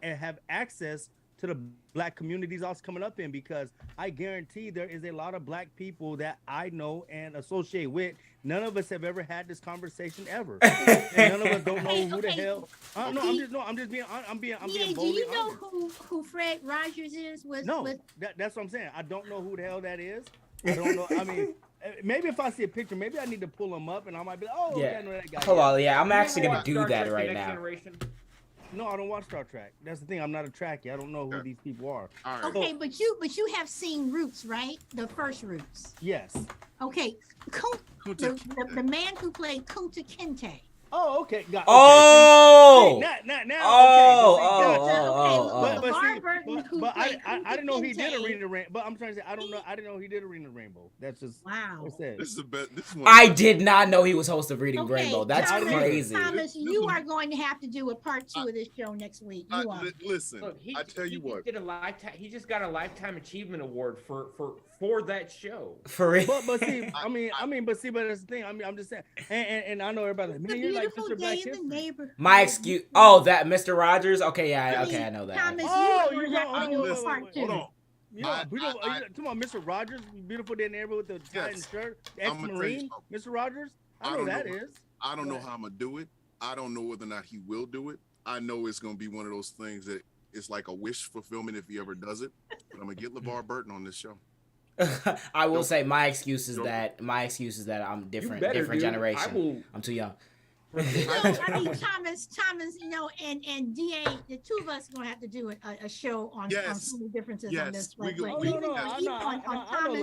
Speaker 1: have access to the black communities I was coming up in, because I guarantee there is a lot of black people that I know and associate with. None of us have ever had this conversation ever. And none of us don't know who the hell. I'm just being
Speaker 2: Do
Speaker 1: boldly
Speaker 2: you know
Speaker 1: honest.
Speaker 2: who Fred Rogers is?
Speaker 1: That's what I'm saying. I don't know who the hell that is. I don't know. I mean, maybe if I see a picture, maybe I need to pull him up and I might be like, oh,
Speaker 4: yeah.
Speaker 1: okay, I know that guy.
Speaker 4: Hold on, yeah, I'm actually gonna do
Speaker 5: Star
Speaker 4: that
Speaker 5: Trek:
Speaker 4: right
Speaker 5: The Next
Speaker 4: now.
Speaker 5: Generation?
Speaker 1: No, I don't watch Star Trek. That's the thing. I'm not a Trekkie. I don't know who these people are.
Speaker 3: All right.
Speaker 2: Okay, but you have seen Roots, right? The first Roots.
Speaker 1: Yes.
Speaker 2: Okay, the man who played Kunta Kinte.
Speaker 1: Oh, okay. Got, okay.
Speaker 4: Oh.
Speaker 1: Now. I didn't know he did a Reading Rainbow. But I'm trying to say I didn't know he did a Reading Rainbow. That's just
Speaker 2: wow.
Speaker 1: What's that?
Speaker 3: This is the best.
Speaker 4: I did not know he was host of Reading
Speaker 2: Okay,
Speaker 4: Rainbow. That's crazy.
Speaker 2: Thomas, you are going to have to do a part 2 of this show next week. You are.
Speaker 3: Listen,
Speaker 5: Look,
Speaker 3: I tell you what.
Speaker 5: He just got a lifetime achievement award for that show.
Speaker 4: For real.
Speaker 1: But see, but that's the thing. I'm just saying, and I know everybody.
Speaker 2: It's
Speaker 1: Man,
Speaker 2: a
Speaker 1: you're like
Speaker 2: beautiful
Speaker 1: Mr. Black
Speaker 2: day in the
Speaker 1: History.
Speaker 2: neighborhood.
Speaker 4: My excuse. Oh, that Mr. Rogers. Okay, yeah, okay, I know that.
Speaker 2: Thomas,
Speaker 1: Oh,
Speaker 2: you
Speaker 1: you
Speaker 2: have to do a
Speaker 3: listen,
Speaker 2: part 2.
Speaker 3: hold on.
Speaker 1: You know, talking about Mr. Rogers, beautiful day in the neighborhood with the tie and shirt, ex-Marine, Mr. Rogers. I know that is.
Speaker 3: I don't know how I'm gonna do it. I don't know whether or not he will do it. I know it's gonna be one of those things that it's like a wish fulfillment if he ever does it. But I'm gonna get LeVar Burton on this show.
Speaker 4: I will say my excuse is that I'm different generation. I'm too young.
Speaker 2: I mean, Thomas, and DA, the two of us are gonna have to do a show on some of the differences on this.
Speaker 1: I know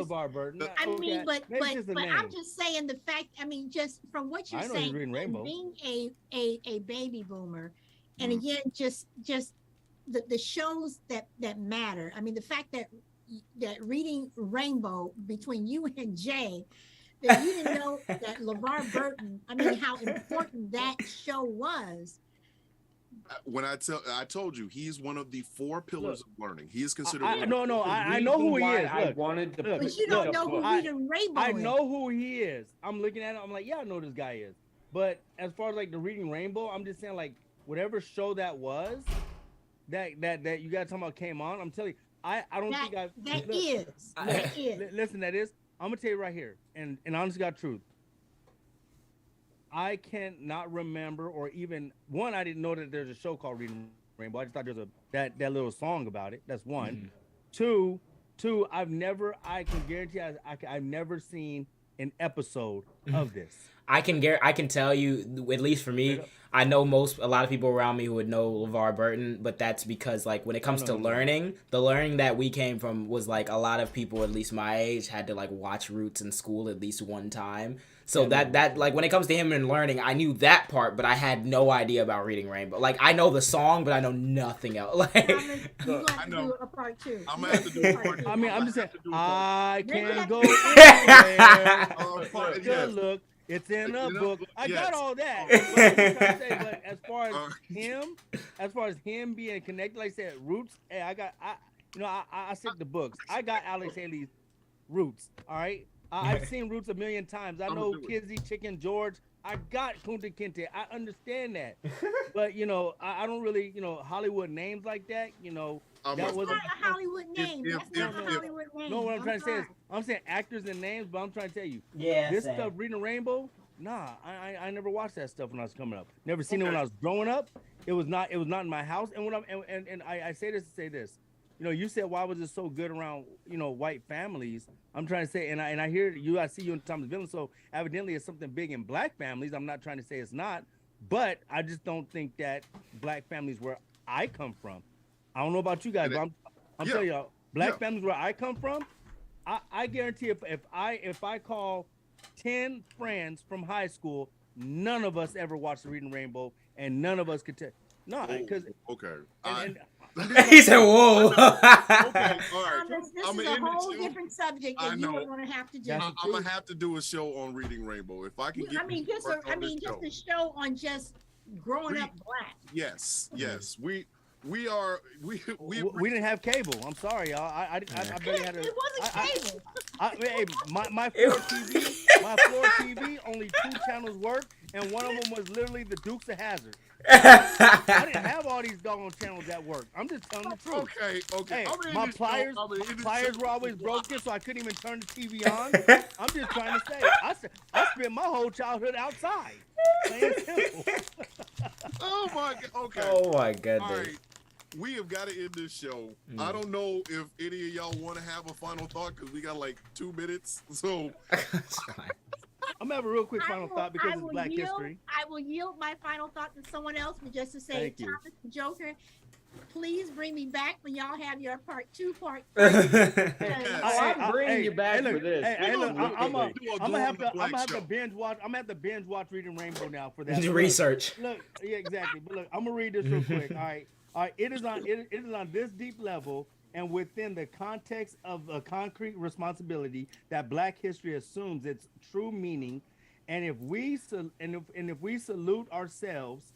Speaker 1: LeVar Burton.
Speaker 2: I mean, but I'm just saying the fact. I mean, just from what you're saying, being a baby boomer, and again, just the shows that matter. I mean, the fact that Reading Rainbow between you and Jay, that you didn't know that LeVar Burton, I mean, how important that show was.
Speaker 3: When I told you, he's one of the 4 pillars of learning. He is considered.
Speaker 1: I know who he is.
Speaker 2: But you don't know who Reading Rainbow is.
Speaker 1: I know who he is. I'm looking at him. I'm like, yeah, I know who this guy is. But as far as like the Reading Rainbow, I'm just saying, like, whatever show that was, that you guys talking about came on. I'm telling you, I don't think I.
Speaker 2: That is.
Speaker 1: Listen, that is. I'm gonna tell you right here, and honest to God truth, I cannot remember, or even one, I didn't know that there's a show called Reading Rainbow. I just thought there's that little song about it. That's one. Two, I can guarantee I've never seen an episode of this.
Speaker 4: I can tell you, at least for me, I know a lot of people around me who would know LeVar Burton, but that's because like when it comes to learning, the learning that we came from was like a lot of people, at least my age, had to like watch Roots in school at least one time. So that like when it comes to him and learning, I knew that part, but I had no idea about Reading Rainbow. Like I know the song, but I know nothing else. Like
Speaker 2: Thomas, you gonna have to do a part 2.
Speaker 3: I'm gonna have to do a part 2.
Speaker 1: I mean, I'm just saying, I
Speaker 2: Then you
Speaker 1: can
Speaker 2: have
Speaker 1: go
Speaker 2: to-
Speaker 1: anywhere. Look, it's in a book. I got
Speaker 3: Yes.
Speaker 1: all that. But, I'm just trying to say, but as far as him being connected, like I said, Roots. Hey, I stick to books. I got Alex Haley's Roots. All right. I've seen Roots a million times. I know Kizzy, Chicken George. I got Kunta Kinte. I understand that. But, I don't really, Hollywood names like that,
Speaker 2: That's not a Hollywood name. That's not a Hollywood name.
Speaker 1: No, what I'm trying to say is, I'm saying actors and names, but I'm trying to tell you,
Speaker 4: Yeah,
Speaker 1: this stuff, Reading Rainbow, nah, I never watched that stuff when I was coming up. Never seen it when I was growing up. It was not in my house. And when I say this to say this, you said why was it so good around white families? I'm trying to say, and I hear you. I see you in Thomas Villain. So evidently, it's something big in black families. I'm not trying to say it's not, but I just don't think that black families where I come from. I don't know about you guys, but I'm telling y'all, black families where I come from, I guarantee if I call 10 friends from high school, none of us ever watched the Reading Rainbow, and none of us could tell. No, because
Speaker 4: he said, "Whoa."
Speaker 3: Okay, all right.
Speaker 2: This is a whole different subject that you are going to have to do.
Speaker 3: I'm gonna have to do a show on Reading Rainbow if I can get.
Speaker 2: Just a show on just growing up black.
Speaker 3: Yes. We
Speaker 1: didn't have cable. I'm sorry, y'all. I barely had a.
Speaker 2: It wasn't cable.
Speaker 1: My floor TV only 2 channels worked, and one of them was literally the Dukes of Hazzard. I didn't have all these doggone channels that worked. I'm just telling the truth.
Speaker 3: Okay.
Speaker 1: Hey, my pliers were always broken, so I couldn't even turn the TV on. I'm just trying to say, I spent my whole childhood outside. Plain and simple.
Speaker 3: Oh my god. Okay.
Speaker 4: Oh my goodness.
Speaker 3: All right. We have got to end this show. I don't know if any of y'all want to have a final thought because we got like 2 minutes. So
Speaker 1: I'm gonna have a real quick final thought because it's Black History.
Speaker 2: I will yield my final thought to someone else, but just to say, Thomas and Joker, please bring me back when y'all have your part 2, part 3.
Speaker 5: I'm bringing you back for this.
Speaker 1: I'm gonna have to binge watch. I'm gonna have to binge watch Reading Rainbow now for that.
Speaker 4: Research.
Speaker 1: Look, yeah, exactly. But look, I'm gonna read this real quick. All right. It is on this deep level and within the context of a concrete responsibility that Black history assumes its true meaning, and if we salute ourselves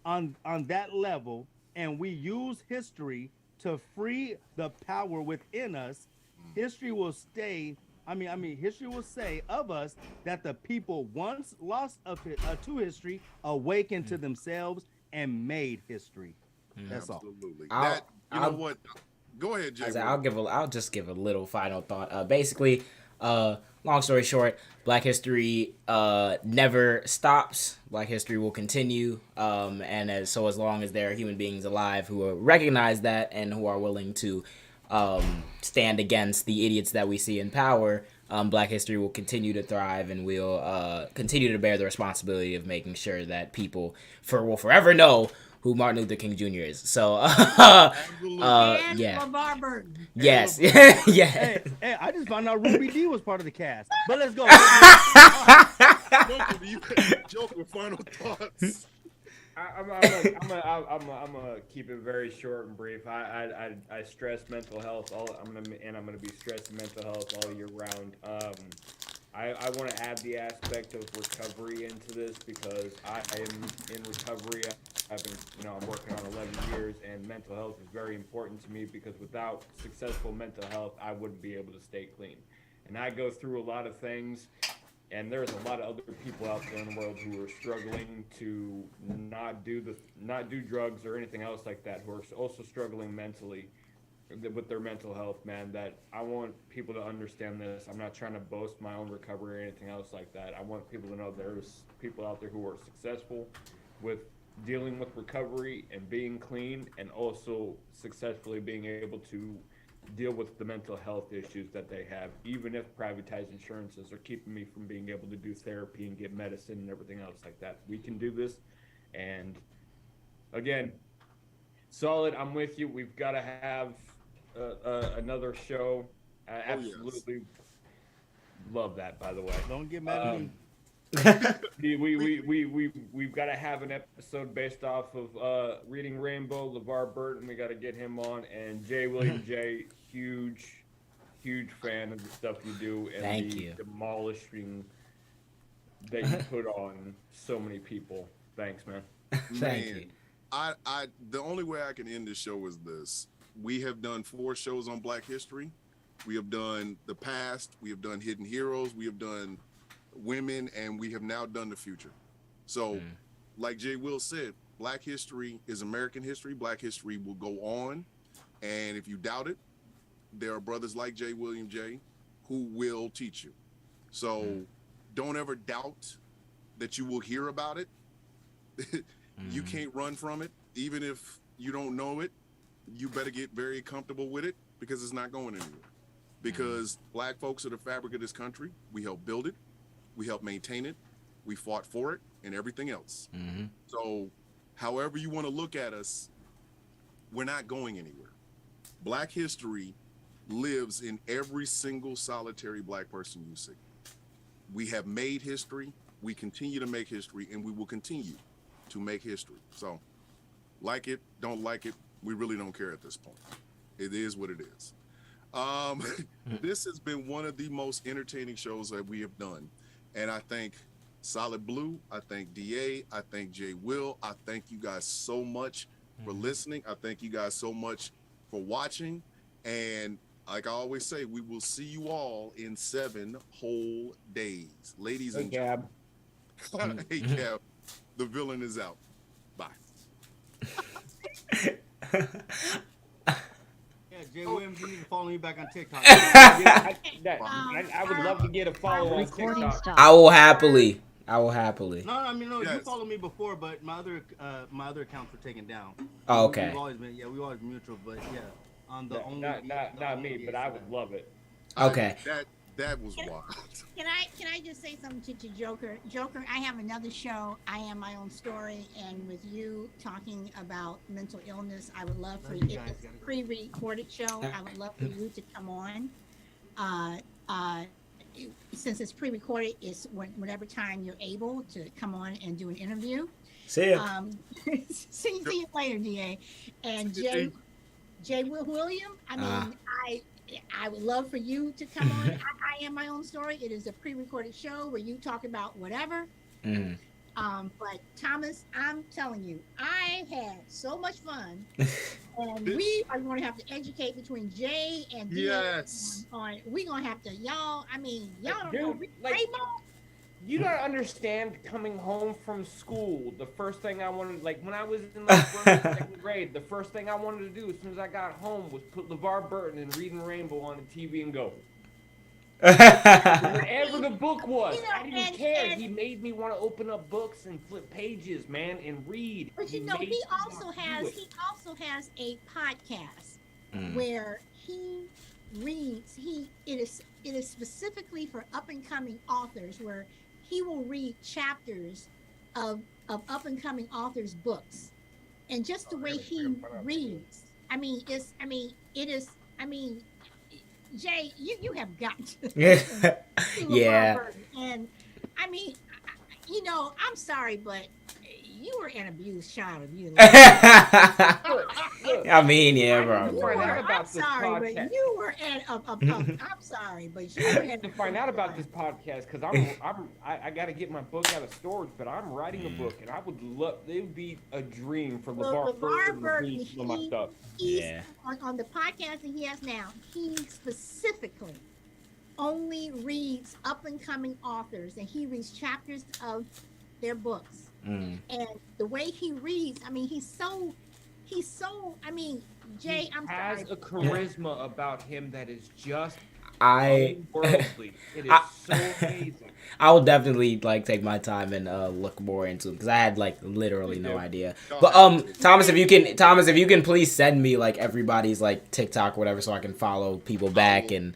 Speaker 1: on that level, and we use history to free the power within us, history will say of us that the people once lost to history awakened to themselves and made history. That's
Speaker 3: absolutely.
Speaker 1: all.
Speaker 3: You know what? Go ahead, Jay.
Speaker 4: I'll just give a little final thought. Basically, long story short, Black history never stops. Black history will continue, and as long as there are human beings alive who recognize that and who are willing to stand against the idiots that we see in power, Black history will continue to thrive, and we'll continue to bear the responsibility of making sure that people will forever know who Martin Luther King Jr. is. So,
Speaker 2: and LeVar Burton.
Speaker 4: Yes. Yeah.
Speaker 1: Hey, I just found out Ruby D was part of the cast. But let's go.
Speaker 3: Joker, final thoughts.
Speaker 5: I'm gonna keep it very short and brief. I stress mental health. I'm gonna be stressing mental health all year round. I want to add the aspect of recovery into this because I am in recovery. I've been, I'm working on 11 years, and mental health is very important to me because without successful mental health, I wouldn't be able to stay clean. And I go through a lot of things, and there's a lot of other people out there in the world who are struggling to not do drugs or anything else like that, who are also struggling mentally with their mental health, man. That I want people to understand this. I'm not trying to boast my own recovery or anything else like that. I want people to know there's people out there who are successful with dealing with recovery and being clean, and also successfully being able to deal with the mental health issues that they have, even if privatized insurances are keeping me from being able to do therapy and get medicine and everything else like that. We can do this. And again, solid. I'm with you. We've got to have another show. I absolutely love that, by the way.
Speaker 1: Don't get mad at me.
Speaker 5: We've got to have an episode based off of Reading Rainbow, LeVar Burton. We got to get him on, and jwilliamj, huge fan of the stuff you do and
Speaker 4: Thank you.
Speaker 5: demolishing that you put on so many people. Thanks, man.
Speaker 4: Thank you.
Speaker 3: The only way I can end this show is this. We have done 4 shows on Black history. We have done the past. We have done hidden heroes. We have done women, and we have now done the future. So, like Jay Will said, Black history is American history. Black history will go on. And if you doubt it, there are brothers like jwilliamj who will teach you. So don't ever doubt that you will hear about it. You can't run from it. Even if you don't know it, you better get very comfortable with it, because it's not going anywhere. Because Black folks are the fabric of this country. We help build it. We help maintain it. We fought for it and everything else. So however you want to look at us, we're not going anywhere. Black history lives in every single solitary Black person you see. We have made history. We continue to make history, and we will continue to make history. So like it, don't like it, we really don't care at this point. It is what it is. This has been one of the most entertaining shows that we have done. And I thank Solid Blue, I thank DA, I thank Jay Will, I thank you guys so much for listening. I thank you guys so much for watching. And like I always say, we will see you all in 7 whole days. Ladies and gentlemen. Hey, Cab. The villain is out. Bye.
Speaker 1: Jay Williams, you need to follow me back on TikTok.
Speaker 5: I would love to get a follow on TikTok.
Speaker 4: I will happily.
Speaker 1: No, I mean, no, you followed me before, but my other accounts were taken down.
Speaker 4: Oh, okay.
Speaker 1: We've always been, we've always mutual, but on the only.
Speaker 5: Not me, but I would love it.
Speaker 4: Okay.
Speaker 3: That was wild.
Speaker 2: Can I just say something to Joker? Joker, I have another show, I Am My Own Story, and with you talking about mental illness, I would love for you, it's a pre-recorded show, I would love for you to come on. Since it's pre-recorded, it's whenever time you're able to come on and do an interview.
Speaker 4: See ya.
Speaker 2: See you later, DA. And Jay William, I mean, I would love for you to come on. I Am My Own Story. It is a pre-recorded show where you talk about whatever. But Thomas, I'm telling you, I had so much fun, and we are going to have to educate between Jay and DA on. We're going to have to, y'all. I mean, y'all don't know Rainbow.
Speaker 5: You don't understand coming home from school. The first thing I wanted, like when I was in like first, second grade, the first thing I wanted to do as soon as I got home was put LeVar Burton and Reading Rainbow on the TV and go. Whatever the book was, I didn't care. He made me want to open up books and flip pages, man, and read.
Speaker 2: But you know, he also has a podcast where he reads. It is specifically for up and coming authors, where he will read chapters of up and coming authors' books, and just the way he reads. Jay, you have got to.
Speaker 4: Yeah.
Speaker 2: And I mean, you know, I'm sorry, but you were an abused child.
Speaker 4: I mean, yeah, bro.
Speaker 2: I'm sorry, but you were I'm sorry, but you were
Speaker 5: to find out about this podcast because I got to get my book out of storage, but I'm writing a book, and I would love. It would be a dream for LeVar Burton to read some of my stuff.
Speaker 2: On the podcast that he has now, he specifically only reads up and coming authors, and he reads chapters of their books. And the way he reads, I mean, he's so, I mean, Jay, I'm sorry.
Speaker 5: He has a charisma about him that is just Otherworldly. It is so amazing.
Speaker 4: I will definitely like take my time and look more into it because I had like literally no idea. But Thomas, if you can please send me like everybody's like TikTok or whatever so I can follow people back and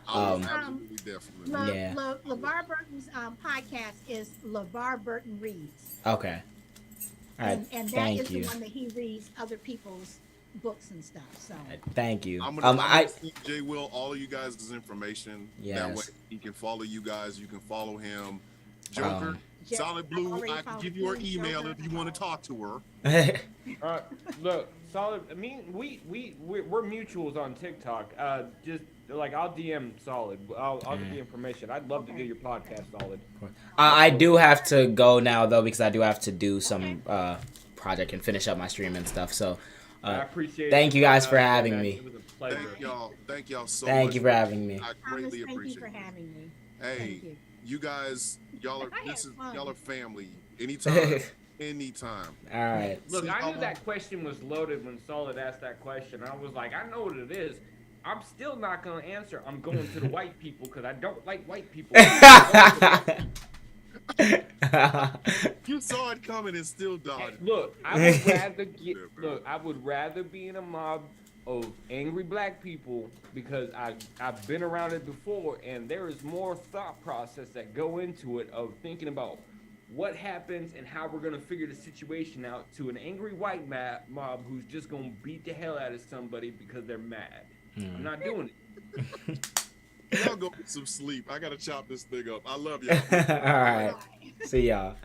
Speaker 3: Absolutely, definitely.
Speaker 4: Yeah.
Speaker 2: LeVar Burton's podcast is LeVar Burton Reads.
Speaker 4: Okay. All right.
Speaker 2: And that
Speaker 4: Thank
Speaker 2: is
Speaker 4: you.
Speaker 2: the one that he reads other people's books and stuff. So
Speaker 4: Thank you.
Speaker 3: I'm gonna send J. Will all of you guys' information.
Speaker 4: Yes.
Speaker 3: That way he can follow you guys. You can follow him. Joker, Solid Blue. I can give you her email if you want to talk to her.
Speaker 5: Look, Solid. I mean, we're mutuals on TikTok. Just like I'll DM Solid. I'll give you information. I'd love to do your podcast, Solid.
Speaker 4: I do have to go now though because I do have to do some project and finish up my stream and stuff. So
Speaker 5: I appreciate.
Speaker 4: Thank you guys for having me.
Speaker 5: It was a pleasure.
Speaker 3: Thank y'all so much.
Speaker 4: Thank you for having me.
Speaker 3: I greatly
Speaker 2: Thomas,
Speaker 3: appreciate
Speaker 2: thank you for
Speaker 3: it.
Speaker 2: having me.
Speaker 3: Hey, you guys, y'all are y'all are family. Anytime.
Speaker 4: All right.
Speaker 5: Look, I knew that question was loaded when Solid asked that question. I was like, I know what it is. I'm still not gonna answer. I'm going to the white people because I don't like white people.
Speaker 3: You saw it coming and still dodged.
Speaker 5: Hey, look, I would rather be in a mob of angry black people because I've been around it before, and there is more thought process that go into it of thinking about what happens and how we're gonna figure the situation out to an angry white mob who's just gonna beat the hell out of somebody because they're mad. I'm not doing it.
Speaker 3: Y'all go get some sleep. I gotta chop this thing up. I love y'all.
Speaker 4: All right. See y'all.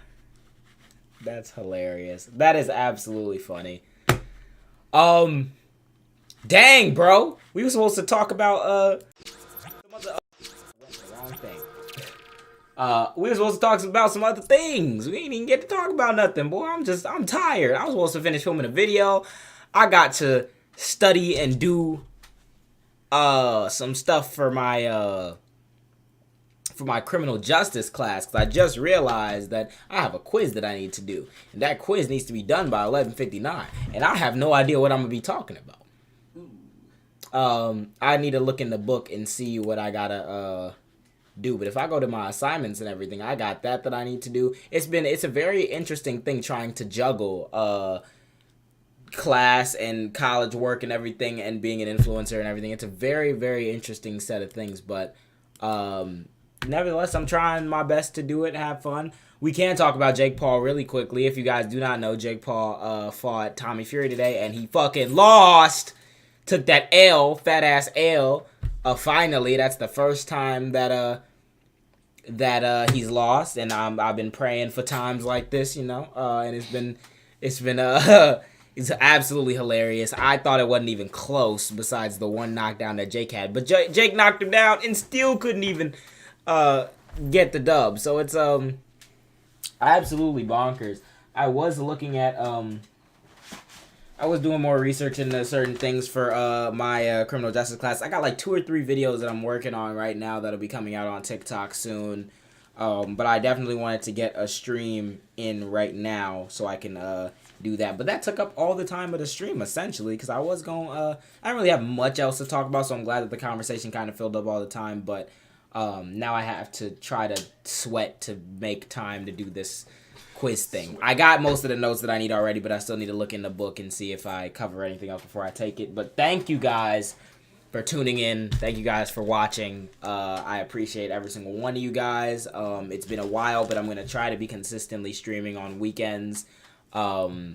Speaker 4: That's hilarious. That is absolutely funny. Dang, bro. We were supposed to talk about some other wrong thing. We were supposed to talk about some other things. We didn't even get to talk about nothing, boy. I'm tired. I was supposed to finish filming a video. I got to study and do some stuff for my criminal justice class because I just realized that I have a quiz that I need to do, and that quiz needs to be done by 11:59, and I have no idea what I'm gonna be talking about. I need to look in the book and see what I gotta do. But if I go to my assignments and everything, I got that I need to do. It's a very interesting thing trying to juggle class and college work and everything and being an influencer and everything. It's a very, very interesting set of things, but nevertheless, I'm trying my best to do it and have fun. We can talk about Jake Paul really quickly. If you guys do not know, Jake Paul fought Tommy Fury today, and he fucking lost. Took that L, fat ass L. Finally, that's the first time that he's lost, and I've been praying for times like this, you know. And it's been it's absolutely hilarious. I thought it wasn't even close. Besides the one knockdown that Jake had, but Jake knocked him down and still couldn't even get the dub. So it's absolutely bonkers. I was looking at I was doing more research into certain things for my criminal justice class. I got like 2 or 3 videos that I'm working on right now that'll be coming out on TikTok soon. But I definitely wanted to get a stream in right now so I can do that. But that took up all the time of the stream essentially because I was going I don't really have much else to talk about, so I'm glad that the conversation kind of filled up all the time. But now I have to try to sweat to make time to do this quiz thing. I got most of the notes that I need already, but I still need to look in the book and see if I cover anything else before I take it. But thank you guys for tuning in. Thank you guys for watching. I appreciate every single one of you guys. It's been a while, but I'm going to try to be consistently streaming on weekends. So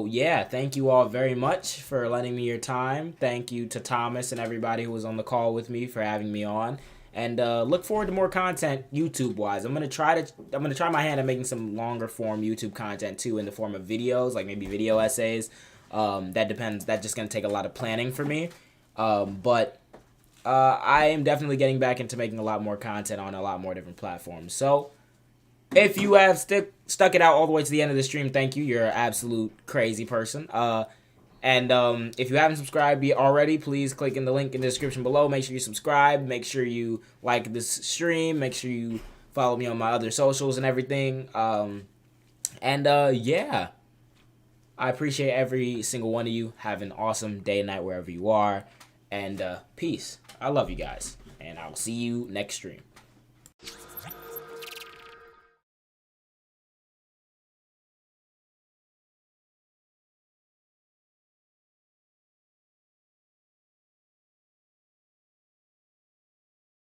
Speaker 4: yeah, thank you all very much for lending me your time. Thank you to Thomas and everybody who was on the call with me for having me on. And look forward to more content YouTube-wise. I'm gonna try my hand at making some longer form YouTube content too, in the form of videos, like maybe video essays. That depends. That's just gonna take a lot of planning for me. But I am definitely getting back into making a lot more content on a lot more different platforms. So if you have stuck it out all the way to the end of the stream, thank you. You're an absolute crazy person. And if you haven't subscribed already, please click in the link in the description below. Make sure you subscribe. Make sure you like this stream. Make sure you follow me on my other socials and everything. Yeah. I appreciate every single one of you. Have an awesome day and night wherever you are. And peace. I love you guys. And I'll see you next stream.